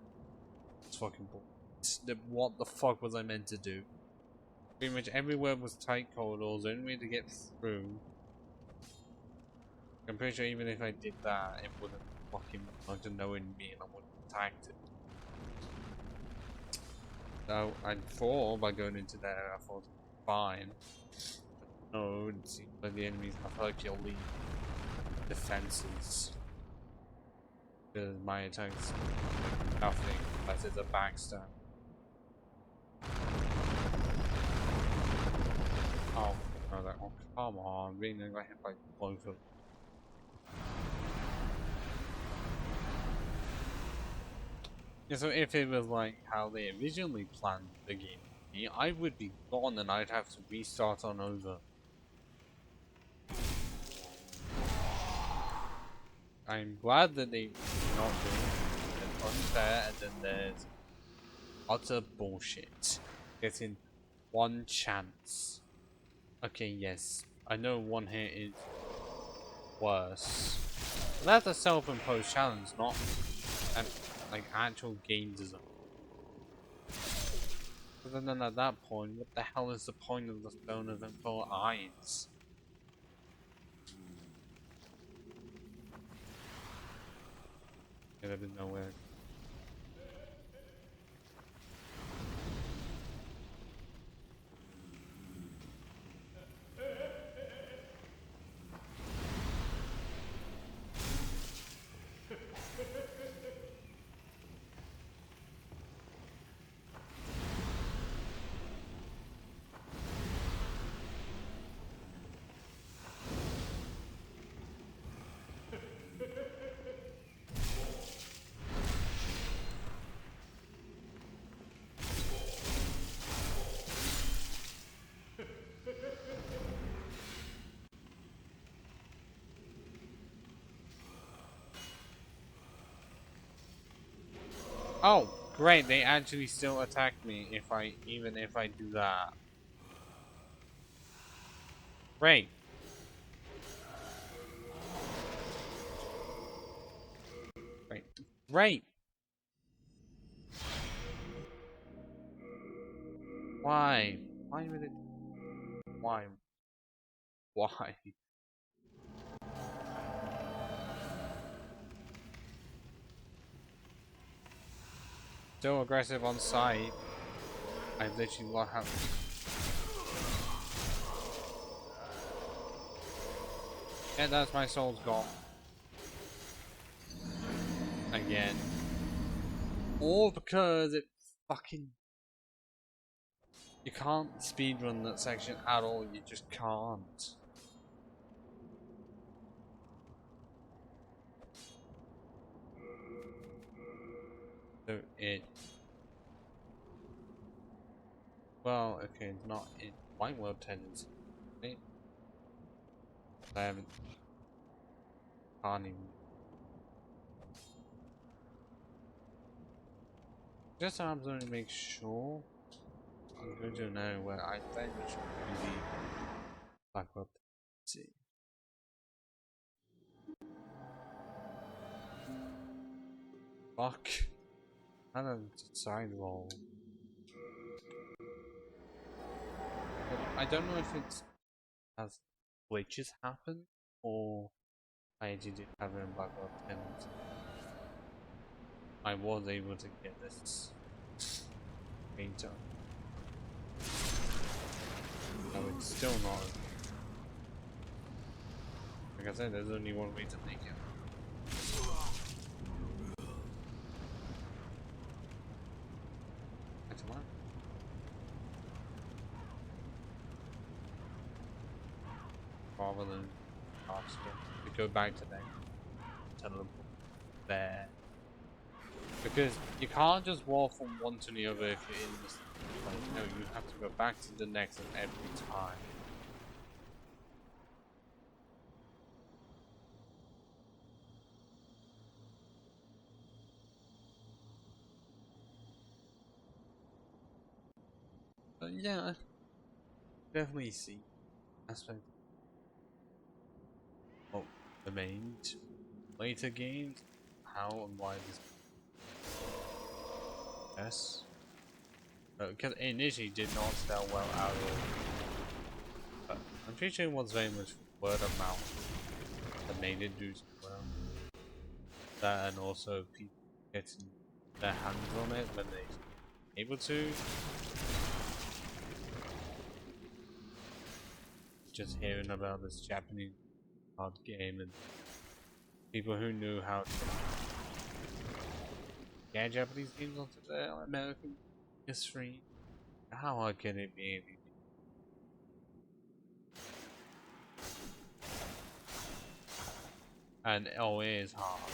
It's fucking bullshit. What the fuck was I meant to do? Pretty much everywhere was tight corridors, the only way to get through. I'm pretty sure even if I did that, it wouldn't fucking like to know in me and I wouldn't have attacked it. So I thought by going into there, I thought fine. But no, it seems like the enemies have Herculean defenses. Because my attacks like nothing unless it's a backstab. Oh, no, that one. Come on, really, I got hit by both of them. Yeah, so if it was like how they originally planned the game, I would be gone and I'd have to restart on over. I'm glad that they not doing it. Unfair, and then there's utter bullshit. Getting one chance. Okay, yes, I know one hit is worse. But that's a self-imposed challenge, not an like actual game design. But then at that point, what the hell is the point of the Stone of the Four Eyes? Could have been nowhere. Oh, great, they actually still attack me even if I do that. Great. Great. Great. Why? Why would it? Why? Why? So aggressive on sight. I literally what happened. Yeah, that's my soul's gone. Again. All because it fucking... You can't speedrun that section at all, you just can't. So it... Well, okay, it's not in White World tendency. Right? I haven't... Can't even... Just so I'm going to make sure... I'm going to know where I think it should be Black World tendency. Fuck. I don't side roll. But I don't know if it's as glitches happen or I actually did have it in Black World 10. I was able to get this painter. No, it's still not. Like I said, there's only one way to make it. Rather than faster. We go back to them. Teleport there. Because you can't just walk from one to the other if you're in this place. No, you have to go back to the next one every time. But yeah, definitely see aspect of the main later games, how and why this. Yes. Because it initially did not sell well at all. But I'm pretty sure it was very much word of mouth that made it do so well. That and also people getting their hands on it when they able to. Just hearing about this Japanese card game and people who knew how to get Japanese games onto the American history. How hard can it be? And oh, it is hard.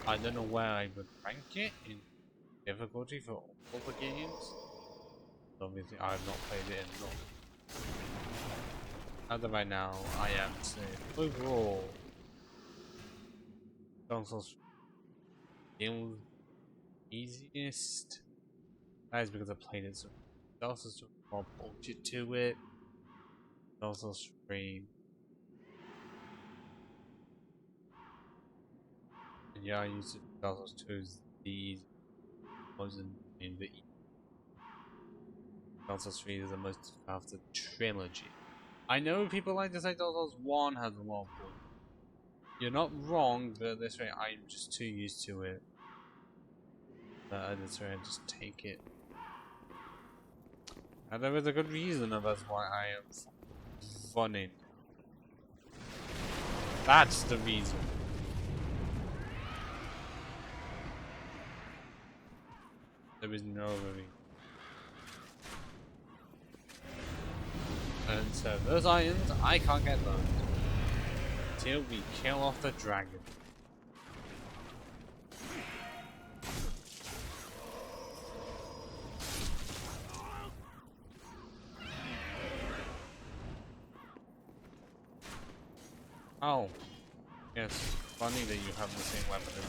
I don't know where I would rank it in difficulty for all the games. Obviously, I have not played it enough. As of right now, I am saying overall, Dark Souls feels easiest. That is because I played it so. Dark Souls took more bullshit to it. Dark Souls 3. And yeah, I used Dark Souls 2 as the wasn't in the Dark Souls 3 is the most after trilogy. I know people like to say Dark Souls 1 has a lot of bull. You're not wrong, but this way I'm just too used to it. This way I just take it. And there is a good reason, and that's why I am running. That's the reason. There is no other reason. And so those irons, I can't get those until we kill off the dragon. Oh, yes, funny that you have the same weapon.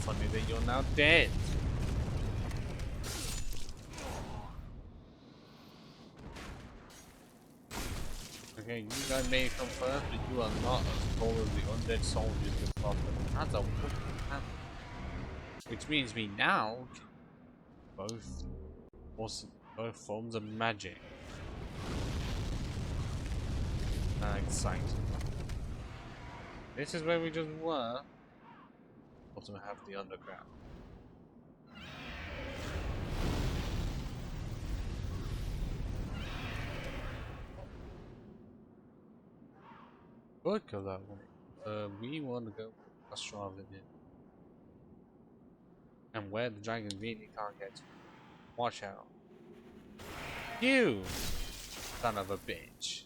funny that you're now dead. Okay, you guys may come first, but you are not as tall as the undead soldiers that fought them. That's a wicked plan. Which means we now can both forms of magic. Exciting. This is where we just were. Also have the underground. Could go that way. We want to go Australia. And where the dragon really can't get to. Watch out. You son of a bitch.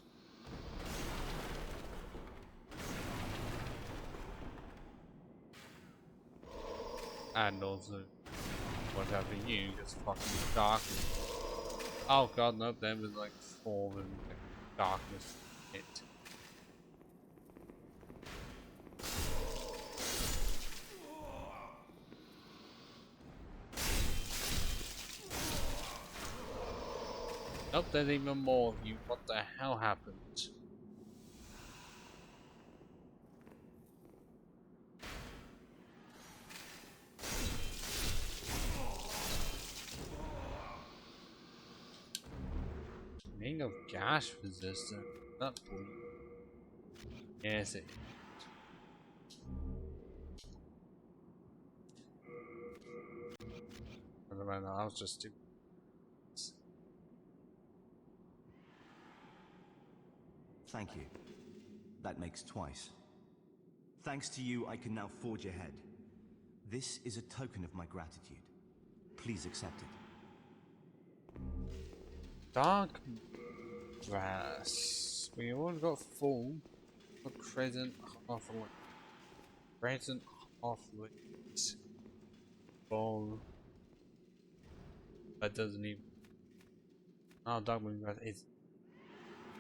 And also, what's happening to you? It's fucking darkness. Oh god, no, there was like 4 and darkness hit. Nope, there's even more of you. What the hell happened? Ain't no gas resistant. Not bleed. Yes, it is. I was just stupid. Thank you. That makes twice. Thanks to you, I can now forge ahead. This is a token of my gratitude. Please accept it. Dark brass. We all got full. A crescent half light. Crescent half light. Ball. That doesn't even. Oh, dark brass is.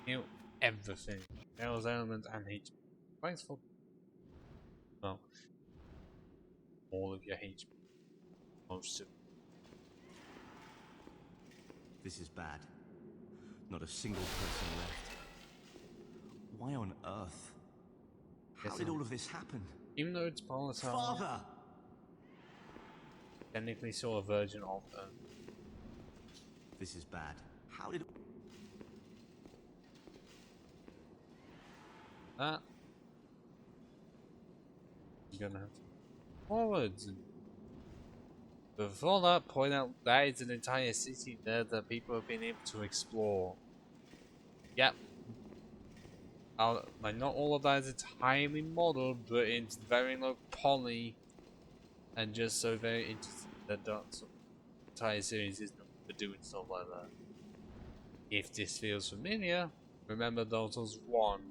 Heal everything. Chaos elements and HP. Thanks for. Well. All of your HP. Most of it. This is bad. Not a single person left. Why on earth? How did all of this happen? Even though it's volatile, Father! technically still a version of them. This is bad. How did... That you're gonna have to forwards. Before that, point out that is an entire city there that people have been able to explore. Yep. Like not all of that is entirely modeled, but it's very low poly, and just so very interesting that the entire series is known for doing stuff like that. If this feels familiar, remember those was one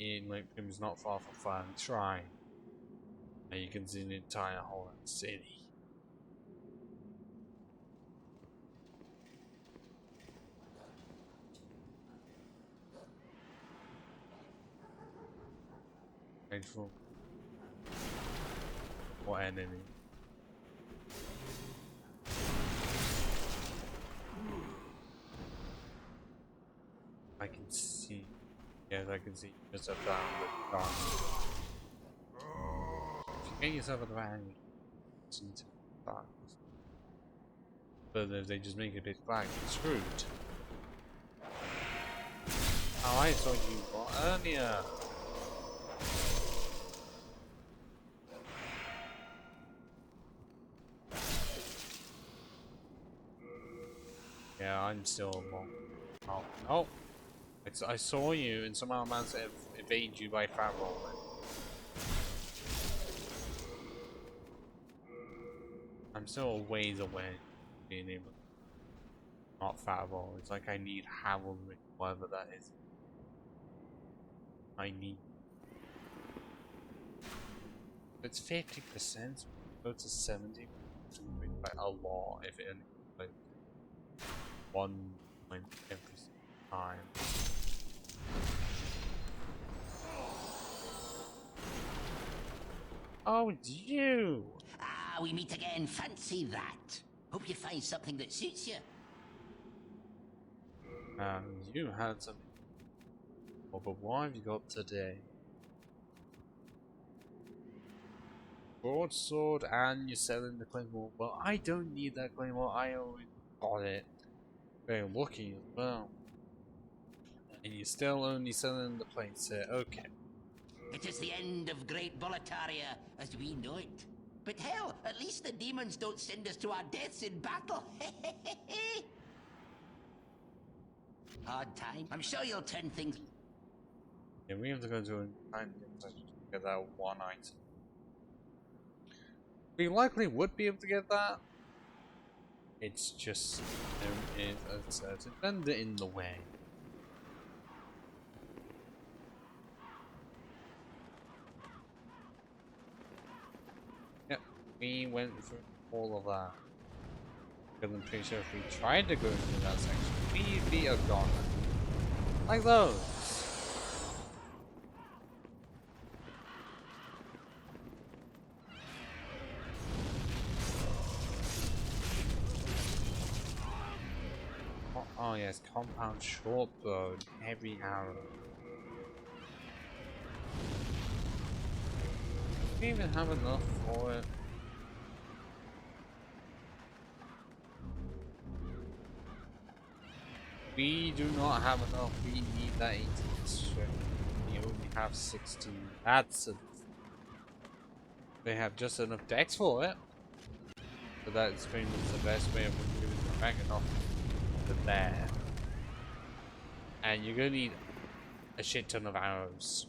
in like it was not far from Fire Shrine, and you can see the entire whole city. Painful. What enemy? I can see. Yes, I can see. Just up down the dark. If you get yourself at the right angle, it's into darkness. But if they just make it a bit black, you're screwed. Oh, I saw you earlier. Yeah, I'm still long. Oh, oh! I saw you, and somehow I managed to evade you by fat rolling. I'm still a ways away from being able to not fat roll. It's like I need Havelry, whatever that is. I need. It's 50%. Go to 70. To win by a lot if it like 1 point every time. Oh, it's you! we meet again. Fancy that. Hope you find something that suits you. You had something. Oh, but what have you got today? Broadsword, and you're selling the claymore. Well, I don't need that claymore. I already got it. Very lucky as well. And you're still only selling the plate set. Okay. It is the end of Great Boletaria as we know it. But hell, at least the demons don't send us to our deaths in battle. Hard time. I'm sure you'll turn things. Yeah, we have to go to a time to get that one item. We likely would be able to get that. It's just there is a certain vendor in the way. Yep, we went through all of that. Because I'm pretty sure if we tried to go through that section, we'd be a goner. Like those. Oh yes, compound short bow, heavy arrow. Do we even have enough for it? We do not have enough. We need that 18 strength. We only have 16. That's they have just enough dex for it. So that's pretty much the best way of moving the dragon off the there. And you're gonna need a shit ton of arrows.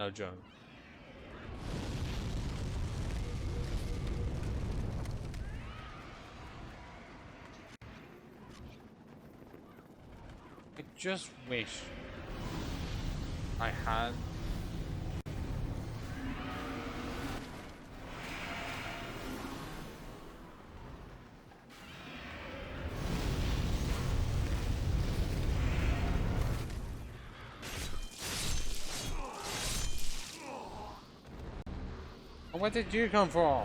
No joke. I just wish I had where did you come from?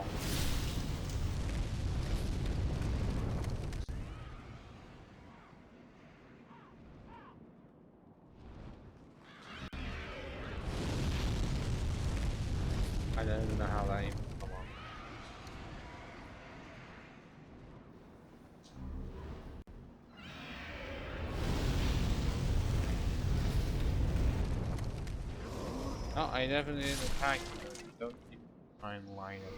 I don't even know how that even come on. Oh, I definitely didn't attack you. Don't keep trying to line up.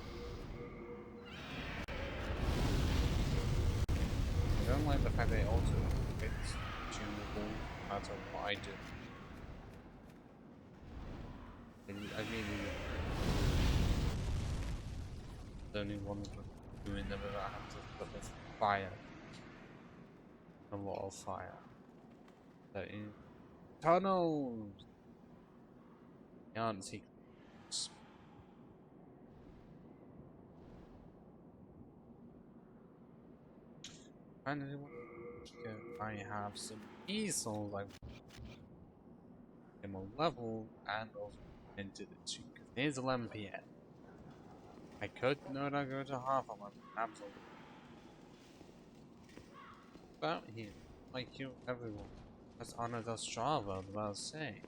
I don't like the fact that it also fits tunable no matter what I do. I really don't even want to do it without having to put with fire. A lot of fire. So in tunnels! Can't see. Finally, I have some easels like I'm on level and also into the 2 because it is 11 PM. I could not go to half 11, absolutely. About here, like you, everyone has honored us Strava, about to say.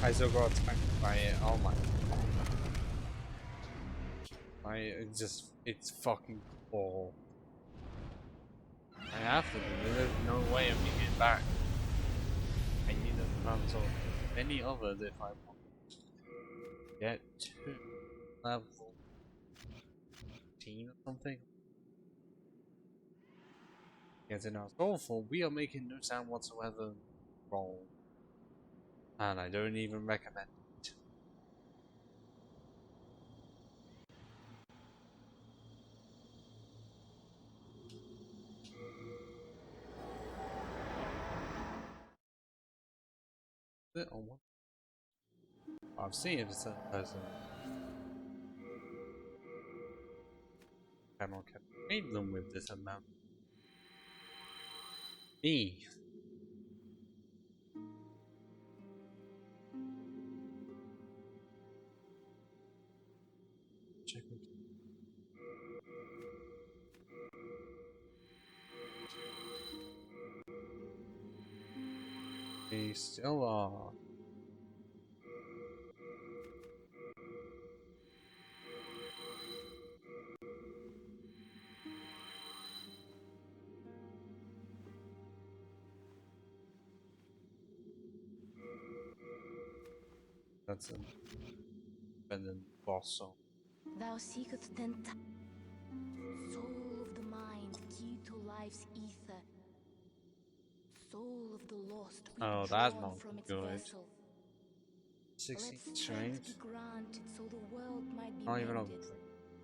I still got attacked by it. Oh my god. It's fucking cool. I have to do it. There's no way of me getting back. I need to console many others if I want to get to level 15 or something. Because in our soulful, we are making no sound whatsoever. Roll. And I don't even recommend it. Bit on one. I've seen it as a person. Cannot feed them with this amount. Me. Check it. They still are. That's a dependent boss song. Thou seekest then soul of the mind, key to life's ether. Soul of the lost, Oh, that's withdrawn not from its good. vessel. 16 Let strength. strength be granted, so the world might be Not even a mended.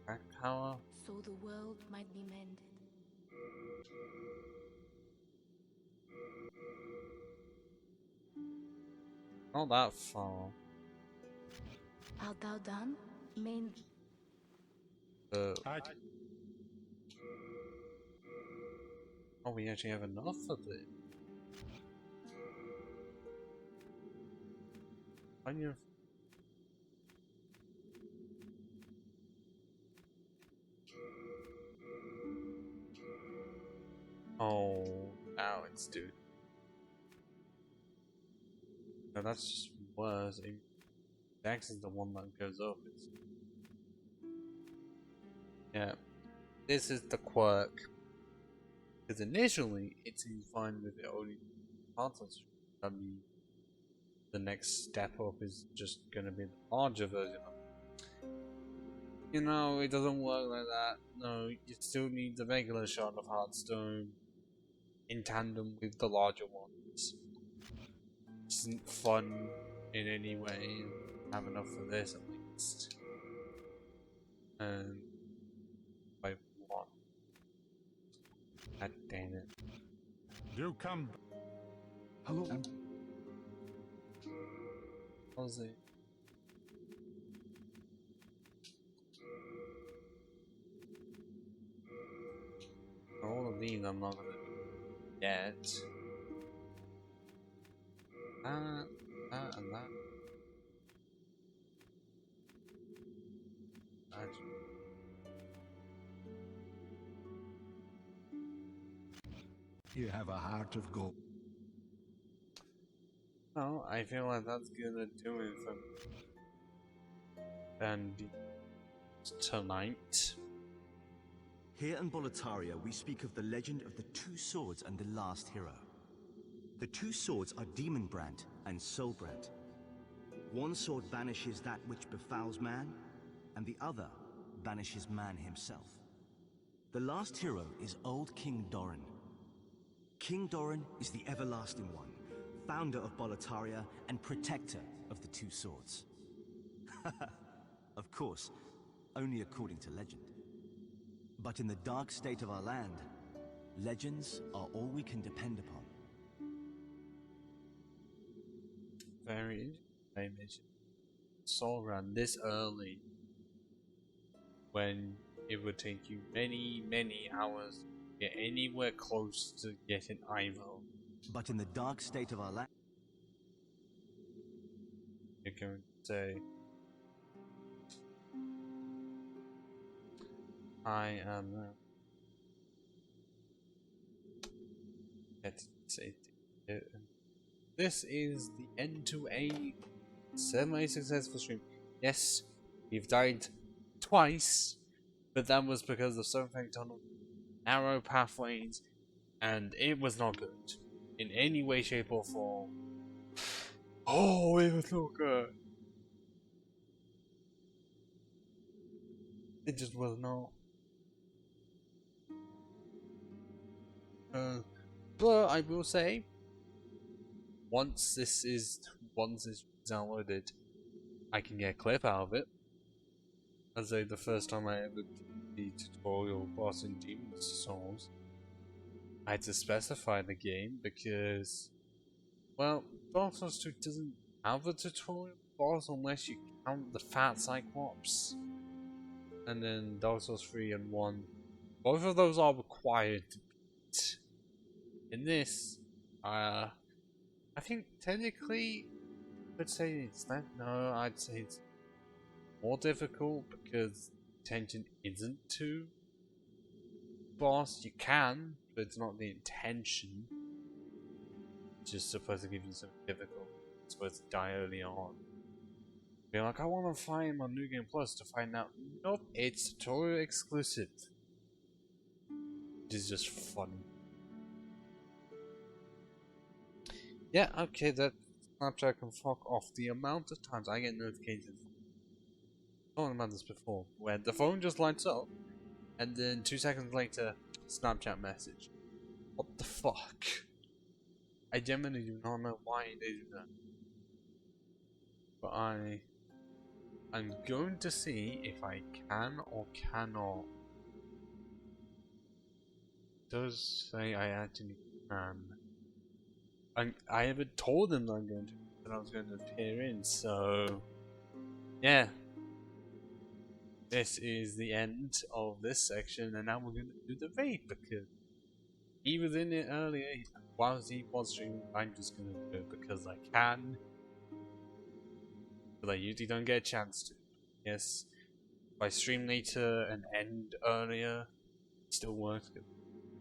back power. So the world might be mended. Not that far. Art thou done? Main. Oh, we actually have enough of it. On your. Oh, Alex, dude. No, that's just worse. Dex is the one that goes up. Yeah, this is the quirk. Because initially, it seems fine with it only consoles. I mean, the next step up is just gonna be the larger version of it. You know, it doesn't work like that. No, you still need the regular shot of Hearthstone in tandem with the larger ones. It isn't fun in any way. Have enough for this at least. And by one. God damn it. Do come. Hello. How's it? All of these I'm not gonna do yet. That and that. You have a heart of gold. No, I feel like that's gonna do it for and tonight. Here in Boletaria, we speak of the legend of the two swords and the last hero. The two swords are Demonbrand and Soulbrand. One sword banishes that which befouls man, and the other banishes man himself. The last hero is old King Doran. King Doran is the Everlasting One, founder of Boletaria and protector of the two swords. Of course, only according to legend. But in the dark state of our land, legends are all we can depend upon. Very famous. Soul ran this early when it would take you many hours to get anywhere close to getting Ivo. But in the dark state of our land, you're going to say, I am let's say this is the end to a semi-successful stream. Yes, we've died twice, but that was because of something tunnel, narrow pathways, and it was not good in any way, shape, or form. Oh, it was not good. It just was not. But I will say, once this is downloaded, I can get a clip out of it. As though the first time I ever did the tutorial boss in Demon's Souls, I had to specify the game because, well, Dark Souls 2 doesn't have a tutorial boss unless you count the Fat Cyclops. And then Dark Souls 3 and 1, both of those are required to beat. In this, I think technically, I would say it's not. No, I'd say it's more difficult because tension isn't too boss. You can, but it's not the intention. It's just supposed to give you something difficult. It's supposed to die early on. Be like, I want to find him on New Game Plus to find out. Nope, it's tutorial exclusive. Which is just funny. Yeah, okay, that Snapchat can fuck off. The amount of times I get notifications. I talked about this before, where the phone just lights up, and then 2 seconds later, Snapchat message. What the fuck? I genuinely do not know why they do that. But I'm going to see if I can or cannot. It does say I actually can. I haven't told them that I'm going to, that I was going to appear in, so yeah. This is the end of this section, and now we're going to do the raid because he was in it earlier. While he was streaming, I'm just going to do it because I can. But I usually don't get a chance to. Yes, if I stream later and end earlier, it still works.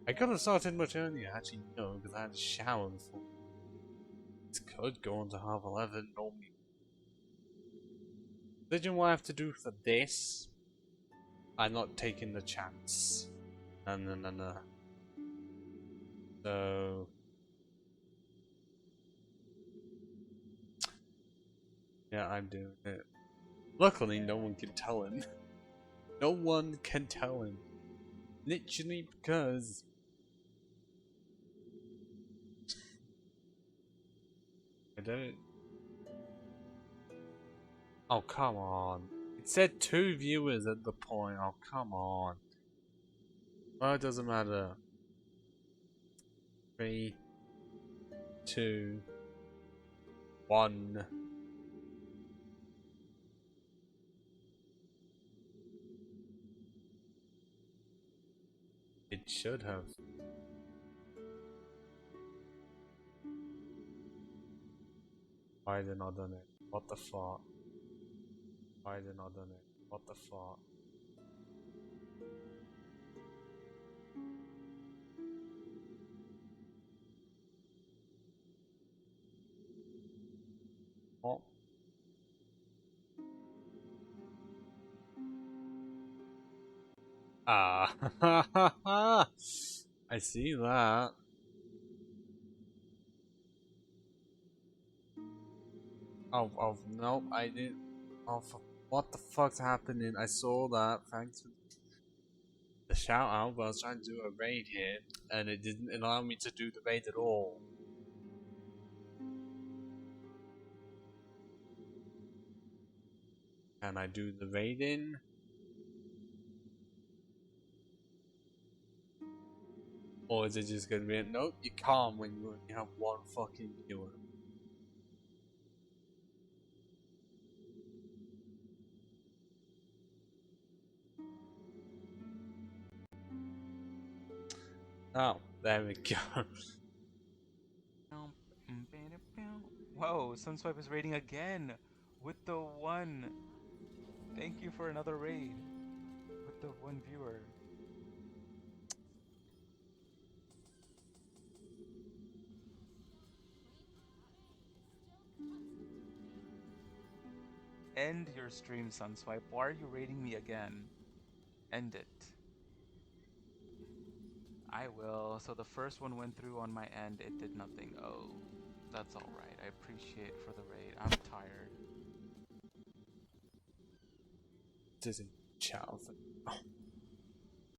I could have started much earlier, actually, no, because I had a shower before. It could go on to half 11 normally. Decision what I have to do for this, I'm not taking the chance. No. So yeah, I'm doing it. Luckily, no one can tell him. No one can tell him. Literally because I don't. Oh, come on. It said 2 viewers at the point. Oh, come on. Well, it doesn't matter. 3, 2, 1. It should have. Why did not done it? What the fuck? Why did not done it? What the fuck? Oh. Ah. I see that. Oh, nope, I didn't. Oh, what the fuck's happening? I saw that. Thanks for the shout out, but I was trying to do a raid here, and it didn't allow me to do the raid at all. Can I do the raiding? Or is it just gonna be nope, you can't when you only have 1 fucking viewer. Oh, there we go. Whoa, Sunswipe is raiding again with the 1. Thank you for another raid with the 1 viewer. End your stream, Sunswipe. Why are you raiding me again? End it. I will. So the first one went through on my end. It did nothing. Oh, that's alright. I appreciate for the raid. I'm tired. It isn't chow.